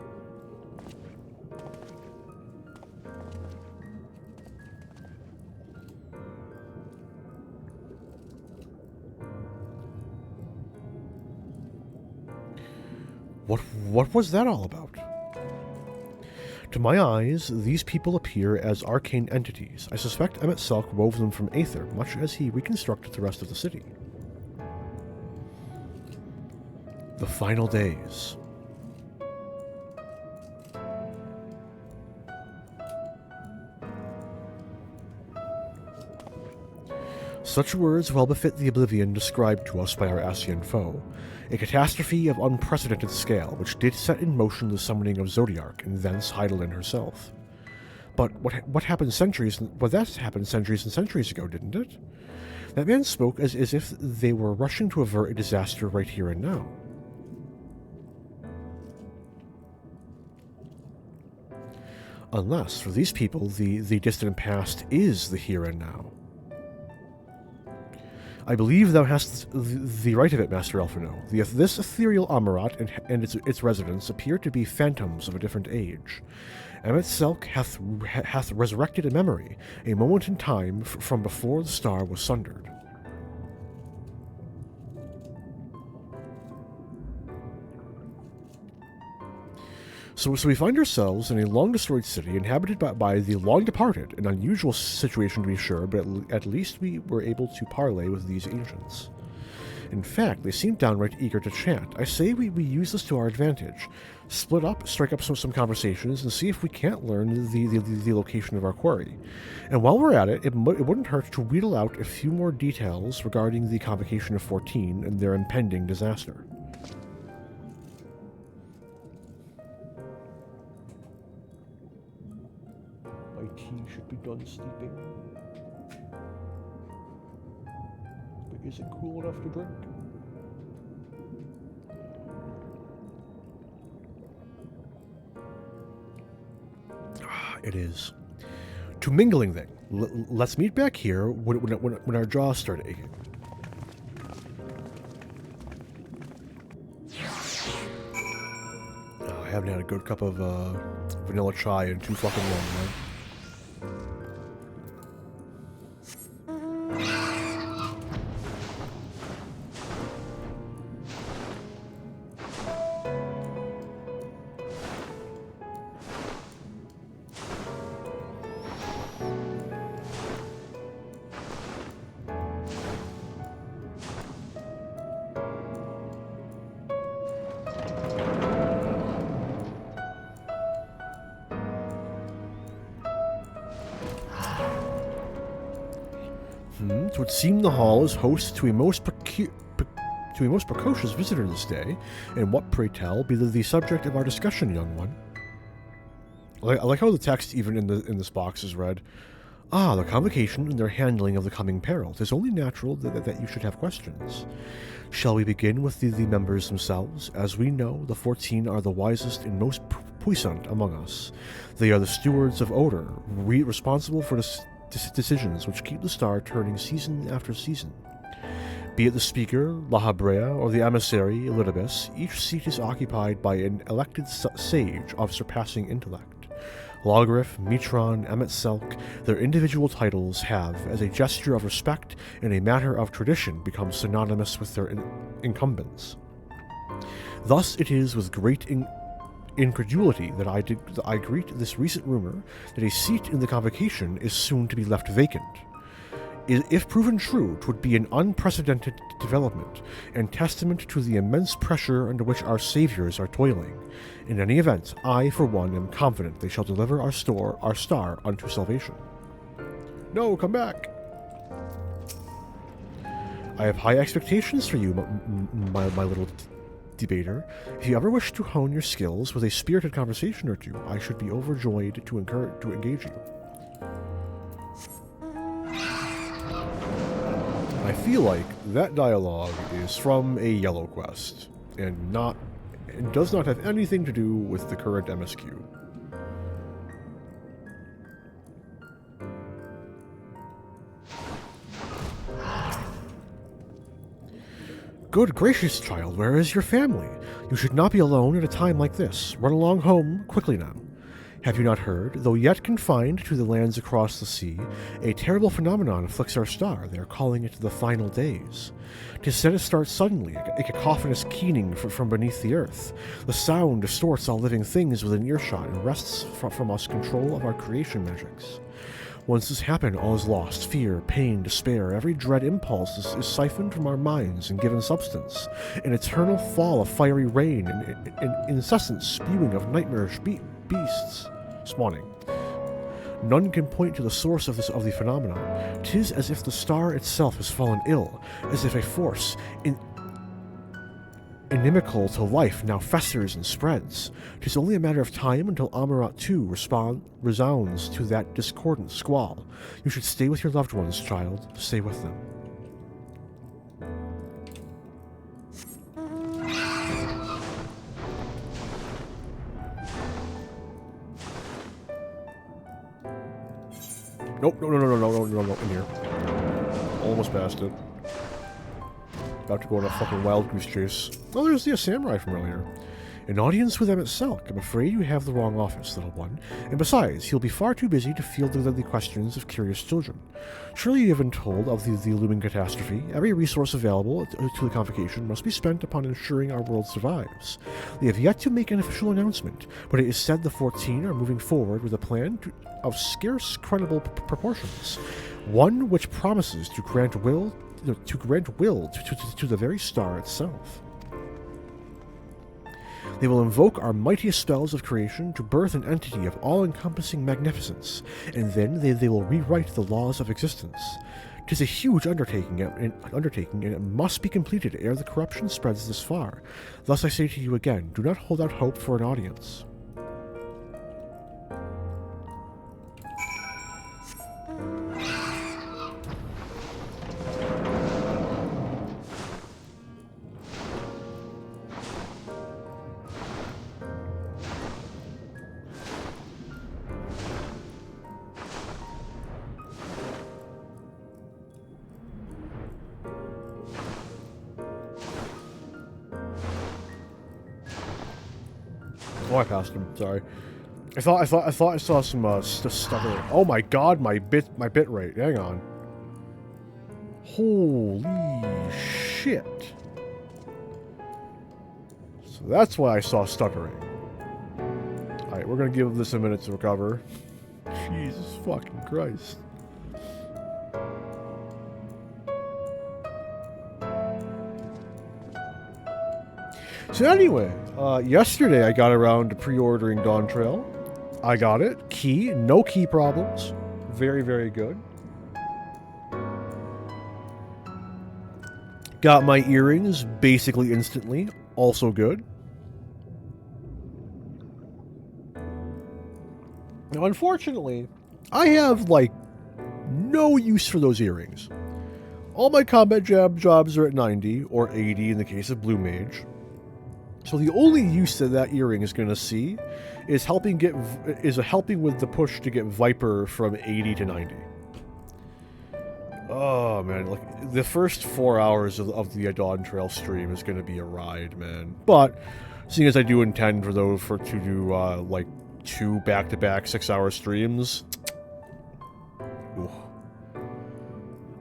What was that all about? To my eyes, these people appear as arcane entities. I suspect Emmett Selk wove them from aether, much as he reconstructed the rest of the city. The final days. Such words well befit the oblivion described to us by our Ascian foe, a catastrophe of unprecedented scale which did set in motion the summoning of Zodiark and thence Heidelin herself. But what happened centuries and centuries ago, didn't it? That man spoke as if they were rushing to avert a disaster right here and now. Unless, for these people, the distant past is the here and now. I believe thou hast the right of it, Master Elfino. This ethereal Amarat and its residents appear to be phantoms of a different age. Emmett Selk hath resurrected a memory, a moment in time from before the star was sundered. So we find ourselves in a long-destroyed city inhabited by the long-departed, an unusual situation to be sure, but at least we were able to parley with these ancients. In fact, they seem downright eager to chat. I say we use this to our advantage. Split up, strike up some conversations, and see if we can't learn the location of our quarry. And while we're at it, it wouldn't hurt to wheedle out a few more details regarding the Convocation of 14 and their impending disaster. My tea should be done steeping. But is it cool enough to drink? It is. To mingling then. Let's meet back here when our jaws start aching. I haven't had a good cup of vanilla chai in too fucking long, man. It would seem the hall is host to a most precocious visitor this day, and what, pray tell, be the subject of our discussion, young one? I like how the text, even in this box, is read, "Ah, the Convocation and their handling of the coming peril. 'Tis only natural that you should have questions. Shall we begin with the members themselves? As we know, the 14 are the wisest and most puissant among us. They are the stewards of order, responsible for decisions which keep the star turning season after season. Be it the speaker, La Habrea, or the emissary, Elidibus, each seat is occupied by an elected sage of surpassing intellect. Logrif, Mitron, Emmett Selk, their individual titles have, as a gesture of respect and a matter of tradition, become synonymous with their incumbents. Thus it is with great incredulity that I greet this recent rumor that a seat in the convocation is soon to be left vacant. If proven true, 'twould be an unprecedented development, and testament to the immense pressure under which our saviors are toiling. In any event, I, for one, am confident they shall deliver our star unto salvation. No, come back! I have high expectations for you, my little debater. If you ever wish to hone your skills with a spirited conversation or two, I should be overjoyed to engage you. I feel like that dialogue is from a Yellow quest, and does not have anything to do with the current MSQ. Good gracious, child, where is your family? You should not be alone at a time like this. Run along home, quickly now. Have you not heard, though yet confined to the lands across the sea, a terrible phenomenon afflicts our star. They are calling it the final days. 'Tis said it starts suddenly, a cacophonous keening from beneath the earth. The sound distorts all living things within earshot and wrests from us control of our creation magics. Once this happens, all is lost. Fear, pain, despair, every dread impulse is siphoned from our minds and given substance. An eternal fall of fiery rain and an incessant spewing of nightmarish beasts spawning. None can point to the source of the phenomenon. 'Tis as if the star itself has fallen ill, as if a force inimical to life now festers and spreads. 'Tis only a matter of time until Amarat too resounds to that discordant squall. You should stay with your loved ones, child. Stay with them. Nope, no, in here. Almost passed it. About to go on a fucking wild goose chase. Oh, there's the samurai from earlier. An audience with Emmett Selk. I'm afraid you have the wrong office, little one. And besides, he'll be far too busy to field the questions of curious children. Surely you have been told of the looming catastrophe. Every resource available to the convocation must be spent upon ensuring our world survives. They have yet to make an official announcement, but it is said the 14 are moving forward with a plan of scarce credible proportions. One which promises to grant will to the very star itself. They will invoke our mightiest spells of creation to birth an entity of all-encompassing magnificence, and then they will rewrite the laws of existence. 'Tis a huge undertaking, and it must be completed ere the corruption spreads this far. Thus I say to you again, do not hold out hope for an audience. Oh, I passed him. Sorry. I thought I saw some stuttering. Oh my god, my bit rate. Hang on. Holy shit. So that's why I saw stuttering. Alright, we're gonna give this a minute to recover. Jesus fucking Christ. So anyway, yesterday I got around to pre-ordering Dawn Trail. I got it. Key. No key problems. Very, very good. Got my earrings basically instantly. Also good. Now, unfortunately, I have, like, no use for those earrings. All my combat jobs are at 90, or 80 in the case of Blue Mage. So the only use that earring is going to see is helping with the push to get Viper from 80 to 90. Oh man, like the first 4 hours of the Dawn Trail stream is going to be a ride, man. But seeing as I do intend to do like 2 back-to-back 6-hour streams, ooh.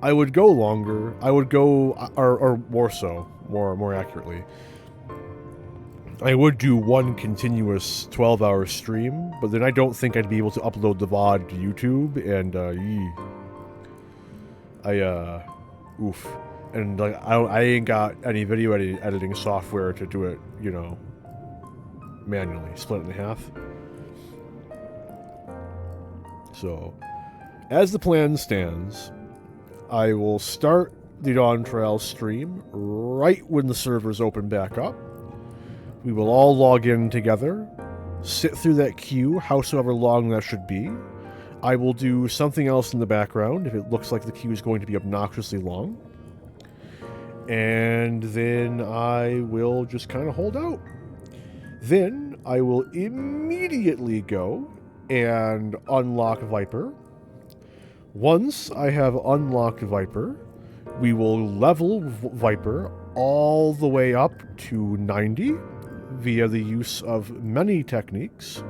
I would go longer. I would go, or more so, more accurately. I would do one continuous 12-hour stream, but then I don't think I'd be able to upload the VOD to YouTube, and, oof. And, like, I ain't got any video editing software to do it, you know, manually. Split it in half. So, as the plan stands, I will start the Dawn Trail stream right when the servers open back up. We will all log in together, sit through that queue, howsoever long that should be. I will do something else in the background if it looks like the queue is going to be obnoxiously long. And then I will just kind of hold out. Then I will immediately go and unlock Viper. Once I have unlocked Viper, we will level Viper all the way up to 90 via the use of many techniques.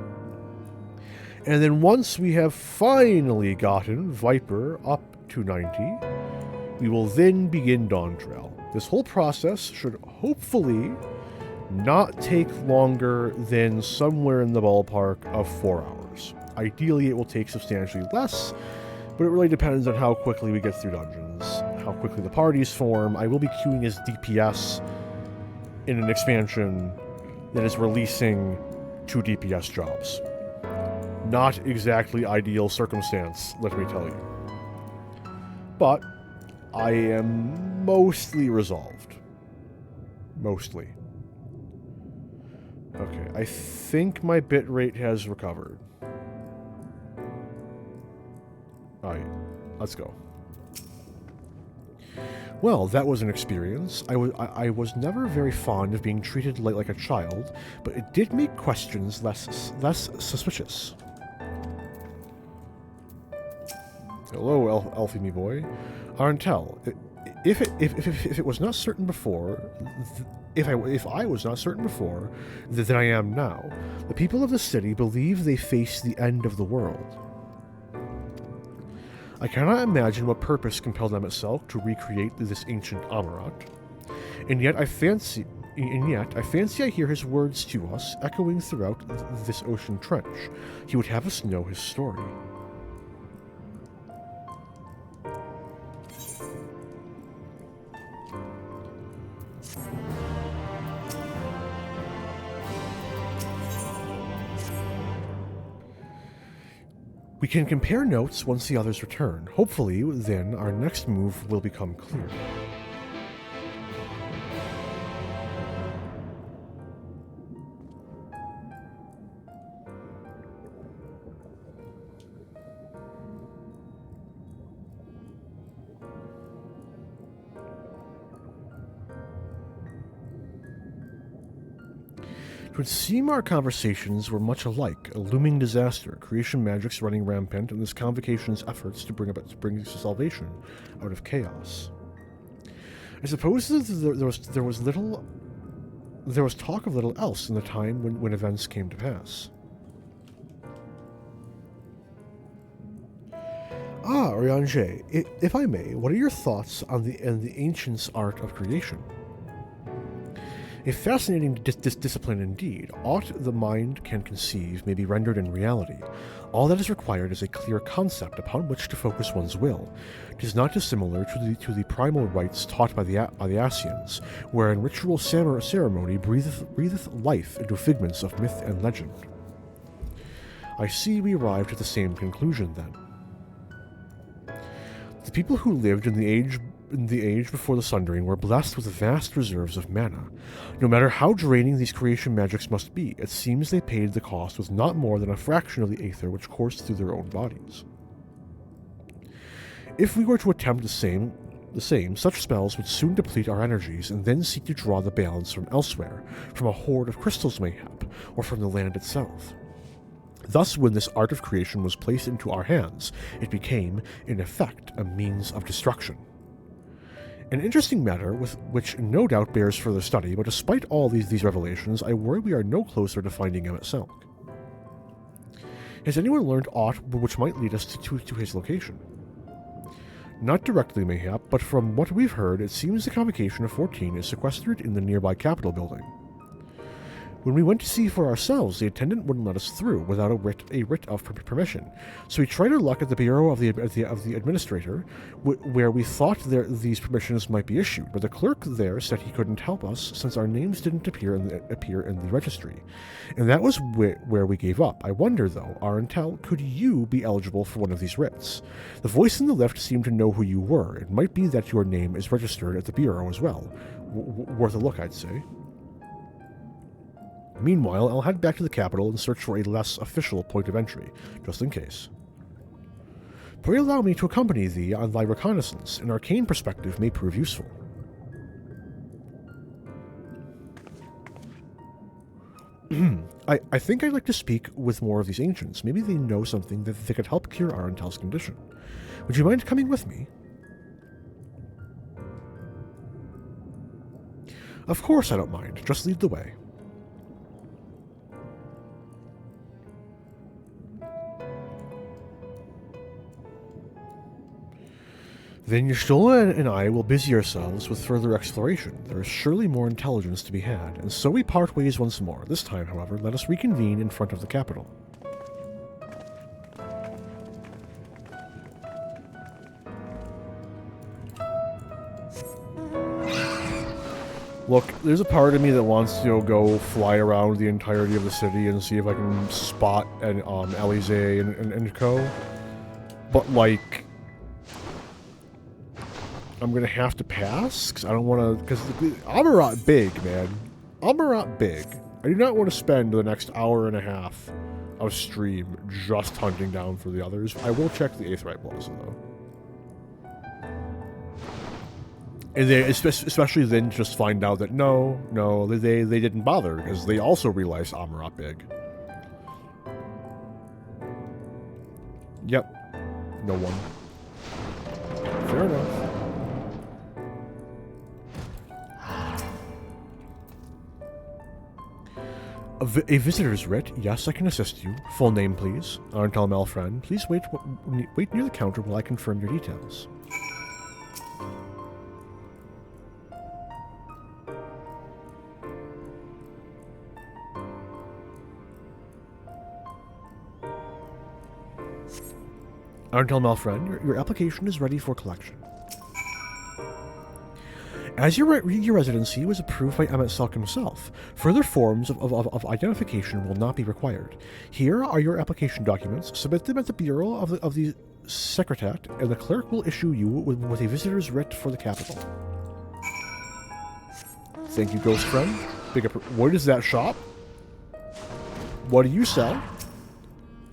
And then once we have finally gotten Viper up to 90, we will then begin Dawn Trail. This whole process should hopefully not take longer than somewhere in the ballpark of 4 hours. Ideally, it will take substantially less, but it really depends on how quickly we get through dungeons, how quickly the parties form. I will be queuing as DPS in an expansion that is releasing 2 DPS jobs. Not exactly ideal circumstance, let me tell you. But I am mostly resolved. Mostly. Okay, I think my bitrate has recovered. Alright, let's go. Well, that was an experience. I was never very fond of being treated like a child, but it did make questions less suspicious. Hello, Elfie me boy. Arntel, if it was not certain before, if I was not certain before than I am now, the people of the city believe they face the end of the world. I cannot imagine what purpose compelled them itself to recreate this ancient Amarat, and yet I fancy I hear his words to us echoing throughout this ocean trench. He would have us know his story. We can compare notes once the others return. Hopefully, then, our next move will become clear. It would seem our conversations were much alike, a looming disaster, creation magics running rampant, and this convocation's efforts to bring salvation out of chaos. I suppose there was talk of little else in the time when events came to pass. Ah, Oriange, if I may, what are your thoughts on the ancients' art of creation? A fascinating discipline indeed. Aught the mind can conceive may be rendered in reality. All that is required is a clear concept upon which to focus one's will. It is not dissimilar to the primal rites taught by the Asians, wherein ritual ceremony breatheth life into figments of myth and legend. I see we arrived at the same conclusion then. The people who lived in the age before the Sundering were blessed with vast reserves of mana. No matter how draining these creation magics must be, it seems they paid the cost with not more than a fraction of the aether which coursed through their own bodies. If we were to attempt the same, such spells would soon deplete our energies and then seek to draw the balance from elsewhere, from a hoard of crystals mayhap, or from the land itself. Thus, when this art of creation was placed into our hands, it became, in effect, a means of destruction. An interesting matter with which no doubt bears further study, but despite all these revelations, I worry we are no closer to finding Emmet Selk. Has anyone learned aught which might lead us to his location? Not directly, mayhap, but from what we've heard, it seems the Convocation of 14 is sequestered in the nearby Capitol building. When we went to see for ourselves, the attendant wouldn't let us through without a writ of permission. So we tried our luck at the bureau of the administrator, where we thought these permissions might be issued. But the clerk there said he couldn't help us since our names didn't appear in the registry, and that was where we gave up. I wonder though, Arentel, could you be eligible for one of these writs? The voice in the lift seemed to know who you were. It might be that your name is registered at the bureau as well. Worth a look, I'd say. Meanwhile, I'll head back to the capital and search for a less official point of entry, just in case. Pray allow me to accompany thee on thy reconnaissance. An arcane perspective may prove useful. I think I'd like to speak with more of these ancients. Maybe they know something that they could help cure Arentel's condition. Would you mind coming with me? Of course I don't mind. Just lead the way. Then Y'shtola and I will busy ourselves with further exploration. There is surely more intelligence to be had, and so we part ways once more. This time, however, let us reconvene in front of the capital. Look, there's a part of me that wants to go fly around the entirety of the city and see if I can spot an Alizé and co. But like, I'm gonna have to pass because I don't want to. Because Amarat big, man. Amarat big. I do not want to spend the next hour and a half of stream just hunting down for the others. I will check the Aetheryte Plaza though. And they, especially then, just find out that no, they didn't bother because they also realized Amarat big. Yep, no one. Fair enough. A visitor's writ. Yes, I can assist you. Full name, please. Arentel Malfriend. Please wait near the counter while I confirm your details. Arentel Malfriend, your application is ready for collection. As your residency was approved by Emmett Selk himself, further forms of identification will not be required. Here are your application documents. Submit them at the Bureau of the Secretariat, and the clerk will issue you with a visitor's writ for the capital. Thank you, Ghost Friend. Big up. What is that shop? What do you sell?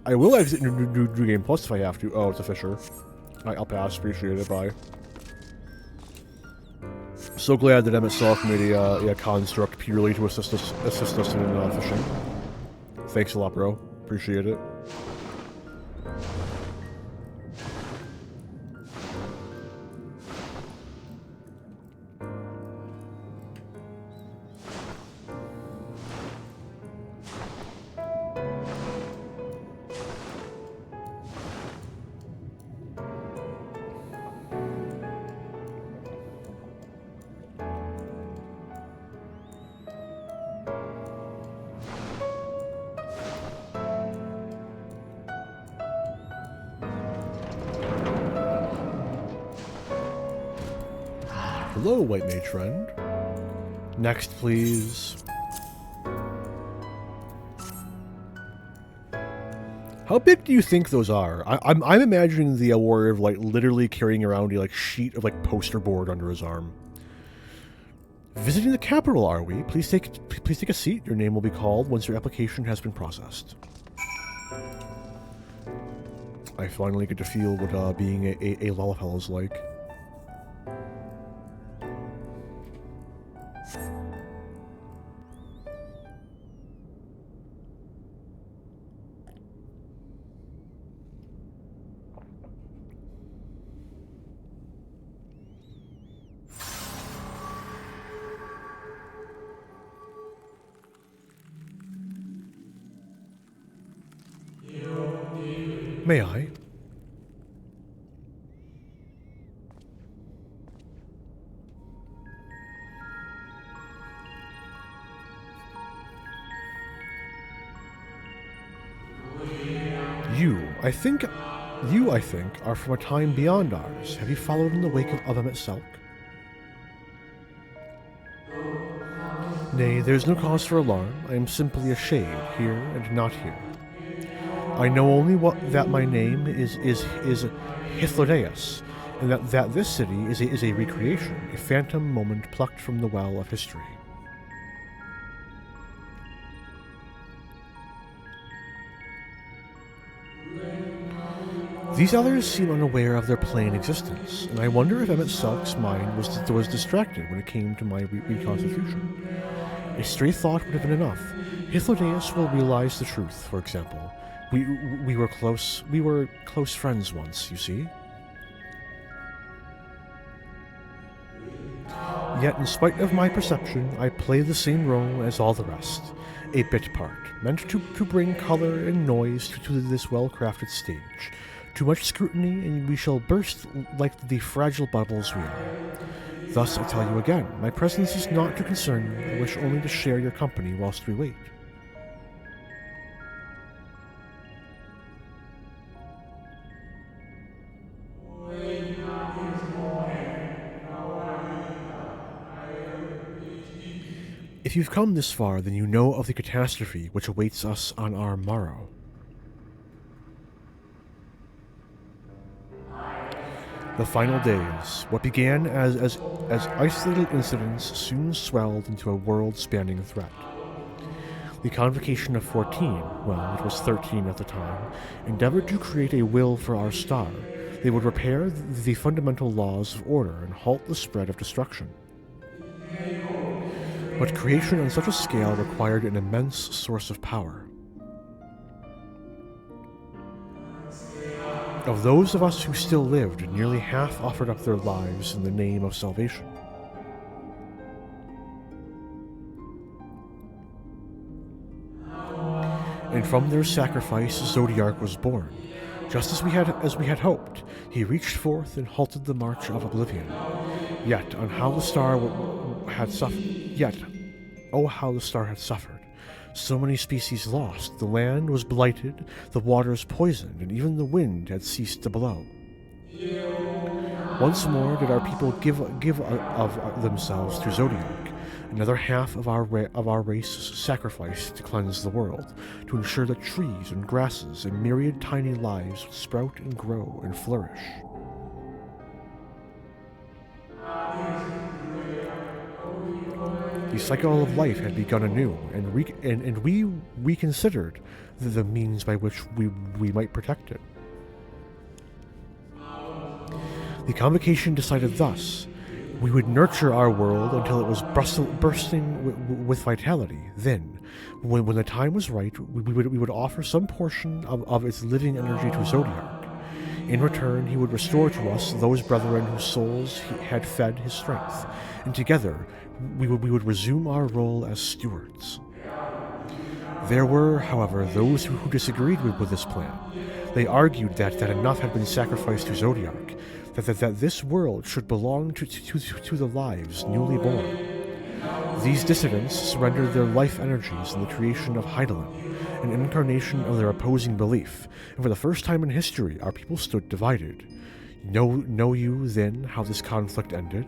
I will exit New Game Plus if I have to. Oh, it's a Fisher. I'll pass. Appreciate it. Bye. So glad that Emmett Selk made a construct purely to assist us in fishing. Thanks a lot, bro. Appreciate it. Hello, White Mage Friend. Next, please. How big do you think those are? I'm imagining the Warrior of Light literally carrying around a sheet of poster board under his arm. Visiting the capital, are we? Please take a seat. Your name will be called once your application has been processed. I finally get to feel what being a Lalafell is like. May I? You, I think, are from a time beyond ours. Have you followed in the wake of Emmett Selk? Nay, there is no cause for alarm. I am simply a shade, here and not here. I know only that my name is Hythlodaeus, and that this city is a recreation, a phantom moment plucked from the well of history. These others seem unaware of their plain existence, and I wonder if Emmett Selk's mind was distracted when it came to my reconstitution. A stray thought would have been enough. Hythlodaeus will realize the truth, for example. We were close friends once, you see. Yet, in spite of my perception, I play the same role as all the rest. A bit part, meant to bring color and noise to this well-crafted stage. Too much scrutiny, and we shall burst like the fragile bubbles we are. Thus, I tell you again, my presence is not to concern you. I wish only to share your company whilst we wait. If you've come this far, then you know of the catastrophe which awaits us on our morrow. The final days, what began as isolated incidents, soon swelled into a world-spanning threat. The Convocation of 14, well, it was 13 at the time, endeavored to create a will for our star. They would repair the fundamental laws of order and halt the spread of destruction. But creation on such a scale required an immense source of power. Of those of us who still lived, nearly half offered up their lives in the name of salvation. And from their sacrifice, Zodiark was born. Just as we had hoped, he reached forth and halted the march of oblivion. Yet, on how the star had suffered. Yet, oh, how the star had suffered. So many species lost, the land was blighted, the waters poisoned, and even the wind had ceased to blow. Once more did our people give of themselves to Zodiark, another half of our race sacrificed to cleanse the world, to ensure that trees and grasses and myriad tiny lives would sprout and grow and flourish. The cycle of life had begun anew, and we reconsidered the means by which we might protect it. The Convocation decided thus: we would nurture our world until it was bursting with vitality. Then, when the time was right, we would offer some portion of its living energy to Zodiark. In return, he would restore to us those brethren whose souls had fed his strength, and together we would resume our role as stewards. There were, however, those who disagreed with this plan. They argued that enough had been sacrificed to Zodiark, that this world should belong to the lives newly born. These dissidents surrendered their life energies in the creation of Hydaelyn, an incarnation of their opposing belief, and for the first time in history our people stood divided. Know you, then, how this conflict ended?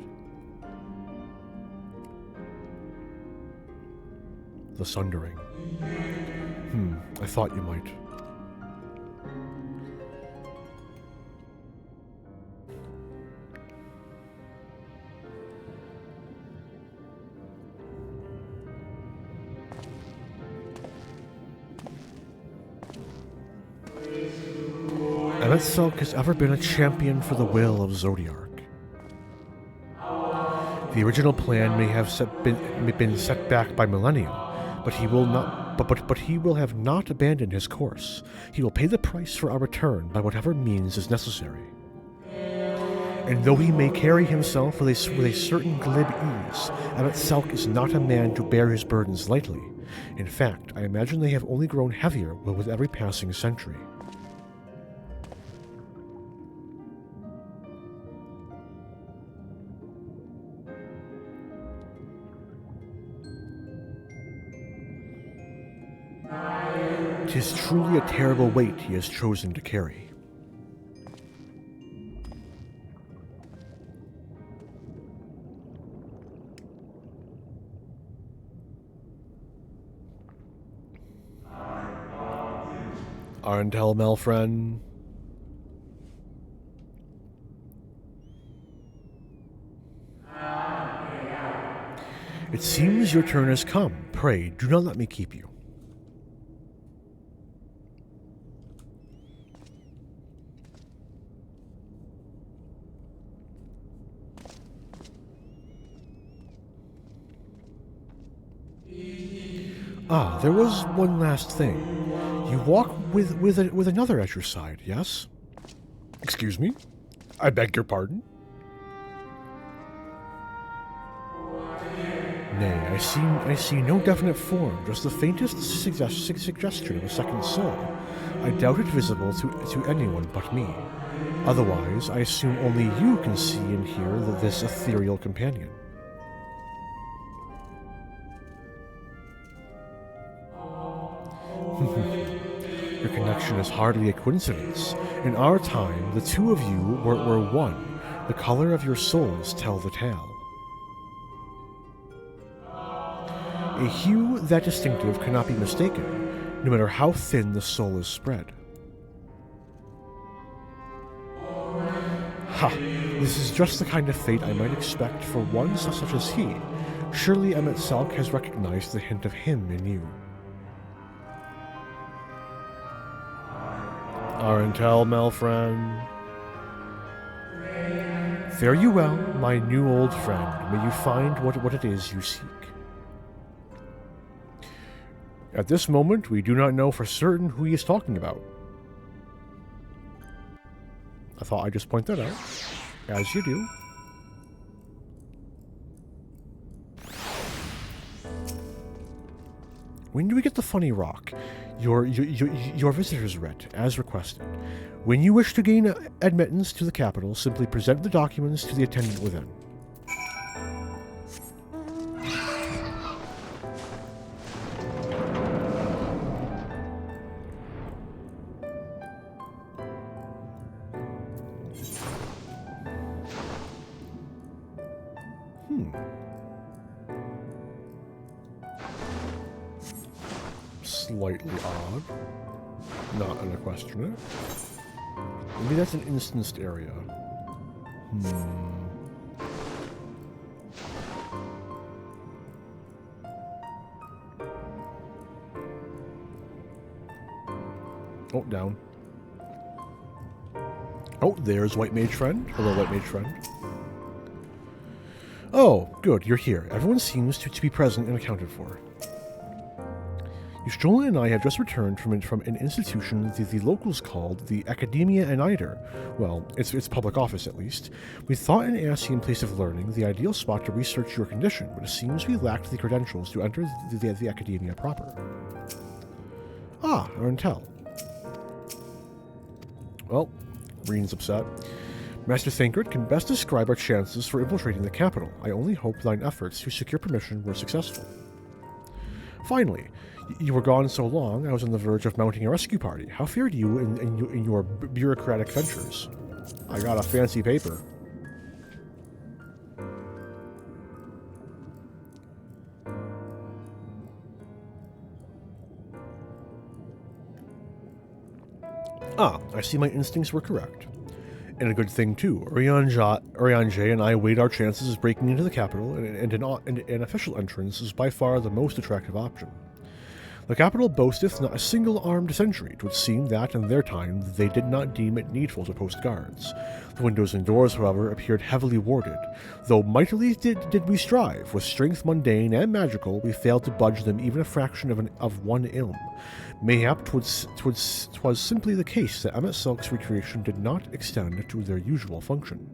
The Sundering. I thought you might. Emmett Selk has ever been a champion for the will of Zodiark. The original plan may have been set back by millennia, but he will not. But he will have not abandoned his course. He will pay the price for our return by whatever means is necessary. And though he may carry himself with a certain glib ease, Emmett Selk is not a man to bear his burdens lightly. In fact, I imagine they have only grown heavier with every passing century. 'Tis truly a terrible weight he has chosen to carry. Arentel, Melfren. It seems your turn has come. Pray, do not let me keep you. Ah, there was one last thing. You walk with another at your side, yes? Excuse me? I beg your pardon? Nay, I see no definite form, just the faintest suggestion of a second soul. I doubt it visible to anyone but me. Otherwise, I assume only you can see and hear this ethereal companion. Your connection is hardly a coincidence. In our time, the two of you were one. The color of your souls tell the tale. A hue that distinctive cannot be mistaken, no matter how thin the soul is spread. Ha! This is just the kind of fate I might expect for one such as he. Surely Emmett Selk has recognized the hint of him in you. Arentel, Melfren. Fare you well, my new old friend. May you find what it is you seek. At this moment, we do not know for certain who he is talking about. I thought I'd just point that out, as you do. When do we get the funny rock? Your visitor's writ, as requested. When you wish to gain admittance to the capital, simply present the documents to the attendant within. Slightly odd. Not an equestrian. Maybe that's an instanced area. Oh, down. Oh, there's White Mage Friend. Hello, White Mage Friend. Oh, good, you're here. Everyone seems to be present and accounted for. Ystrolin and I have just returned from an institution the locals called the Academia Aniter. Well, it's public office at least. We thought an Ascian place of learning the ideal spot to research your condition, but it seems we lacked the credentials to enter the Academia proper. Ah, Arentel. Well, Reen's upset. Master Thancred can best describe our chances for infiltrating the capital. I only hope thine efforts to secure permission were successful. Finally, you were gone so long, I was on the verge of mounting a rescue party. How fared you in your bureaucratic ventures? I got a fancy paper. Ah, I see my instincts were correct. And a good thing, too. Urianger and I weighed our chances of breaking into the capital, and an official entrance is by far the most attractive option. The capital boasteth not a single armed sentry. 'Twould seem that, in their time, they did not deem it needful to post guards. The windows and doors, however, appeared heavily warded. Though mightily did we strive, with strength mundane and magical, we failed to budge them even a fraction of one ilm. Mayhap 'twas simply the case that Emmett Selk's recreation did not extend to their usual function.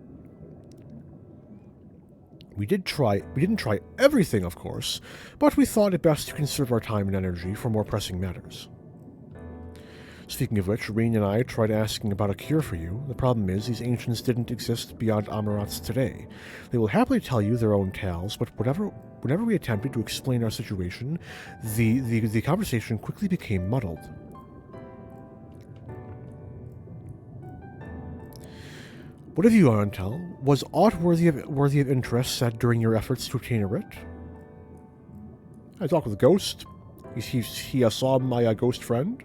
We didn't try everything, of course, but we thought it best to conserve our time and energy for more pressing matters. Speaking of which, Reen and I tried asking about a cure for you. The problem is, these ancients didn't exist beyond Amarats today. They will happily tell you their own tales, but whenever we attempted to explain our situation, the conversation quickly became muddled. What of you, Arantel? Was aught worthy of interest said during your efforts to obtain a writ? I talked with a ghost. He saw my ghost friend.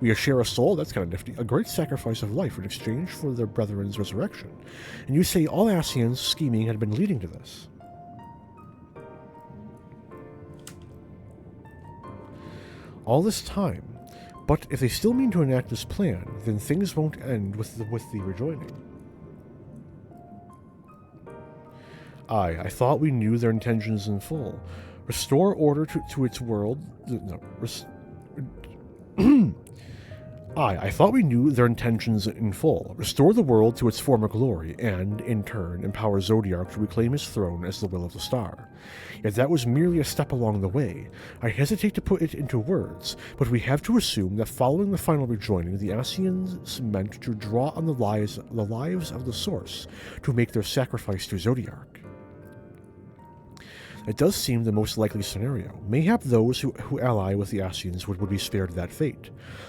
We share a soul. That's kind of nifty. A great sacrifice of life in exchange for their brethren's resurrection. And you say all Ascian's scheming had been leading to this. All this time. But if they still mean to enact this plan, then things won't end with the rejoining. Aye, I thought we knew their intentions in full. Restore order to its world. No, Aye, I thought we knew their intentions in full. Restore the world to its former glory, and, in turn, empower Zodiark to reclaim his throne as the will of the star. Yet that was merely a step along the way. I hesitate to put it into words, but we have to assume that following the final rejoining, the Ascians meant to draw on the lives of the Source to make their sacrifice to Zodiark. It does seem the most likely scenario. Mayhap those who ally with the Ascians would be spared that fate.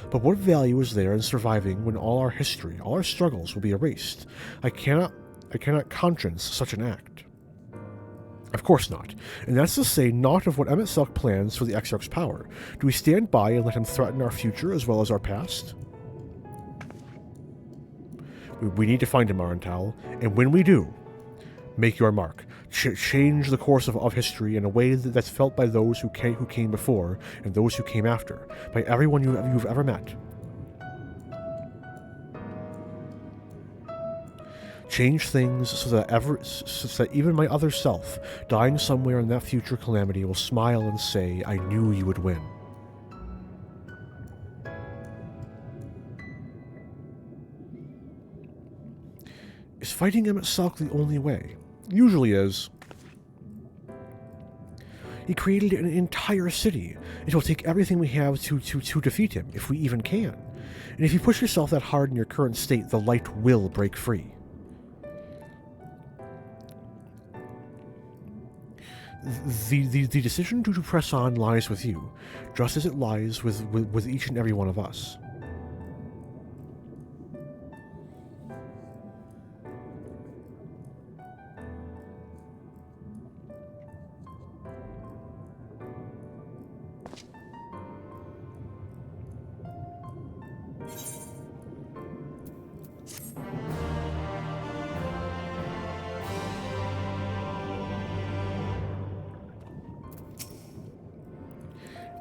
But what value is there in surviving when all our history, all our struggles will be erased? I cannot conscience such an act. Of course not. And that's to say naught of what Emet-Selch plans for the Exarch's power. Do we stand by and let him threaten our future as well as our past? We need to find him, Arantel, and when we do, make your mark. Change the course of history in a way that's felt by those who came before and those who came after, by everyone you've ever met. Change things so that even my other self, dying somewhere in that future calamity, will smile and say, I knew you would win. Is fighting Emet-Selch the only way? Usually is. He created an entire city. It will take everything we have to defeat him, if we even can. And if you push yourself that hard in your current state, the light will break free. The decision to press on lies with you, just as it lies with each and every one of us.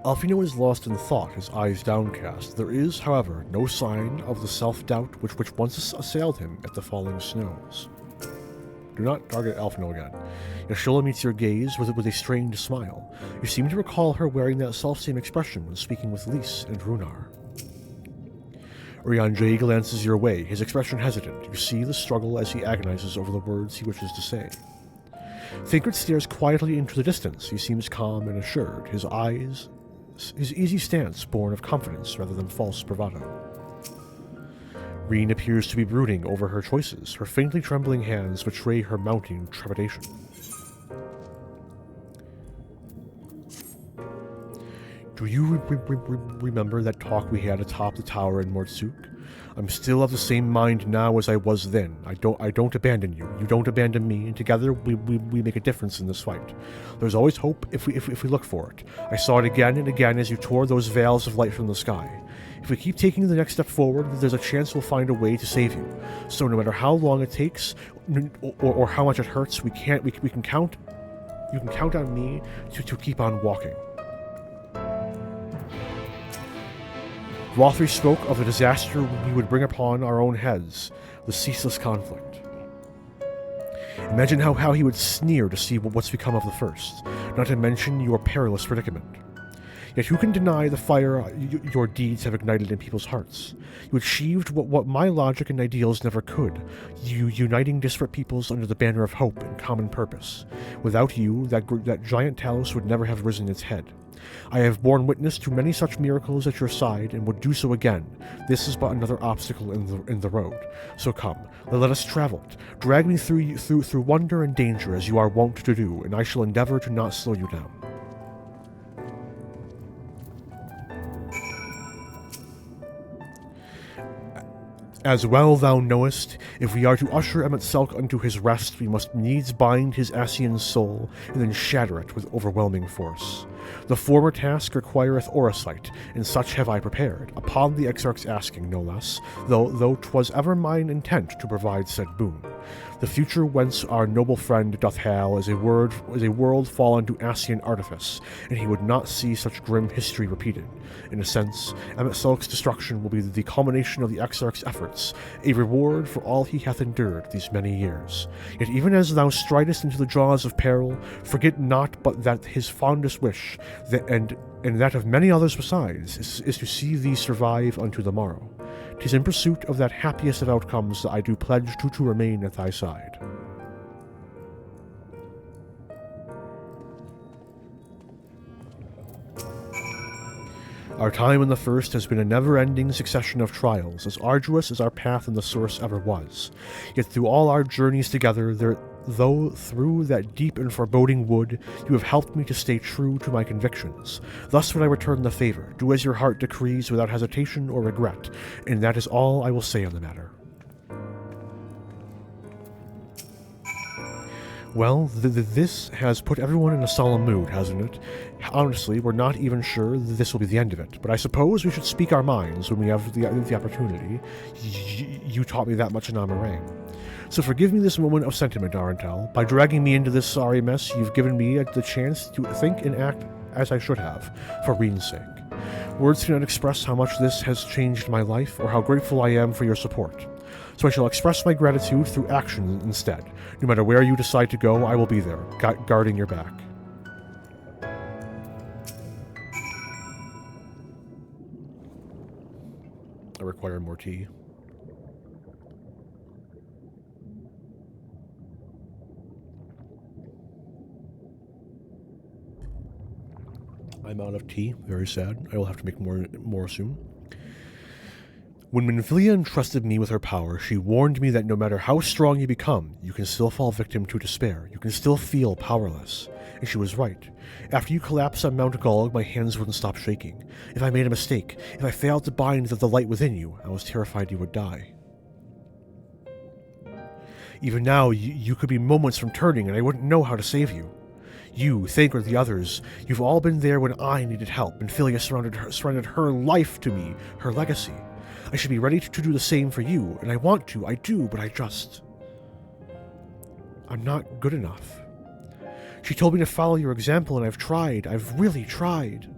Alfino is lost in thought, his eyes downcast. There is, however, no sign of the self-doubt which once assailed him at the falling snows. Do not target Alfino again. Yashilla meets your gaze with a strained smile. You seem to recall her wearing that self-same expression when speaking with Lys and Runar. Urianger glances your way, his expression hesitant. You see the struggle as he agonizes over the words he wishes to say. Thinkert stares quietly into the distance. He seems calm and assured, his easy stance born of confidence rather than false bravado. Reen appears to be brooding over her choices. Her faintly trembling hands betray her mounting trepidation. Do you remember that talk we had atop the tower in Mortsuk? I'm still of the same mind now as I was then. I don't abandon you. You don't abandon me, and together we make a difference in this fight. There's always hope if we look for it. I saw it again and again as you tore those veils of light from the sky. If we keep taking the next step forward, there's a chance we'll find a way to save you. So no matter how long it takes, or how much it hurts, we can count. You can count on me to keep on walking. Rothri spoke of the disaster we would bring upon our own heads, the ceaseless conflict. Imagine how he would sneer to see what's become of the first, not to mention your perilous predicament. Yet who can deny the fire your deeds have ignited in people's hearts? You achieved what my logic and ideals never could, uniting disparate peoples under the banner of hope and common purpose. Without you, that giant Talos would never have risen its head. I have borne witness to many such miracles at your side, and would do so again. This is but another obstacle in the road. So come, let us travel it. Drag me through wonder and danger as you are wont to do, and I shall endeavor to not slow you down. As well thou knowest, if we are to usher Emet-Selch unto his rest, we must needs bind his Ascian soul, and then shatter it with overwhelming force. The former task requireth orasight, and such have I prepared, upon the Exarch's asking no less, though 'twas ever mine intent to provide said boon. The future whence our noble friend doth hail is a world fallen to Ascian artifice, and he would not see such grim history repeated. In a sense, Emet-Selch's destruction will be the culmination of the Exarch's efforts, a reward for all he hath endured these many years. Yet even as thou stridest into the jaws of peril, forget not but that his fondest wish, and that of many others besides, is to see thee survive unto the morrow. 'Tis in pursuit of that happiest of outcomes that I do pledge to remain at thy side. Our time in the First has been a never-ending succession of trials, as arduous as our path in the Source ever was. Yet through all our journeys together, though through that deep and foreboding wood, you have helped me to stay true to my convictions. Thus would I return the favor, do as your heart decrees without hesitation or regret, and that is all I will say on the matter. Well, this has put everyone in a solemn mood, hasn't it? Honestly, we're not even sure that this will be the end of it, but I suppose we should speak our minds when we have the opportunity. You taught me that much in Amarang. So forgive me this moment of sentiment, Arentel. By dragging me into this sorry mess, you've given me the chance to think and act as I should have, for Reen's sake. Words cannot express how much this has changed my life, or how grateful I am for your support. So I shall express my gratitude through action instead. No matter where you decide to go, I will be there, guarding your back. I require more tea. I'm out of tea. Very sad. I will have to make more soon. When Minfilia entrusted me with her power, she warned me that no matter how strong you become, you can still fall victim to despair. You can still feel powerless. And she was right. After you collapsed on Mount Golg, my hands wouldn't stop shaking. If I made a mistake, if I failed to bind the light within you, I was terrified you would die. Even now, you could be moments from turning, and I wouldn't know how to save you. You, Thancred, the others, you've all been there when I needed help. Minfilia surrendered her life to me, her legacy. I should be ready to do the same for you, and I want to, I do, but I'm not good enough. She told me to follow your example, and I've tried. I've really tried.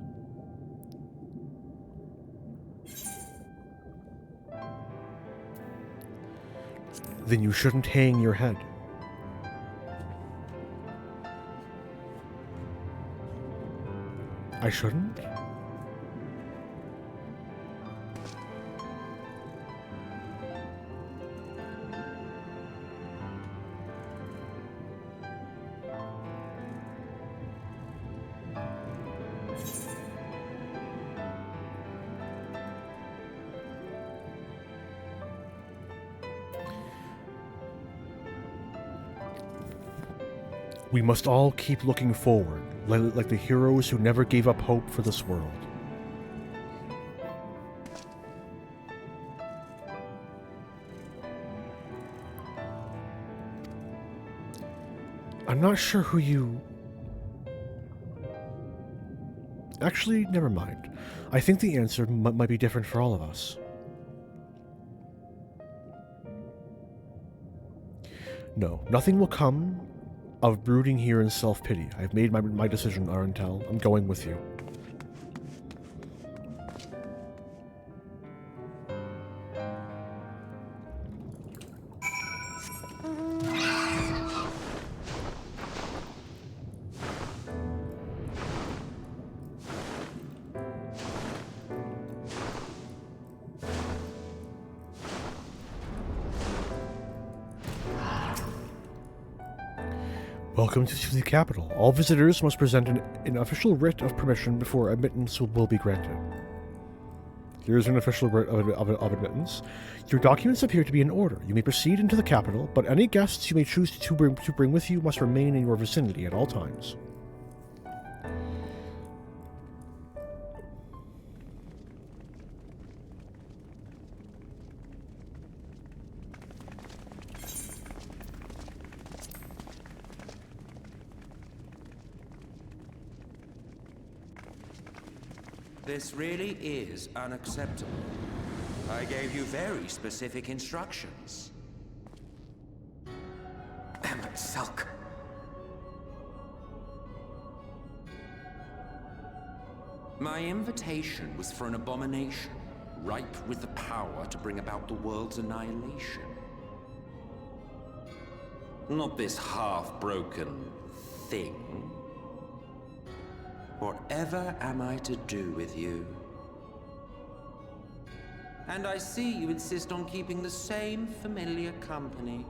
Then you shouldn't hang your head. I shouldn't? We must all keep looking forward, like the heroes who never gave up hope for this world. I'm not sure who you... Actually, never mind. I think the answer might be different for all of us. No, nothing will come of brooding here in self-pity. I've made my decision, Arentel. I'm going with you. Welcome to the capital. All visitors must present an official writ of permission before admittance will be granted. Here's an official writ of admittance. Your documents appear to be in order. You may proceed into the capital, but any guests you may choose to bring with you must remain in your vicinity at all times. This really is unacceptable. I gave you very specific instructions. Emmet Sulk. My invitation was for an abomination, ripe with the power to bring about the world's annihilation. Not this half-broken thing. Whatever am I to do with you? And I see you insist on keeping the same familiar company.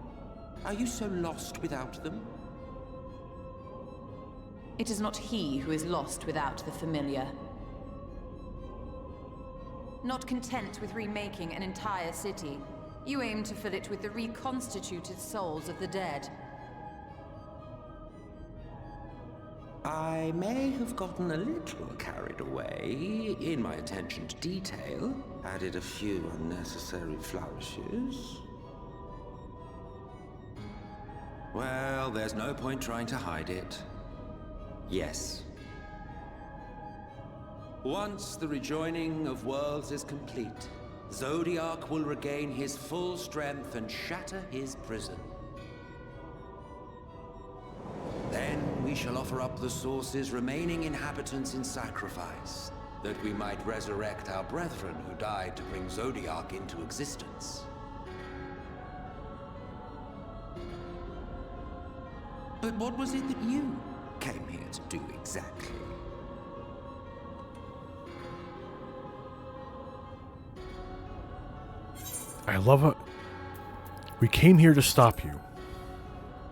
Are you so lost without them? It is not he who is lost without the familiar. Not content with remaking an entire city, you aim to fill it with the reconstituted souls of the dead. I may have gotten a little carried away in my attention to detail, added a few unnecessary flourishes. Well, there's no point trying to hide it. Yes. Once the rejoining of worlds is complete, Zodiac will regain his full strength and shatter his prison. Then we shall offer up the Source's remaining inhabitants in sacrifice, that we might resurrect our brethren who died to bring Zodiac into existence. But what was it that you came here to do exactly? I love it. We came here to stop you.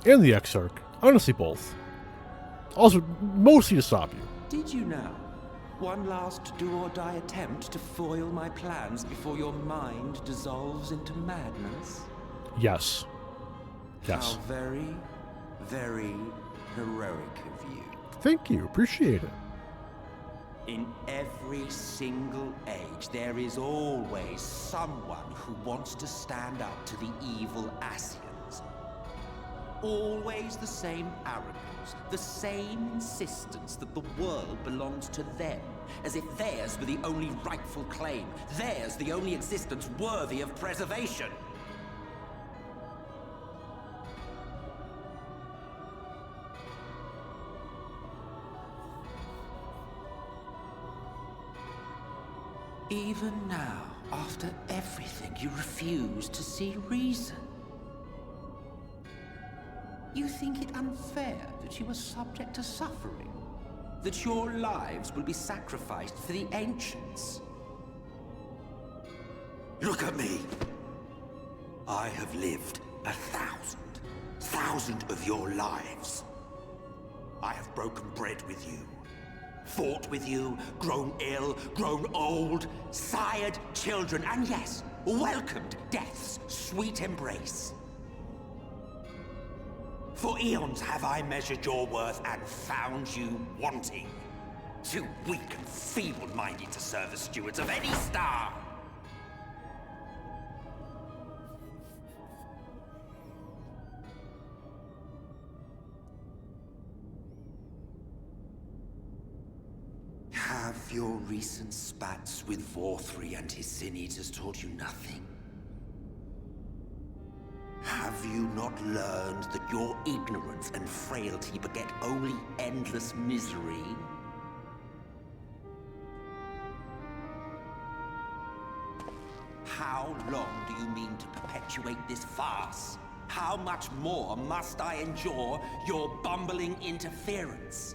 And the Exarch. Honestly, both. Also, mostly to stop you. Did you now? One last do-or-die attempt to foil my plans before your mind dissolves into madness? Yes. Yes. How very, very heroic of you. Thank you. Appreciate it. In every single age, there is always someone who wants to stand up to the evil Ascians. Always the same arrogance, the same insistence that the world belongs to them, as if theirs were the only rightful claim, theirs the only existence worthy of preservation. Even now, after everything, you refuse to see reason. You think it unfair that you are subject to suffering? That your lives will be sacrificed for the Ancients? Look at me! I have lived 1,000 of your lives. I have broken bread with you. Fought with you, grown ill, grown old, sired children, and yes, welcomed death's sweet embrace. For eons have I measured your worth and found you wanting. Too weak and feeble-minded to serve as stewards of any star. Have your recent spats with Vorthri and his Sin Eaters taught you nothing? Have you not learned that your ignorance and frailty beget only endless misery? How long do you mean to perpetuate this farce? How much more must I endure your bumbling interference?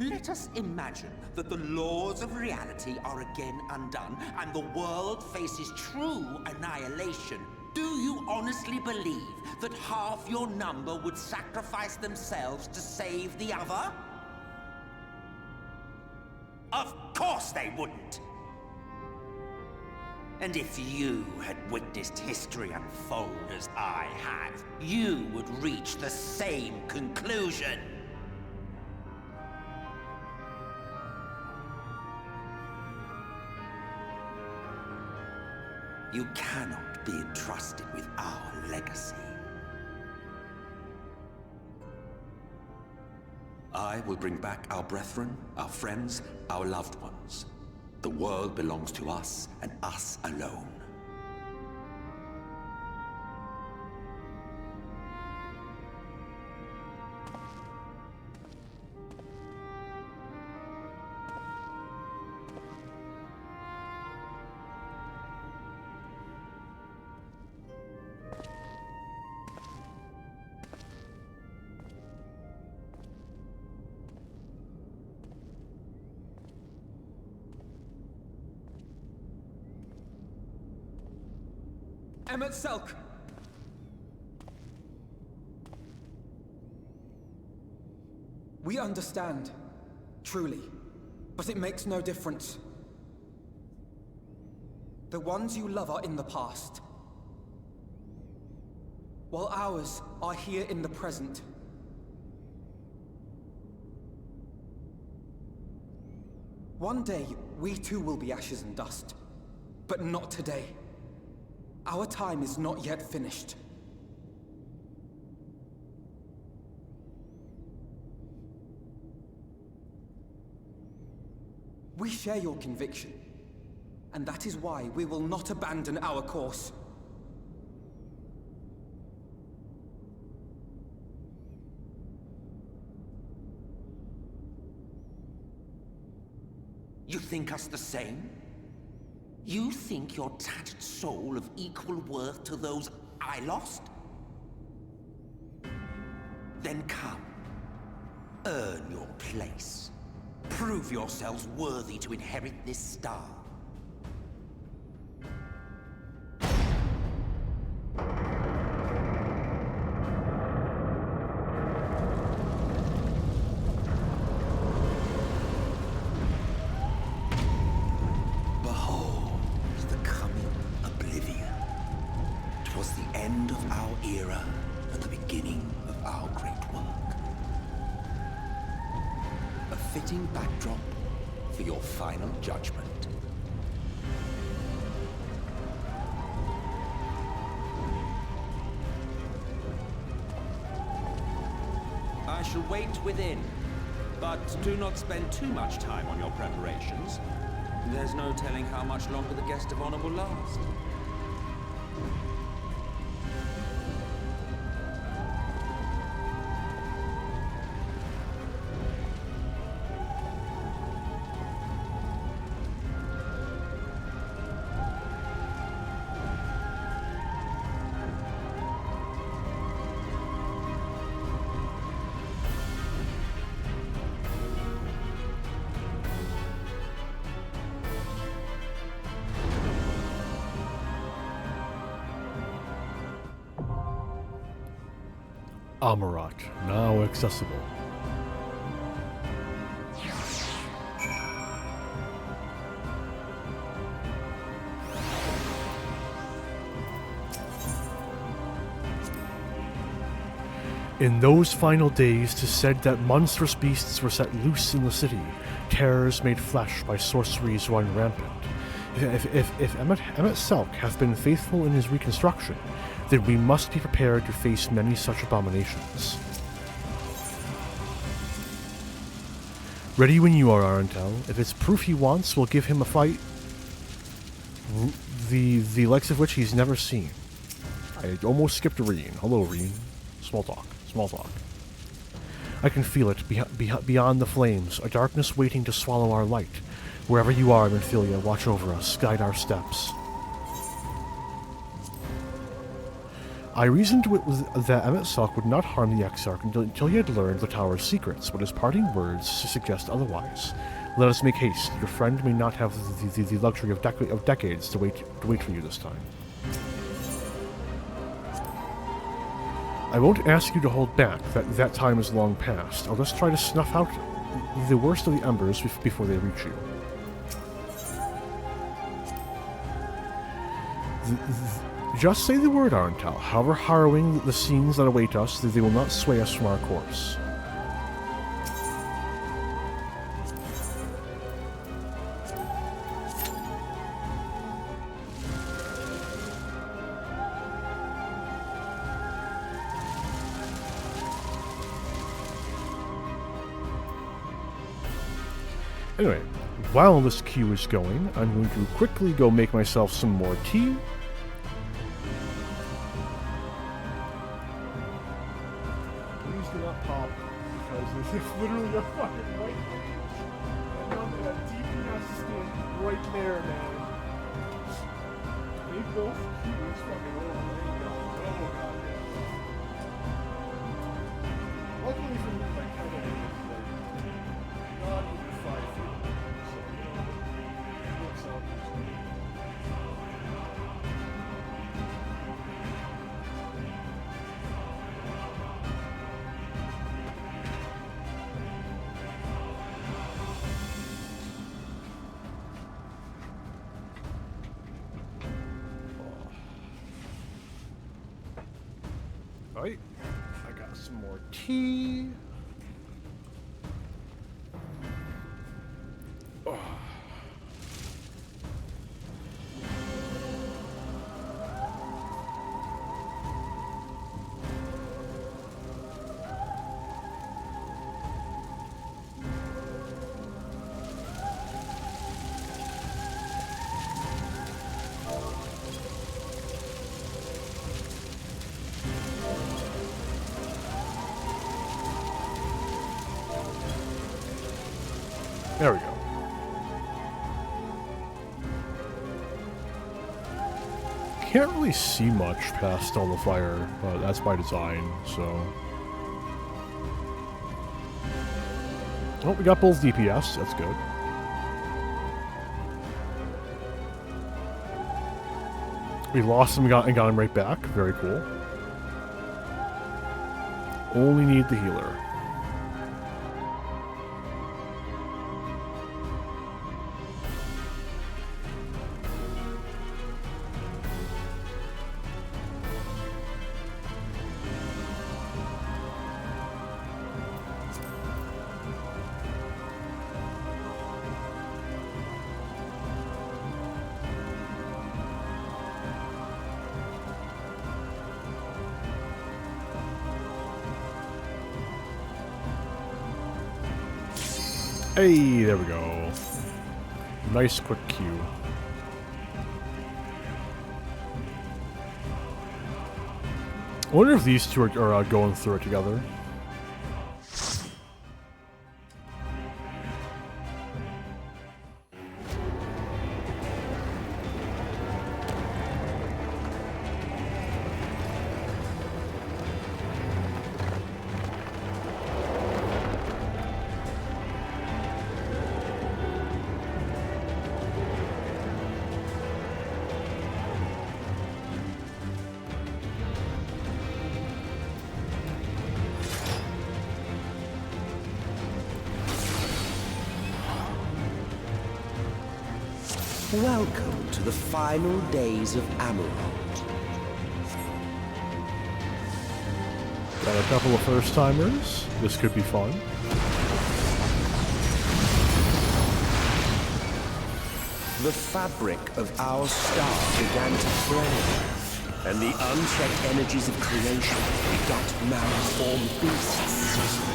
Let us imagine that the laws of reality are again undone, and the world faces true annihilation. Do you honestly believe that half your number would sacrifice themselves to save the other? Of course they wouldn't! And if you had witnessed history unfold as I have, you would reach the same conclusion. You cannot be entrusted with our legacy. I will bring back our brethren, our friends, our loved ones. The world belongs to us, and us alone. Emmett Selk! We understand, truly, but it makes no difference. The ones you love are in the past, while ours are here in the present. One day, we too will be ashes and dust, but not today. Our time is not yet finished. We share your conviction, and that is why we will not abandon our course. You think us the same? You think your tattered soul of equal worth to those I lost? Then come. Earn your place. Prove yourselves worthy to inherit this star. Backdrop for your final judgment. I shall wait within, but do not spend too much time on your preparations. There's no telling how much longer the guest of honor will last. Amarat, now accessible. In those final days, 'tis said that monstrous beasts were set loose in the city, terrors made flesh by sorceries run rampant. If Emmett Selk hath been faithful in his reconstruction, then we must be prepared to face many such abominations. Ready when you are, Arentel. If it's proof he wants, we'll give him a fight the likes of which he's never seen. I almost skipped Reen. Hello, Reen. Small talk. I can feel it beyond the flames, a darkness waiting to swallow our light. Wherever you are, Minfilia, watch over us, guide our steps. I reasoned that Emmett Selk would not harm the Exarch until he had learned the tower's secrets, but his parting words suggest otherwise. Let us make haste. Your friend may not have the luxury of decades to wait for you this time. I won't ask you to hold back. That time is long past. I'll just try to snuff out the worst of the embers before they reach you. Just say the word, Arentel. However harrowing the scenes that await us, they will not sway us from our course. Anyway, while this queue is going, I'm going to quickly go make myself some more tea. Please do not pop, because this is literally a fucking white man. And I'm gonna deep nested right there, man. They both queues fucking over. There you go. Oh, god. Luckily for me, my kettle is like not even 5 feet. So, you know, it works out usually. Alright, I got some more tea. Oh. There we go. Can't really see much past all the fire, but that's by design, so... Oh, we got both DPS, that's good. We lost him and got him right back, very cool. Only need the healer. Hey, there we go. Nice quick queue. I wonder if these two are going through it together. Welcome to the final days of Amarant. Got a couple of first-timers. This could be fun. The fabric of our star began to flame, and the unchecked energies of creation begot malformed beasts.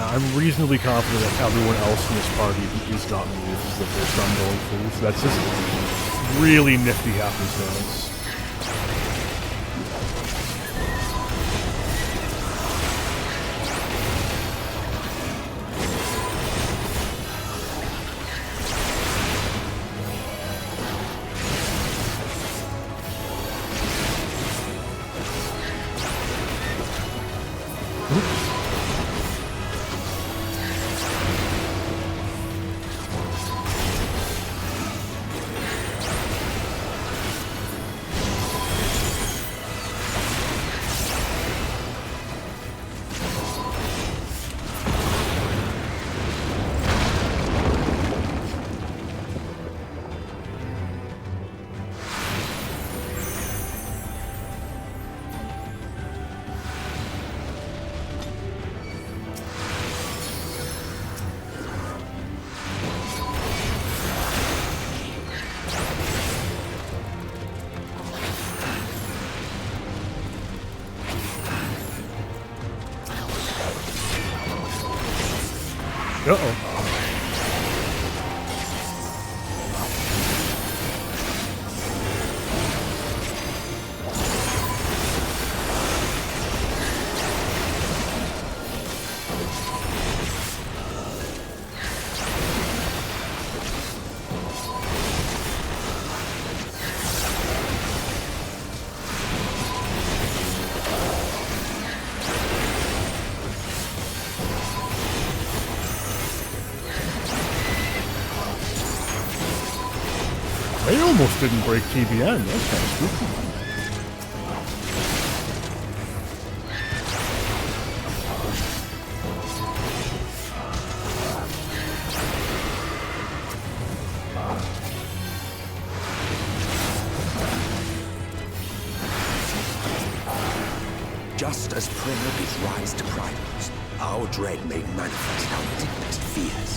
I'm reasonably confident that everyone else in this party is not me. This is the first time going through, so that's just really nifty happenstance. Uh-oh. They almost didn't break TBN. That's kind of spooky. Just as prayer gives rise to primaries, our dread made manifest our deepest fears.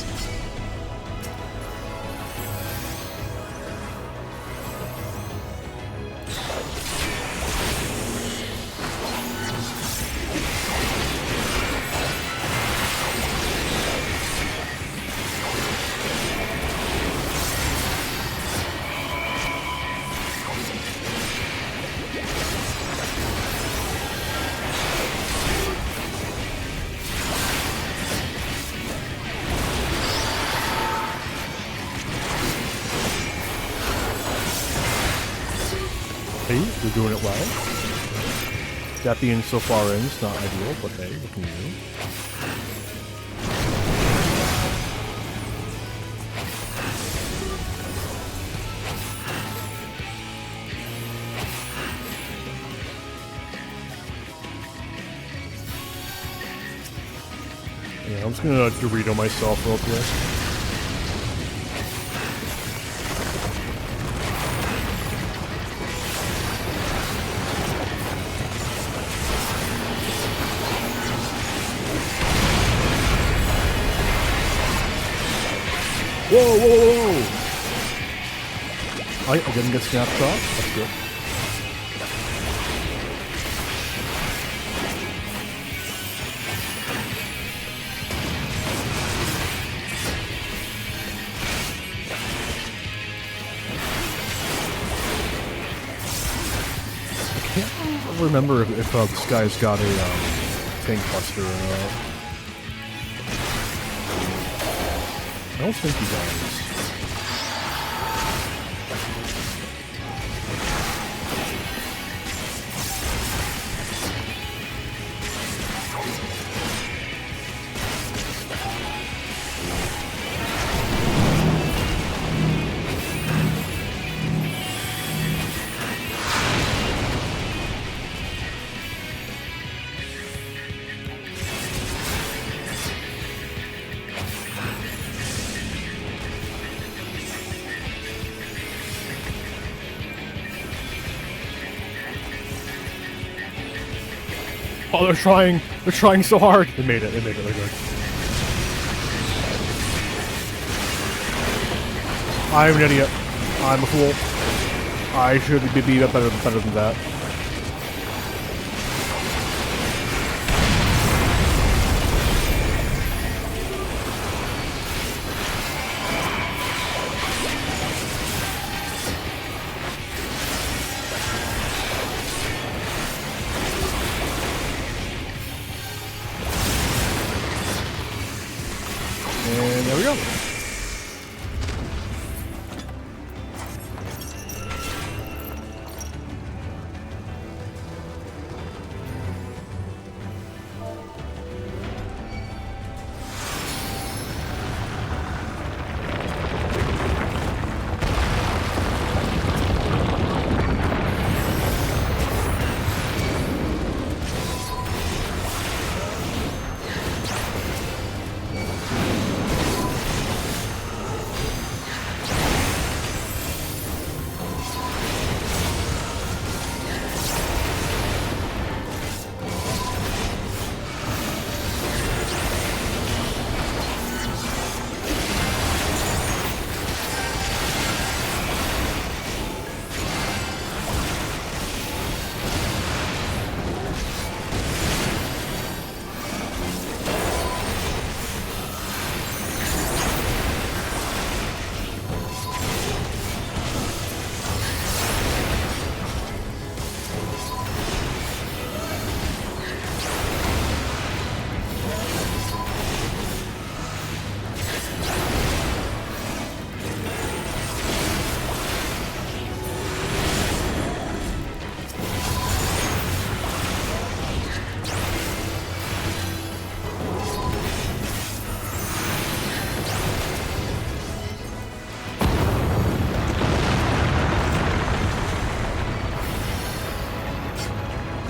You're doing it well. That being so far in, it's not ideal, but hey, what can you do? Yeah, I'm just gonna Dorito myself real quick. Whoa, whoa, whoa! I didn't get snapped off. That's good. I can't remember if this guy's got a tank buster or not. I don't think he does. Oh, they're trying so hard. They made it, they're good. I'm an idiot. I'm a fool. I should be better than that. And there we go.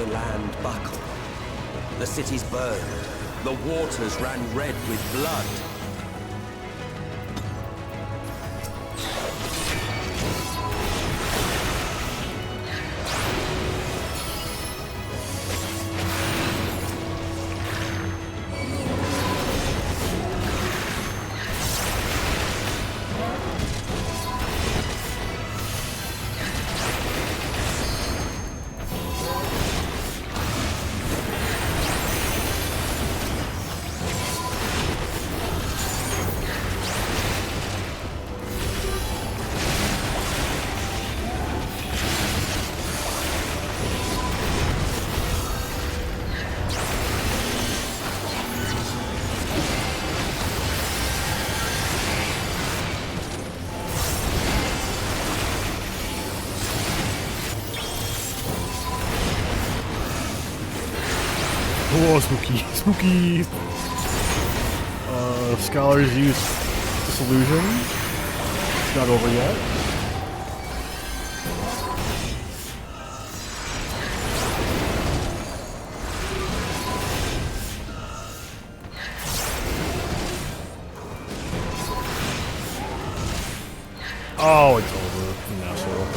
the land buckled. The cities burned. The waters ran red with blood. Oh, spooky, spooky. Scholars use disillusion. It's not over yet. Oh, it's over, you asshole.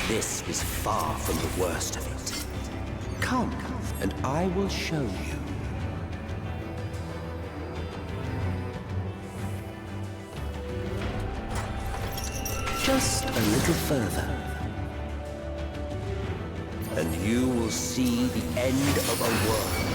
This is far from the worst of it. Come, and I will show you. Just a little further. And you will see the end of a world.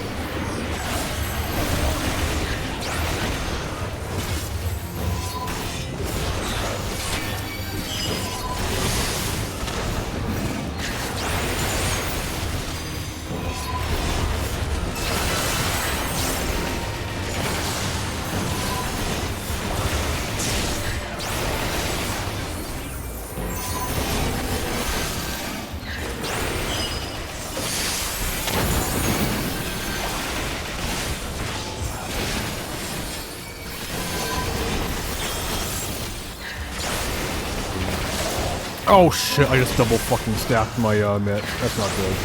Oh shit, I just double fucking stacked my mitt. That's not good.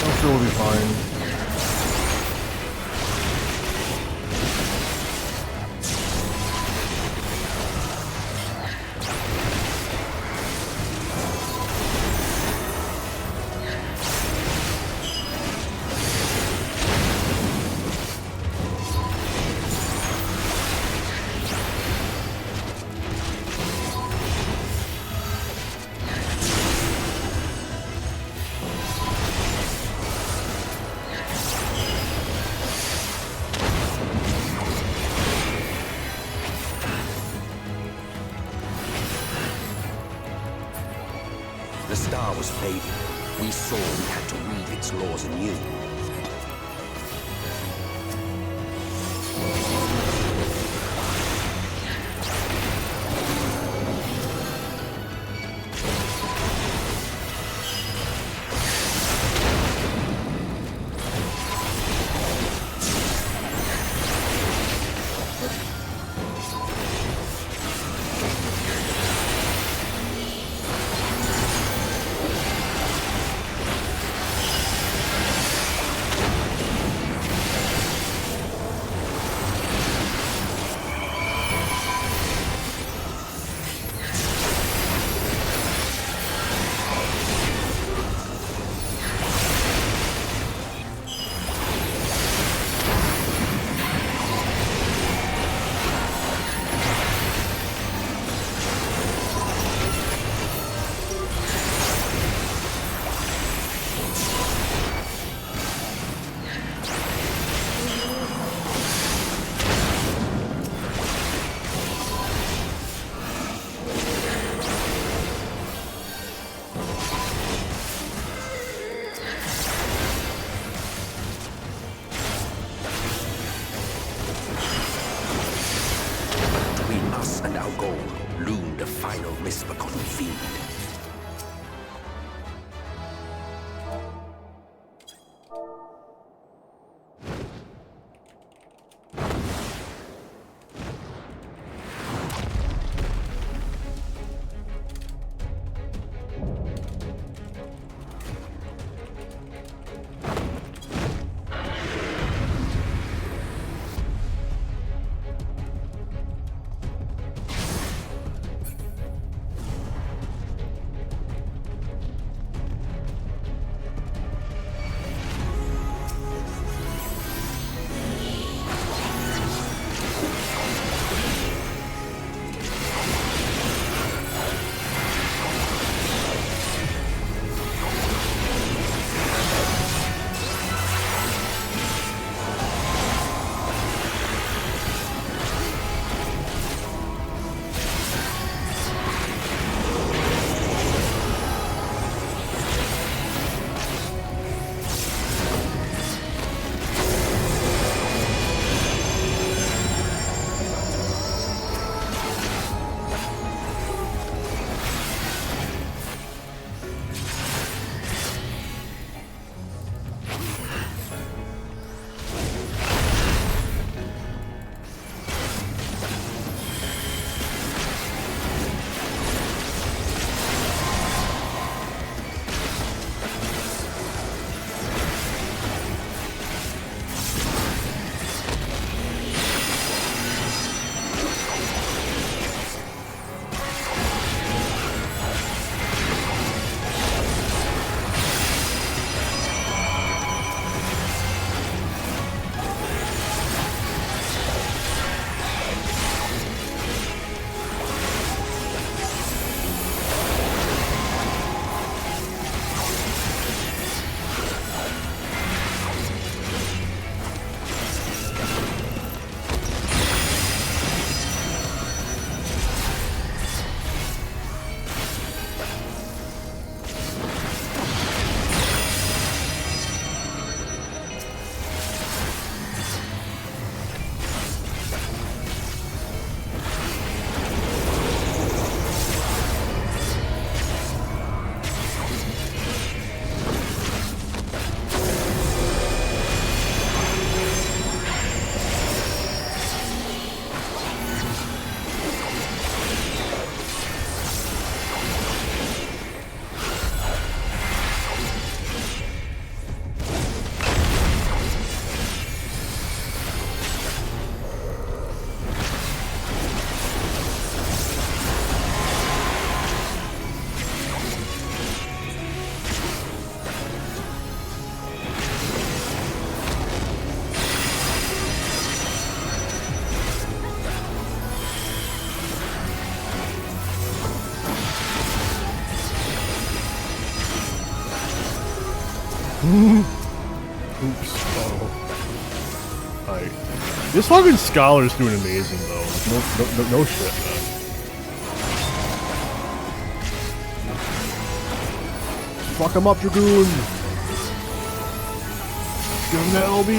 I'm sure we'll be fine. The star was fading. We saw we had to read its laws anew. And our goal loomed a final misbegotten fiend. Alright. This fucking scholar's doing amazing, though. No shit, man. Fuck him up, Dragoon! Give him that LB!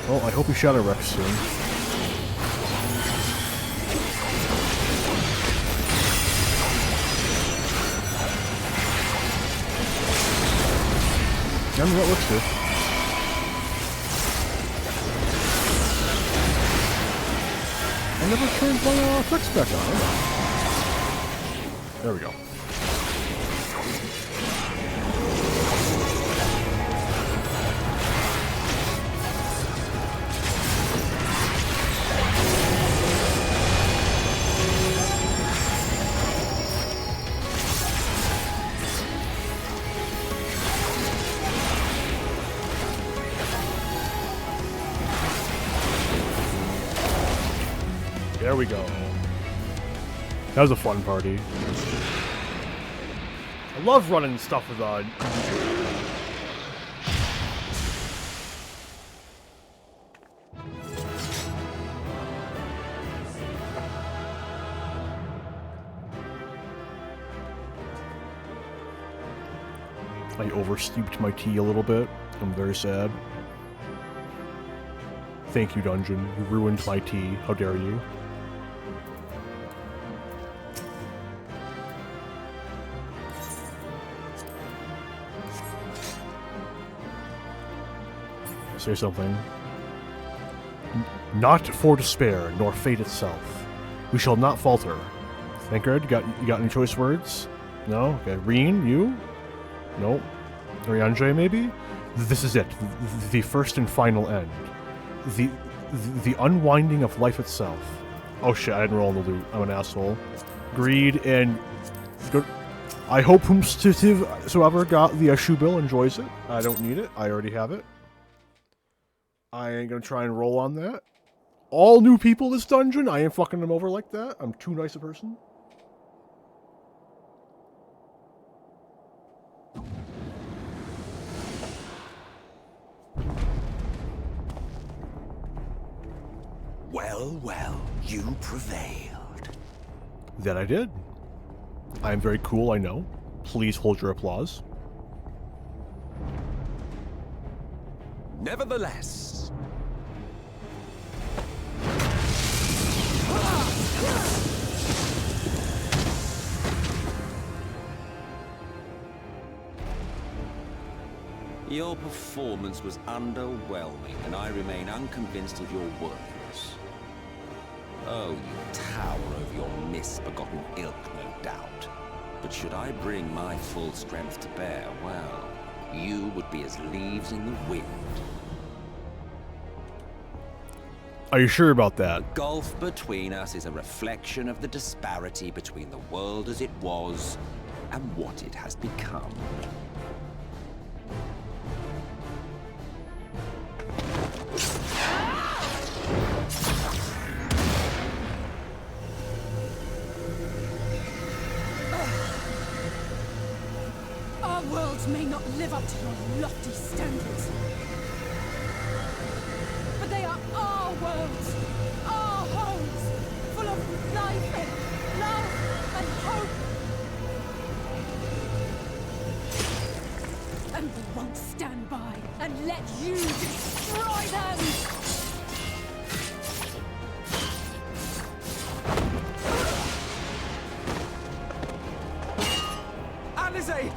Well, I hope he Shadowbringers soon. I mean, that looks good. I never turned my effects back on. There we go. There we go. That was a fun party. I love running stuff with I oversteeped my tea a little bit. I'm very sad. Thank you, Dungeon. You ruined my tea. How dare you? Say something. Not for despair, nor fate itself. We shall not falter. Thankard, you got any choice words? No? Okay. Reen, you? No? Orianjay, maybe? This is it. The first and final end. The unwinding of life itself. Oh shit, I didn't roll in the loot. I'm an asshole. Greed and... Good. I hope whomsoever got the shoe bill enjoys it. I don't need it. I already have it. I ain't gonna try and roll on that. All new people this dungeon, I ain't fucking them over like that. I'm too nice a person. Well, well, you prevailed. That I did. I am very cool, I know. Please hold your applause. Nevertheless, your performance was underwhelming, and I remain unconvinced of your worthiness. Oh, you tower over your misbegotten ilk, no doubt. But should I bring my full strength to bear, well, you would be as leaves in the wind. Are you sure about that? The gulf between us is a reflection of the disparity between the world as it was and what it has become. Our worlds may not live up to your lofty standards, but they are our worlds, our homes, full of life and love and hope. And we won't stand by and let you destroy them! Alize!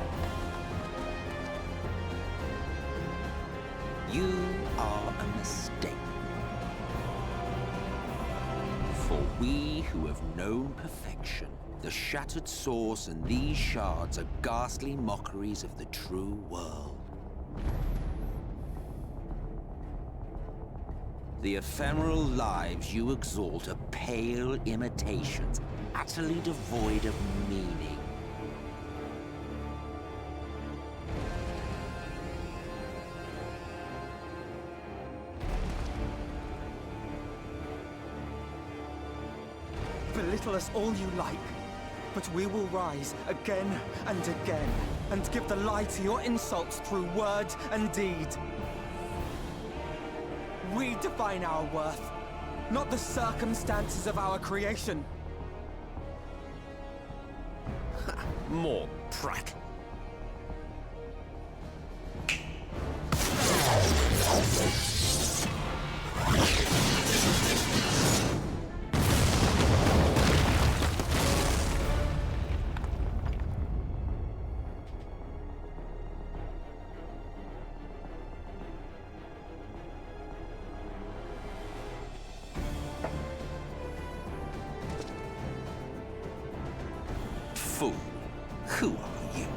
You are a mistake. For we who have known perfection, the shattered source and these shards are ghastly mockeries of the true world. The ephemeral lives you exalt are pale imitations, utterly devoid of meaning. Belittle us all you like, but we will rise again and again. and give the lie to your insults through word and deed. We define our worth, not the circumstances of our creation. More prattle. Fool. Who are you?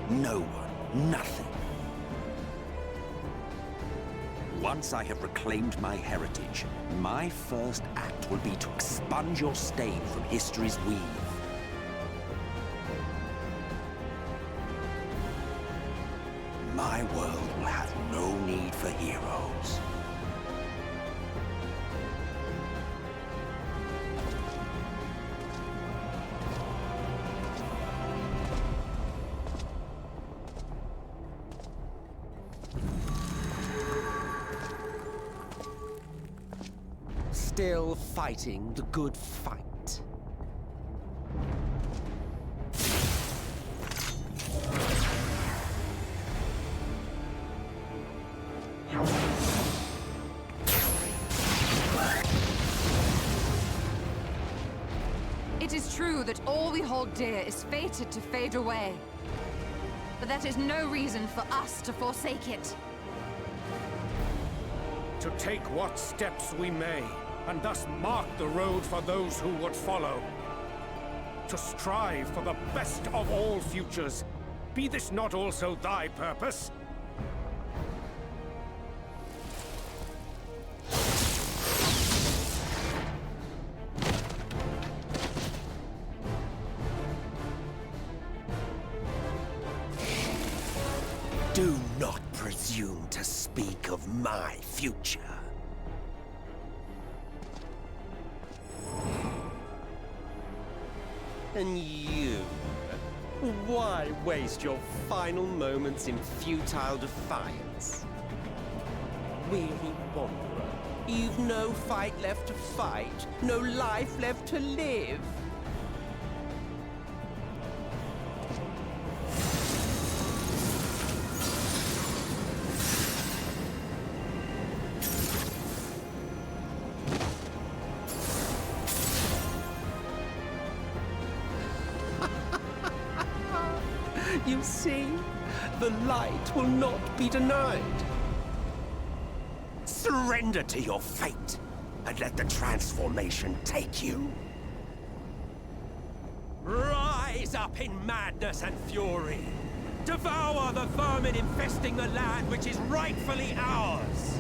No one. Nothing. Once I have reclaimed my heritage, my first act will be to expunge your stain from history's weave. My world will have no need for heroes. Still fighting the good fight. It is true that all we hold dear is fated to fade away. But that is no reason for us to forsake it. To take what steps we may, and thus mark the road for those who would follow. To strive for the best of all futures. Be this not also thy purpose? Do not presume to speak of my future. And you? Why waste your final moments in futile defiance? Weary wanderer, you've no fight left to fight, no life left to live. You see, the light will not be denied. Surrender to your fate, and let the transformation take you. Rise up in madness and fury. Devour the vermin infesting the land which is rightfully ours.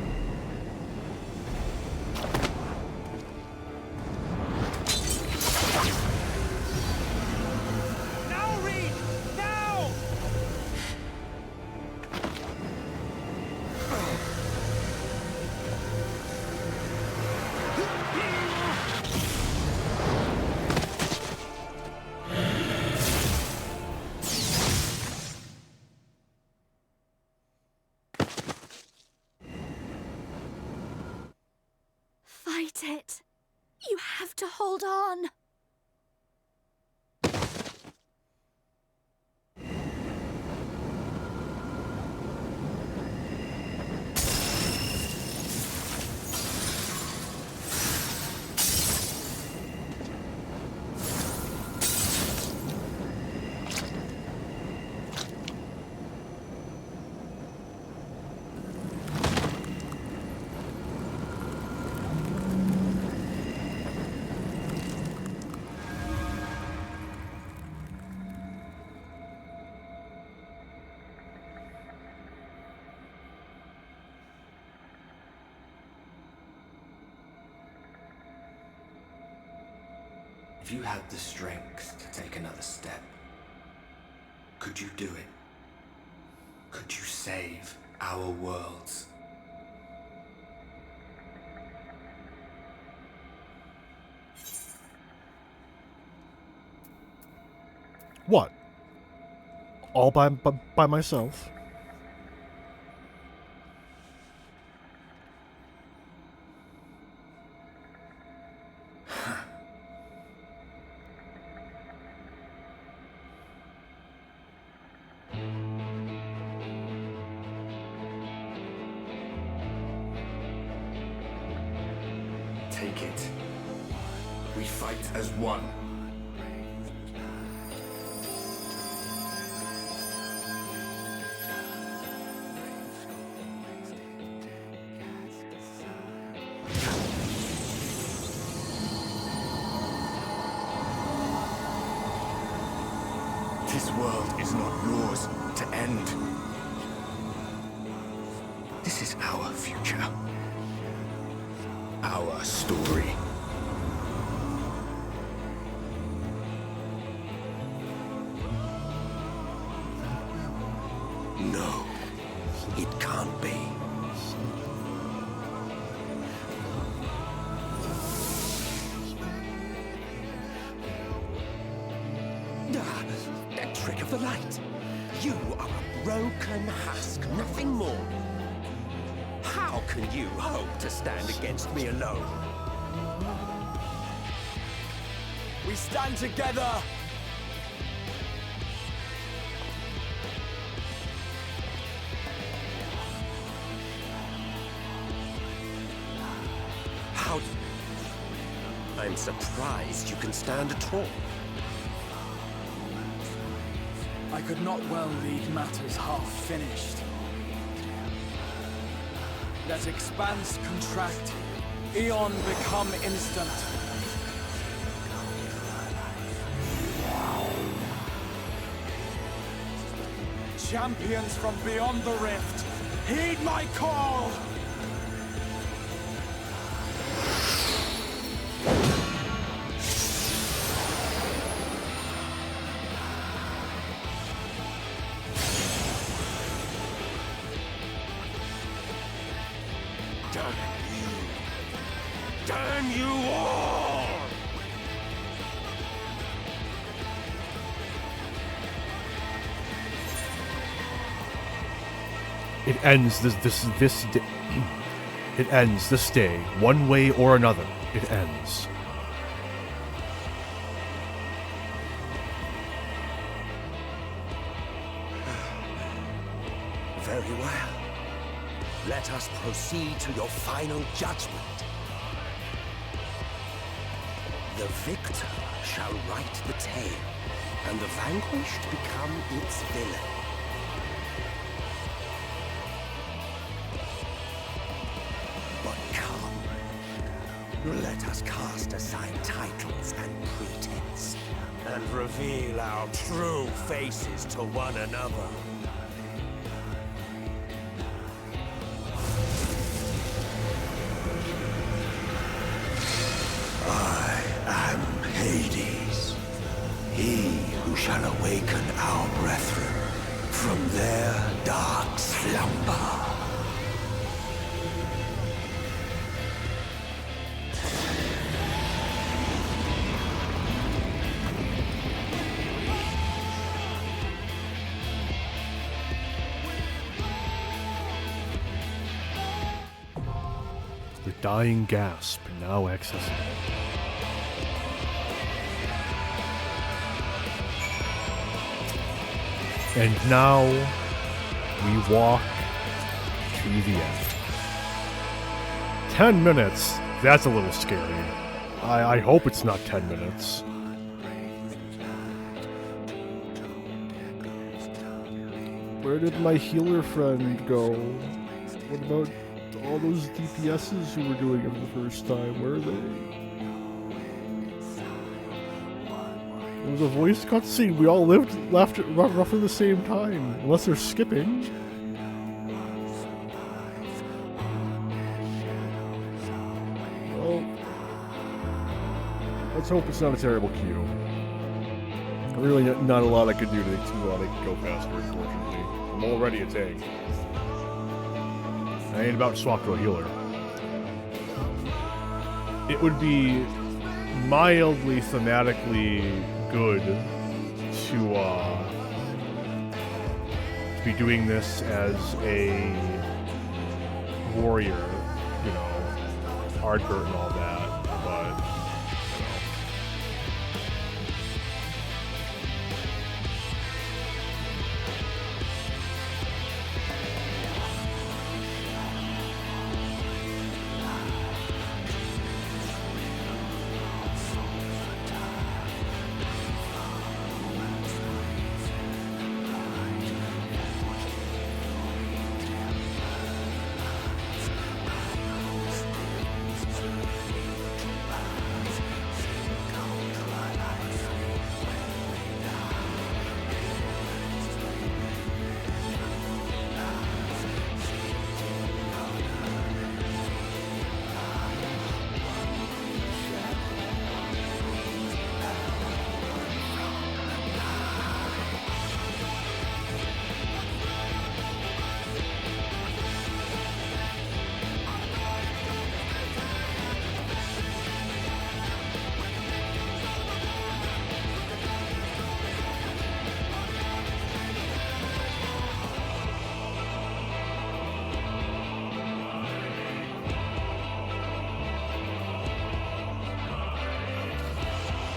Fight it. You have to hold on. If you had the strength to take another step, could you do it? Could you save our worlds? What? all by myself. Take it. We fight as one. This world is not yours to end. This is our future. Our story. No, it can't be. That trick of the light. You are a broken husk, nothing more. How can you hope to stand against me alone? We stand together! How? I'm surprised you can stand at all. I could not well leave matters half finished. Let expanse contract, eon become instant. Champions from beyond the rift, heed my call! Damn you all! It ends it ends this day, one way or another. It ends. Very well. Let us proceed to your final judgment. The victor shall write the tale, and the vanquished become its villain. But come, let us cast aside titles and pretense, and reveal our true faces to one another. Hades, he who shall awaken our brethren from their dark slumber. The dying gasp now accessible. And now, we walk to the end. 10 minutes? That's a little scary. I hope it's not 10 minutes. Where did my healer friend go? What about all those DPSs who were doing it for the first time? Where are they? It was a voice cutscene. We all left at roughly the same time, unless they're skipping. Well, let's hope it's not a terrible queue. Really, not a lot I could do to go faster, unfortunately. I'm already a tank. I ain't about to swap to a healer. It would be mildly thematically good to be doing this as a warrior, you know, Ardbert and all that, but, you know.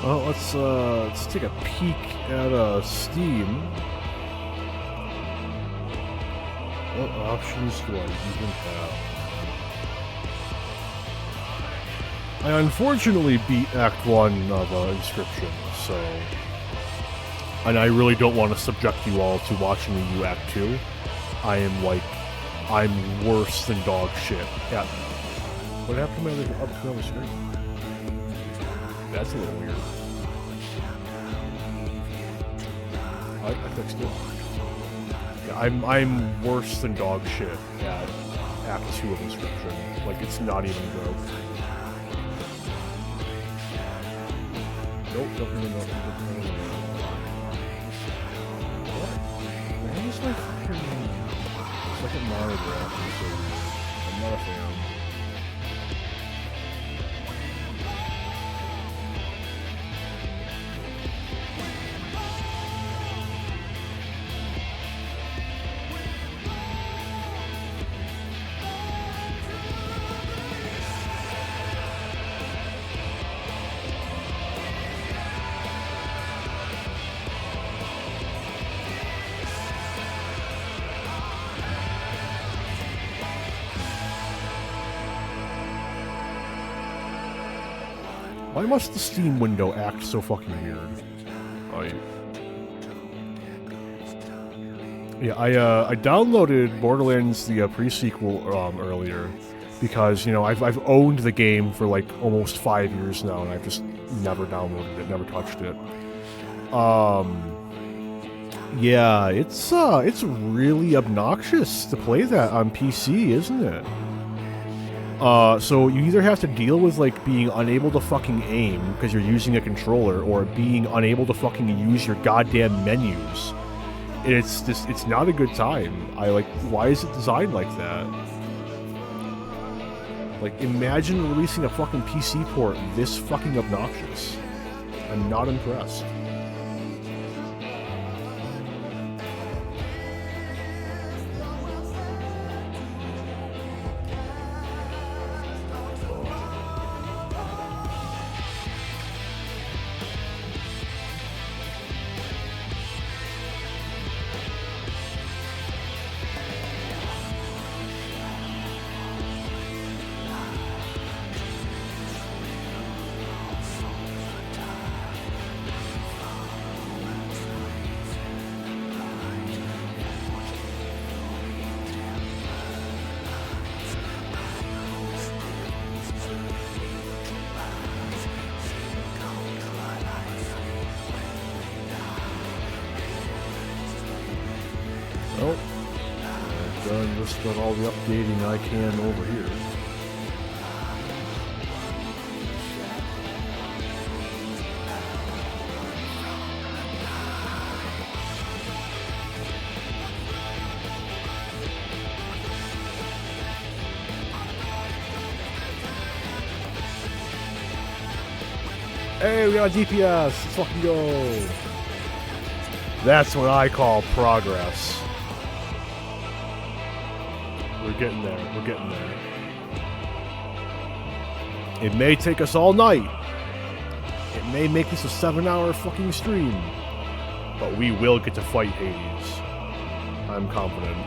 Well, let's take a peek at Steam. What options do I even have? I unfortunately beat Act 1 of Inscription, so... And I really don't want to subject you all to watching me do Act 2. I'm worse than dog shit at... What happened to my other screen? That's a little weird. I fixed it. Yeah, I'm worse than dog shit at Act 2 of Inscription. Like, it's not even a joke. Nope, nope. What? Why is my second monograph? I'm not a fan. Why must the Steam window act so fucking weird? I downloaded Borderlands the pre-sequel earlier because, you know, I've owned the game for like almost 5 years now and I've just never downloaded it, never touched it. Yeah, it's really obnoxious to play that on PC, isn't it? So you either have to deal with, like, being unable to fucking aim because you're using a controller, or being unable to fucking use your goddamn menus. And it's not a good time. Why is it designed like that? Like, imagine releasing a fucking PC port this fucking obnoxious. I'm not impressed. Well, I've done just about all the updating I can over here. Hey, we got a DPS! Let's fucking go! That's what I call progress. We're getting there. We're getting there. It may take us all night. It may make this a 7-hour fucking stream. But we will get to fight Hades. I'm confident.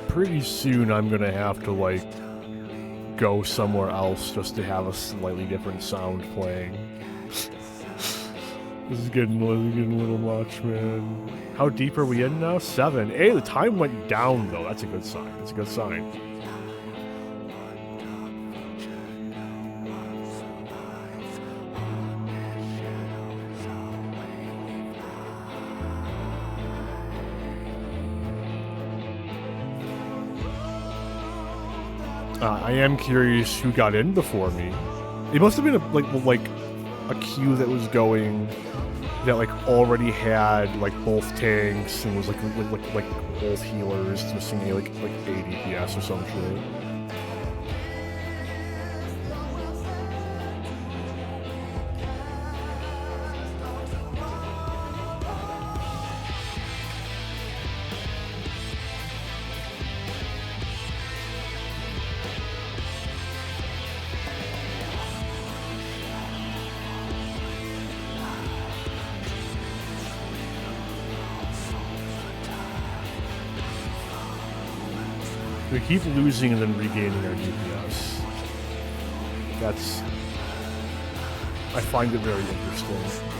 Pretty soon I'm gonna have to, like, go somewhere else just to have a slightly different sound playing. This is getting a little much, man. How deep are we in now? 7. Hey, the time went down, though. That's a good sign. That's a good sign. I am curious who got in before me. It must have been a queue that was going that like already had like both tanks and was like both healers missing like 8 DPS or some shit. We keep losing and then regaining our DPS. I find it very interesting.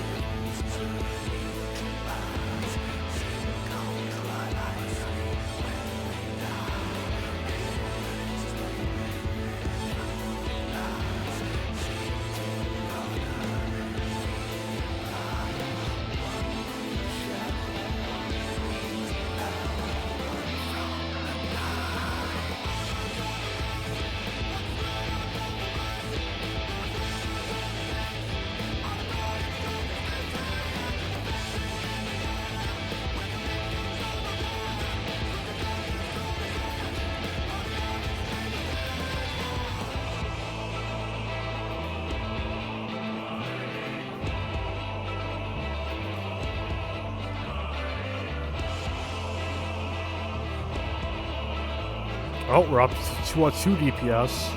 Oh, we're up to 2 DPS.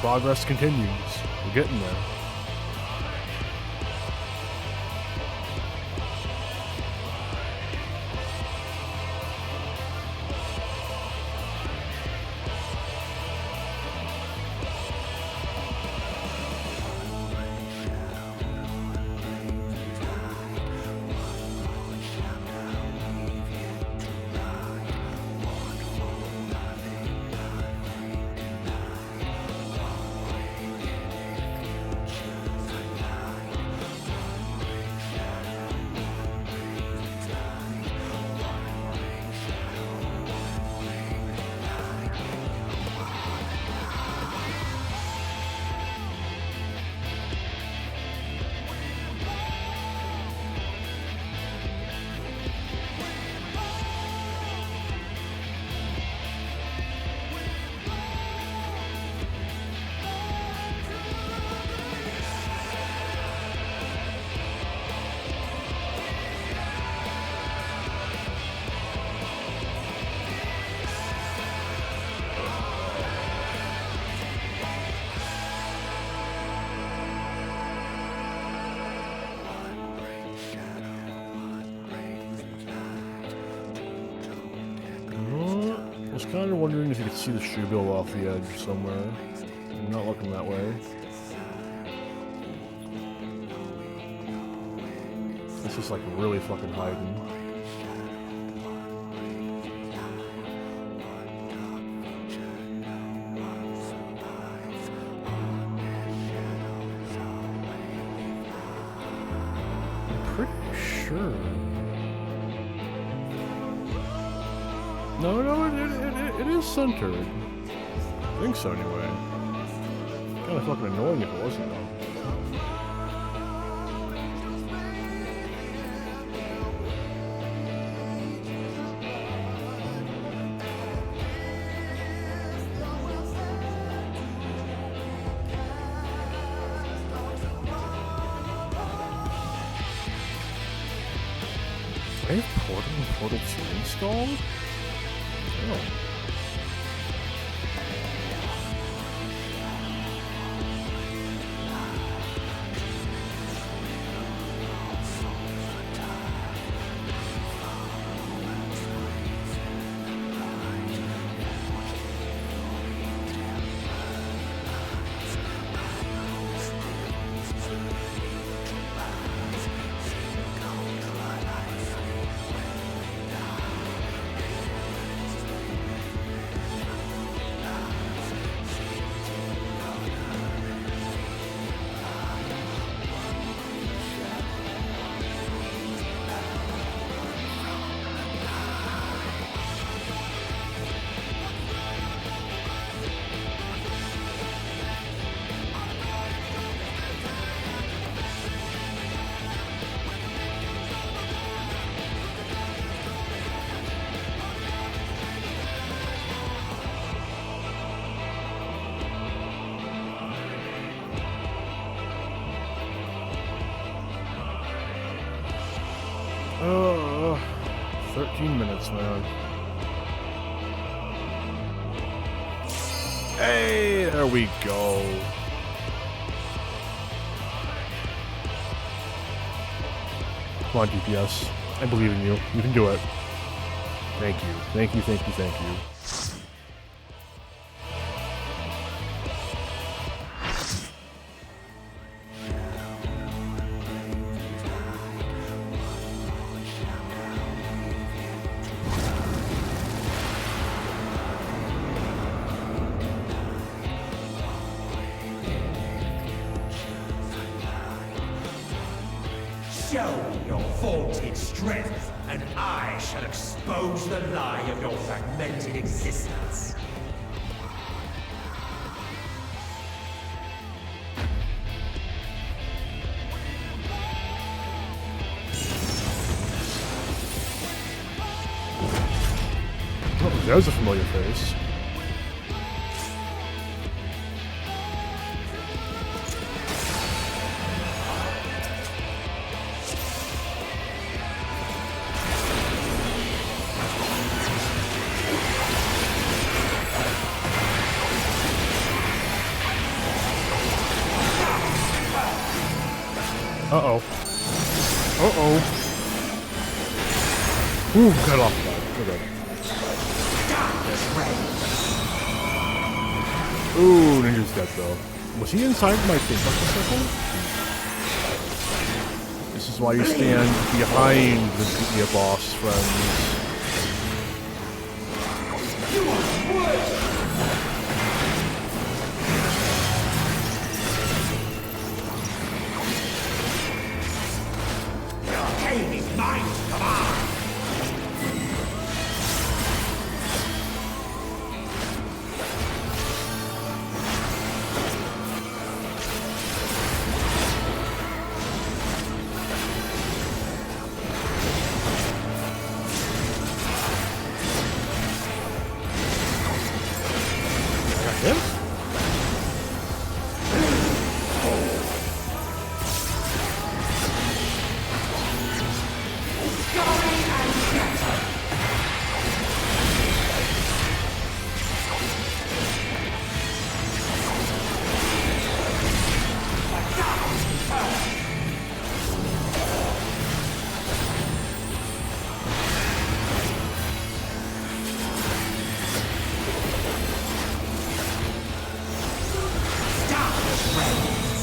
Progress continues. We're getting there. kind of wondering if you could see the shoe bill off the edge somewhere. I'm not looking that way. This is like really fucking hiding. I'm pretty sure. No, it is centered. I think so, anyway. Kind of fucking annoying if it wasn't, though. I have Portal and Portal 2 installed? Oh. Oh, 13 minutes, man. Hey, there we go. Come on, DPS. I believe in you. You can do it. Thank you. Thank you, thank you, thank you. Show me your vaunted strength, and I shall expose the lie of your fragmented existence. Oh, there's a familiar face. Uh-oh. Uh-oh. Ooh, got off that. Okay. Ooh, Ninja's dead, though. Was he inside my fucking circle? This is why you stand behind the boss, friends.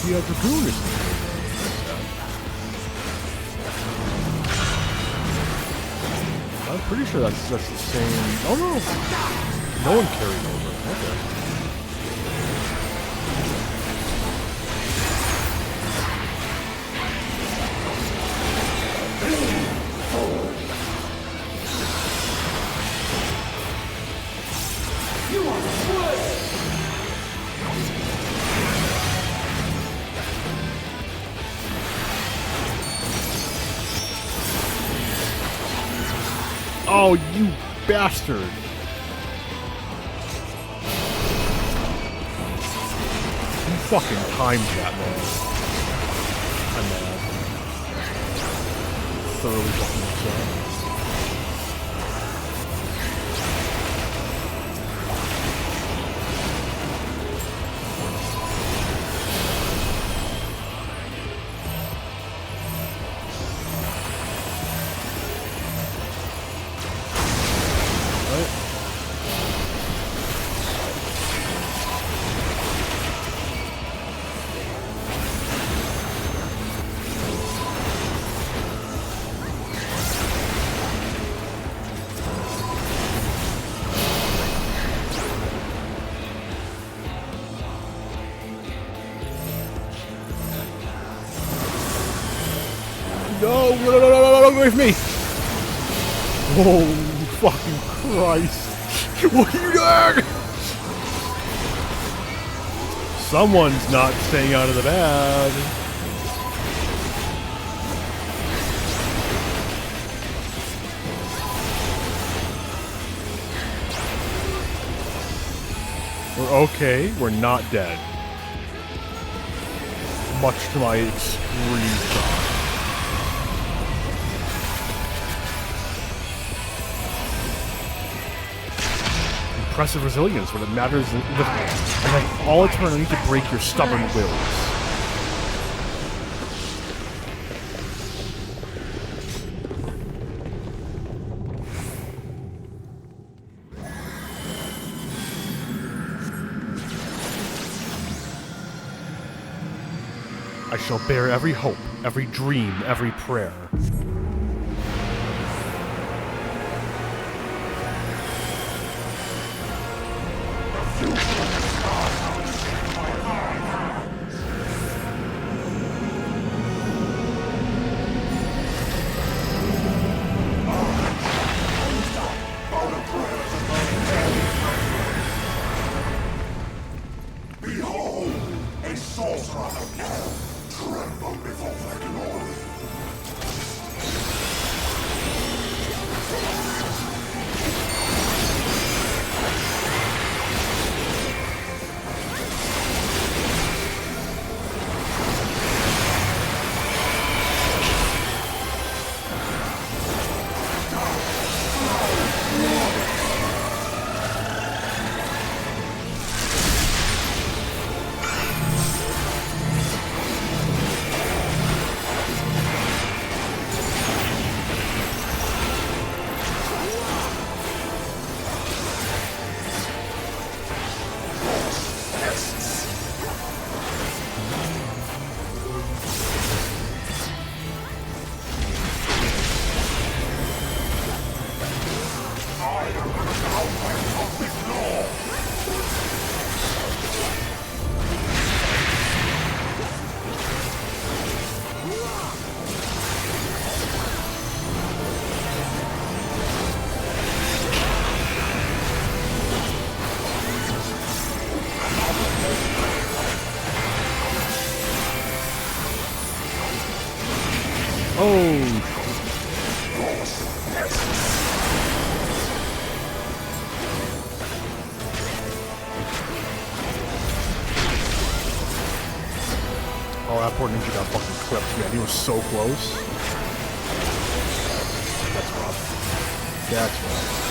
the dragoon is here. I'm pretty sure that's the same. Oh no! No one carried over. Okay. Oh, you bastard! You fucking timed that, man. I'm mad. Thoroughly fucking upset. No, get away from me! Oh, fucking Christ. What are you doing? Someone's not staying out of the bad. We're okay. We're not dead. Much to my extreme shock. Impressive resilience. What it matters is like all eternity to break your stubborn wills. I shall bear every hope, every dream, every prayer. Behold, a sorcerer of hell, tremble before their glory. Oh, that poor ninja got fucking clipped, man. He was so close. That's rough. That's rough.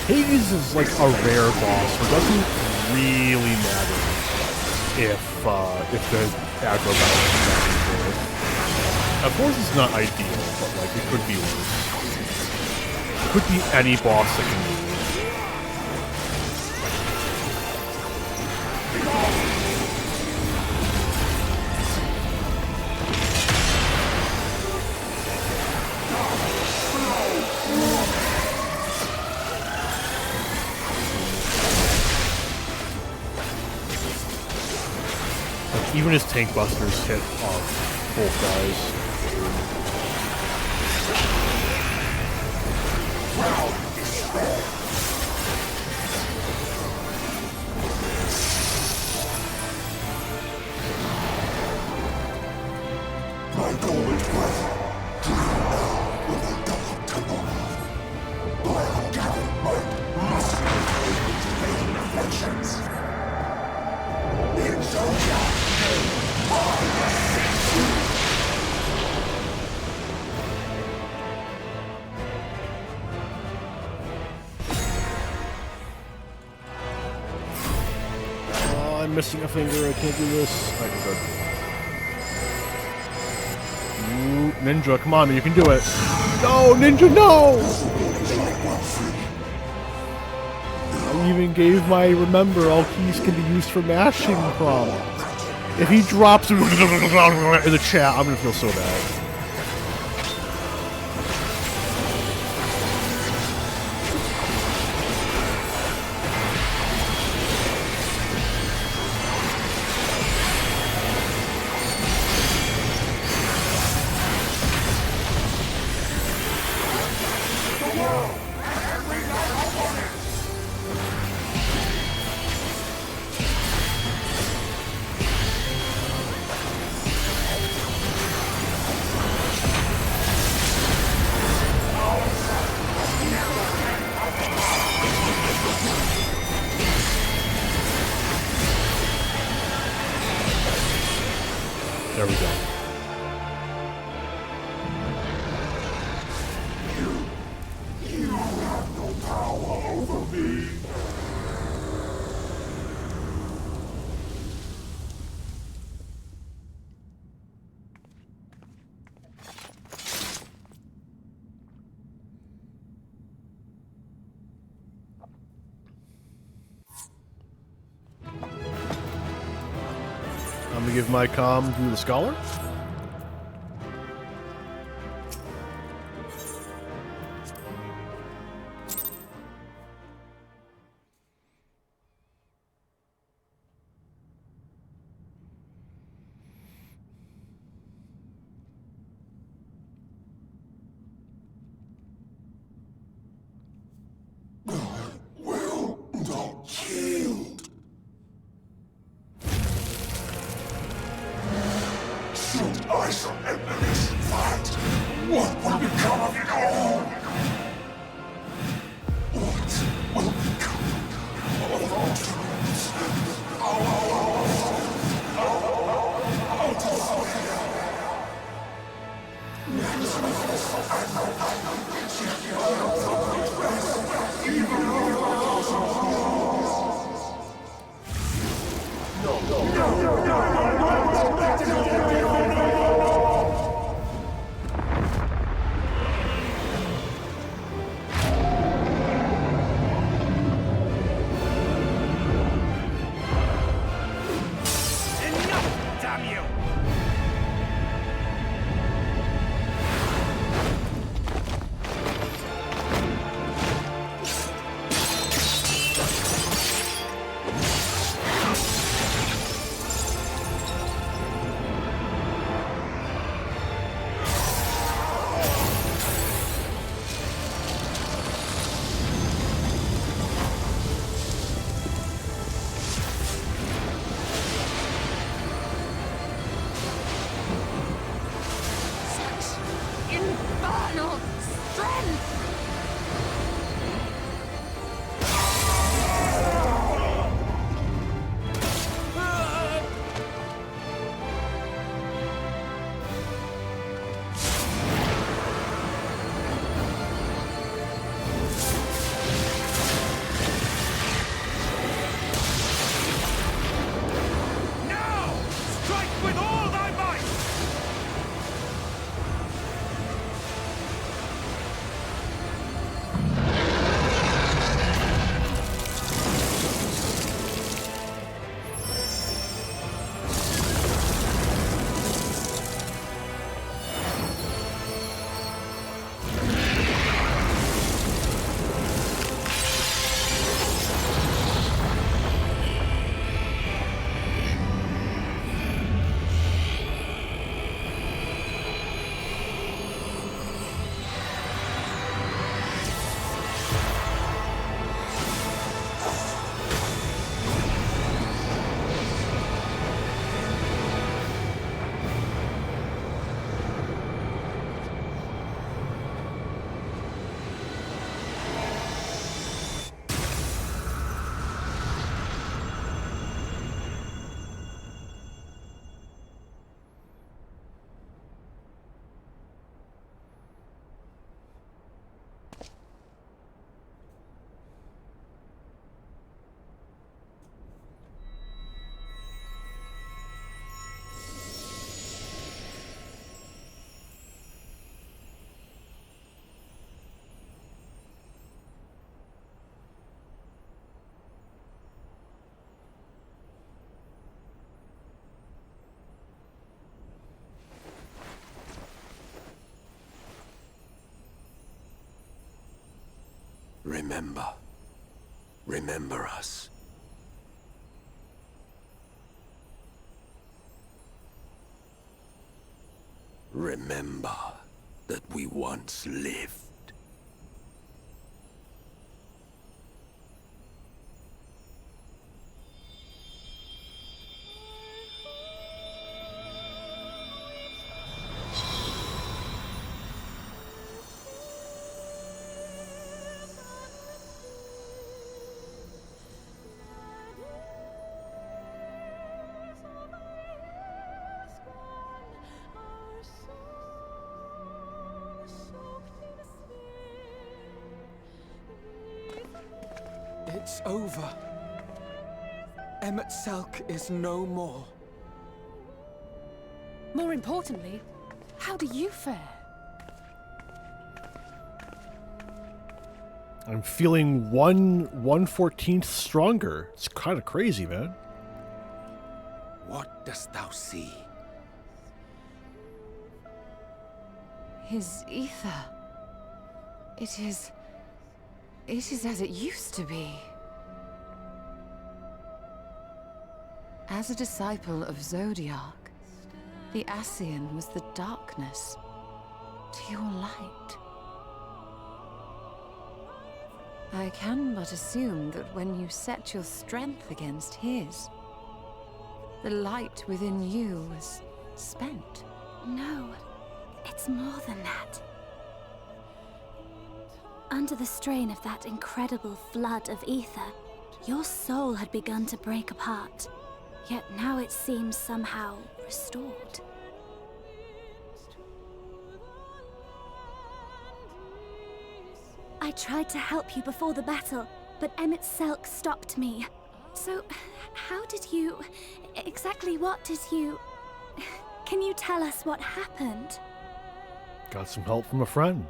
Hades is like a rare boss, so it doesn't really matter if the aggro balance is back and forth. Of course it's not ideal, but like it could be worse. It could be any boss that can move. Even his tank busters hit off both guys. My dormant breath, dream now with the dark temple. Blood gathered might must be paid into vain afflictions. In Zodiac, oh, I'm missing a finger. I can't do this. I can do it. Ooh, Ninja, come on, man, you can do it. No, Ninja, no! I even gave my remember all keys can be used for mashing prompt. If he drops in the chat, I'm gonna feel so bad. There we go. you have no power over me. I'm gonna give my comm to the scholar. Not killed. Should I surrender this fight, what will become of it all? What will become of our dreams? Enough, damn you! Remember. Remember us. Remember that we once lived. It's over. Emmett Selk is no more. More importantly, how do you fare? I'm feeling 1/14th stronger. It's kind of crazy, man. What dost thou see? His ether. It is as it used to be. As a disciple of Zodiac, the Ascian was the darkness to your light. I can but assume that when you set your strength against his, the light within you was spent. No, it's more than that. Under the strain of that incredible flood of ether, your soul had begun to break apart. Yet now it seems somehow restored. I tried to help you before the battle, but Emmett Selk stopped me. So, how did you... exactly what did you... Can you tell us what happened? Got some help from a friend.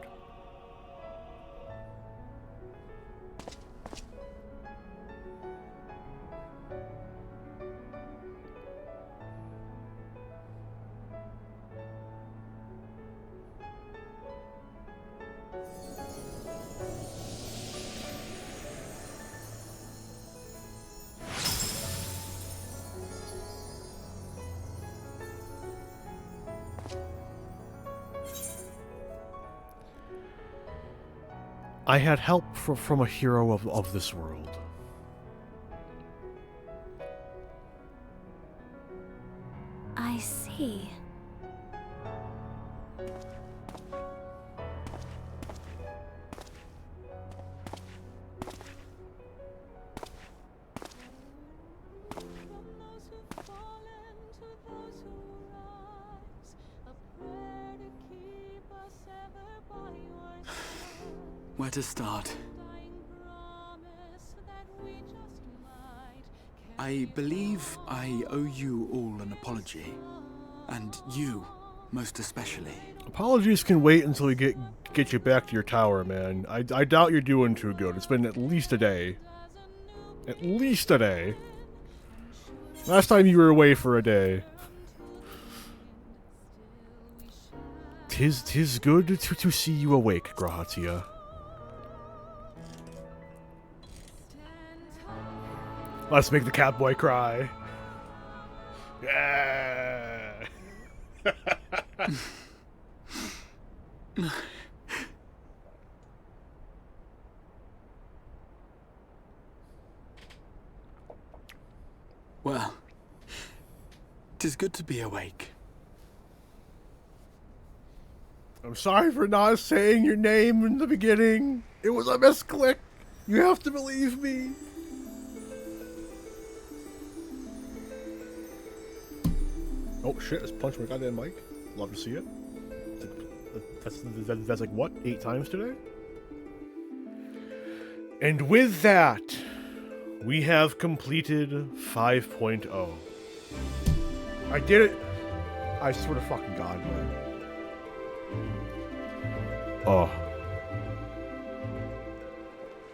I had help from a hero of this world. I see. Where to start? I believe I owe you all an apology. And you, most especially. Apologies can wait until we get you back to your tower, man. I doubt you're doing too good. It's been at least a day. At least a day. Last time you were away for a day. Tis good to see you awake, Grahatia. Let's make the catboy cry. Yeah. Well, 'tis good to be awake. I'm sorry for not saying your name in the beginning. It was a misclick. You have to believe me. Oh shit, it's punched my goddamn mic. Love to see it. That's like what? 8 times today? And with that, we have completed 5.0. I did it. I swear to fucking God, man. Oh.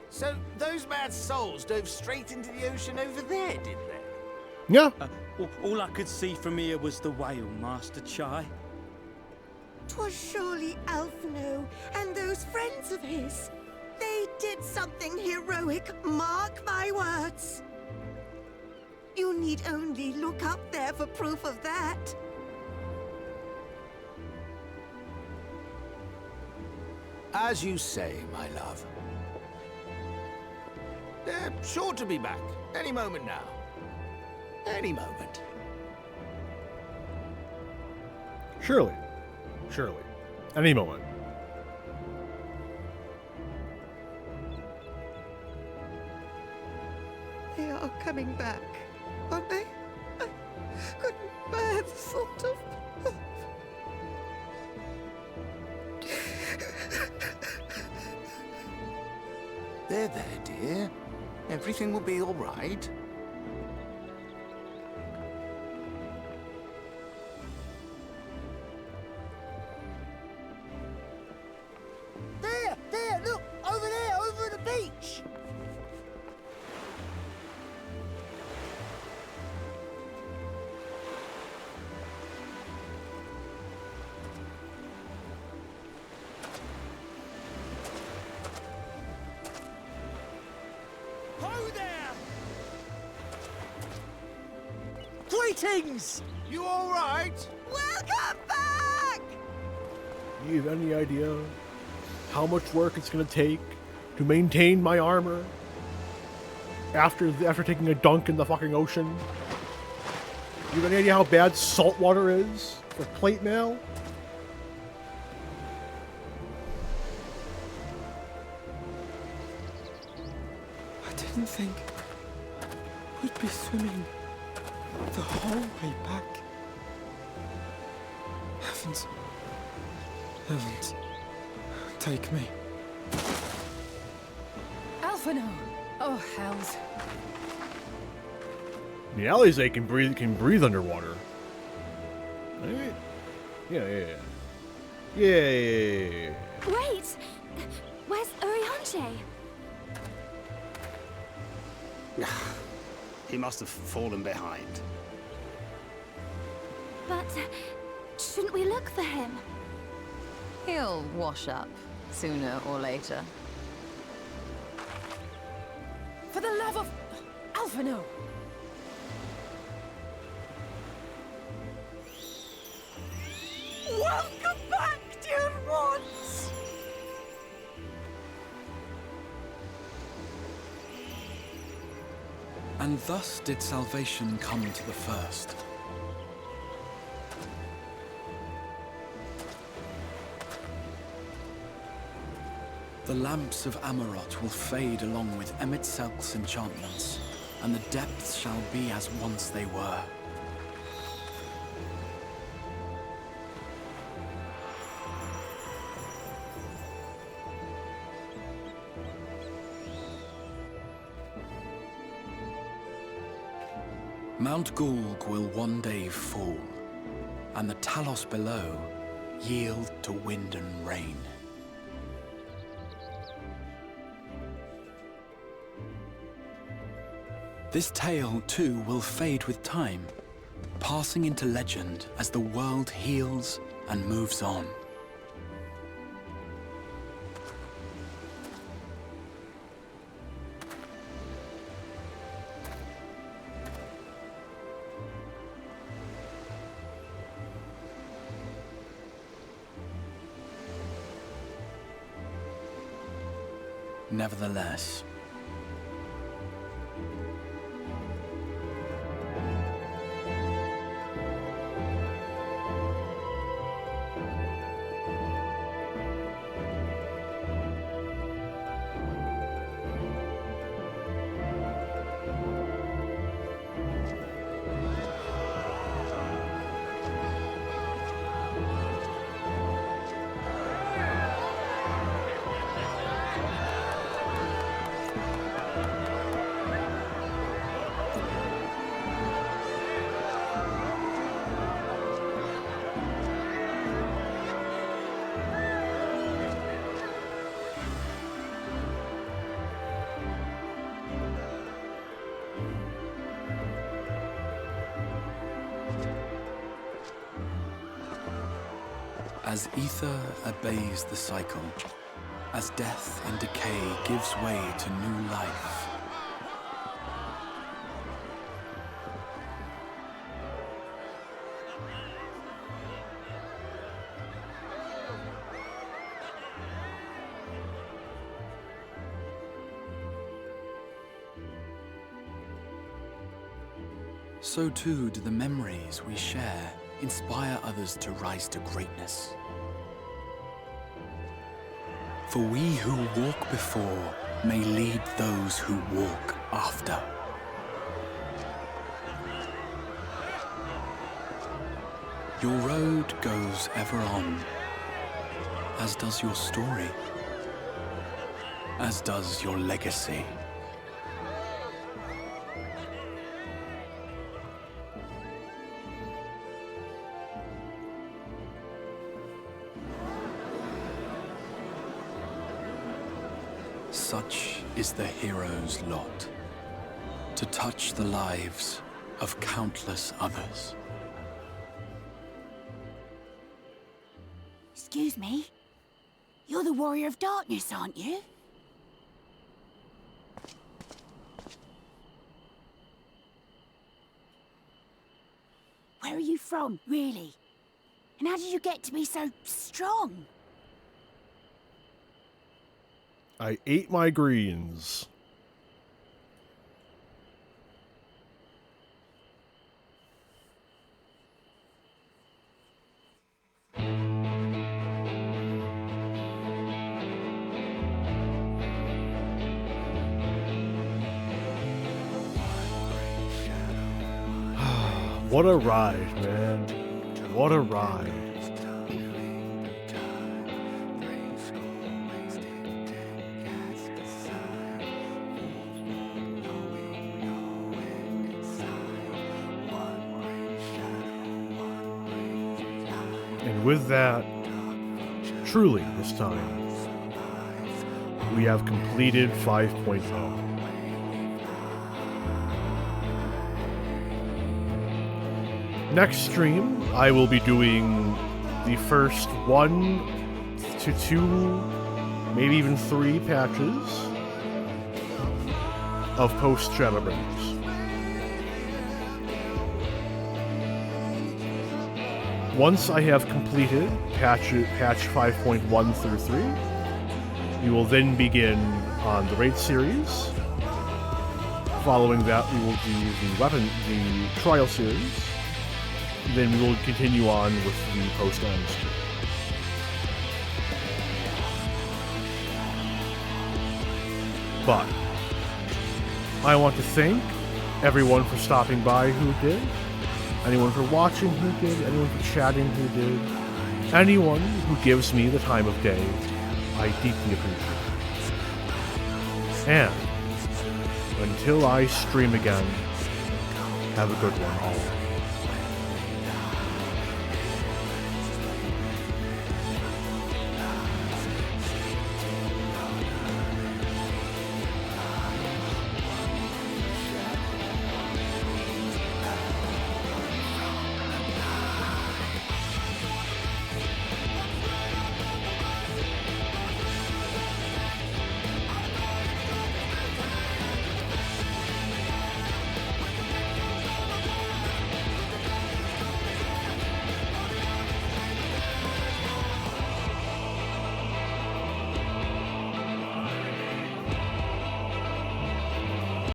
So, those mad souls dove straight into the ocean over there, did they? Yeah. All I could see from here was the whale, Master Chai. 'Twas surely Alphino and those friends of his. They did something heroic, mark my words. You need only look up there for proof of that. As you say, my love. They're sure to be back. Any moment now. Any moment. Surely. Surely. Any moment. They are coming back, aren't they? I couldn't bear the thought of... They're there, dear. Everything will be all right. There, look! Over there, over at the beach! Ho there! Greetings! You all right? Welcome back! Do you have any idea how much work it's going to take to maintain my armor after taking a dunk in the fucking ocean? You have any idea how bad salt water is for plate mail? I didn't think we'd be swimming the whole way back. Heavens. Heavens. Take me. Alphino! Oh, hells. The Alizé can breathe underwater. Right? Yeah. Wait! Where's Urianger? He must have fallen behind. But shouldn't we look for him? He'll wash up, sooner or later. For the love of... Alphino! Welcome back, dear ones! And thus did salvation come to the first. The lamps of Amarot will fade along with Emet-Selk's enchantments, and the depths shall be as once they were. Mount Gulg will one day fall, and the Talos below yield to wind and rain. This tale, too, will fade with time, passing into legend as the world heals and moves on. Nevertheless, as ether obeys the cycle, as death and decay gives way to new life. So too do the memories we share inspire others to rise to greatness. For we who walk before may lead those who walk after. Your road goes ever on, as does your story, as does your legacy. Such is the hero's lot, to touch the lives of countless others. Excuse me? You're the Warrior of Darkness, aren't you? Where are you from, really? And how did you get to be so strong? I ate my greens. What a ride, man. What a ride. And with that, truly this time, we have completed 5.0. Next stream, I will be doing the first 1 to 2, maybe even 3 patches of post Shadowbringers. Once I have completed patch 5.1 through 3, we will then begin on the raid series. Following that, we will do the trial series. Then we will continue on with the post-end stream. But I want to thank everyone for stopping by who did, anyone for watching who did, anyone for chatting who did, anyone who gives me the time of day. I deeply appreciate it. And until I stream again, have a good one all.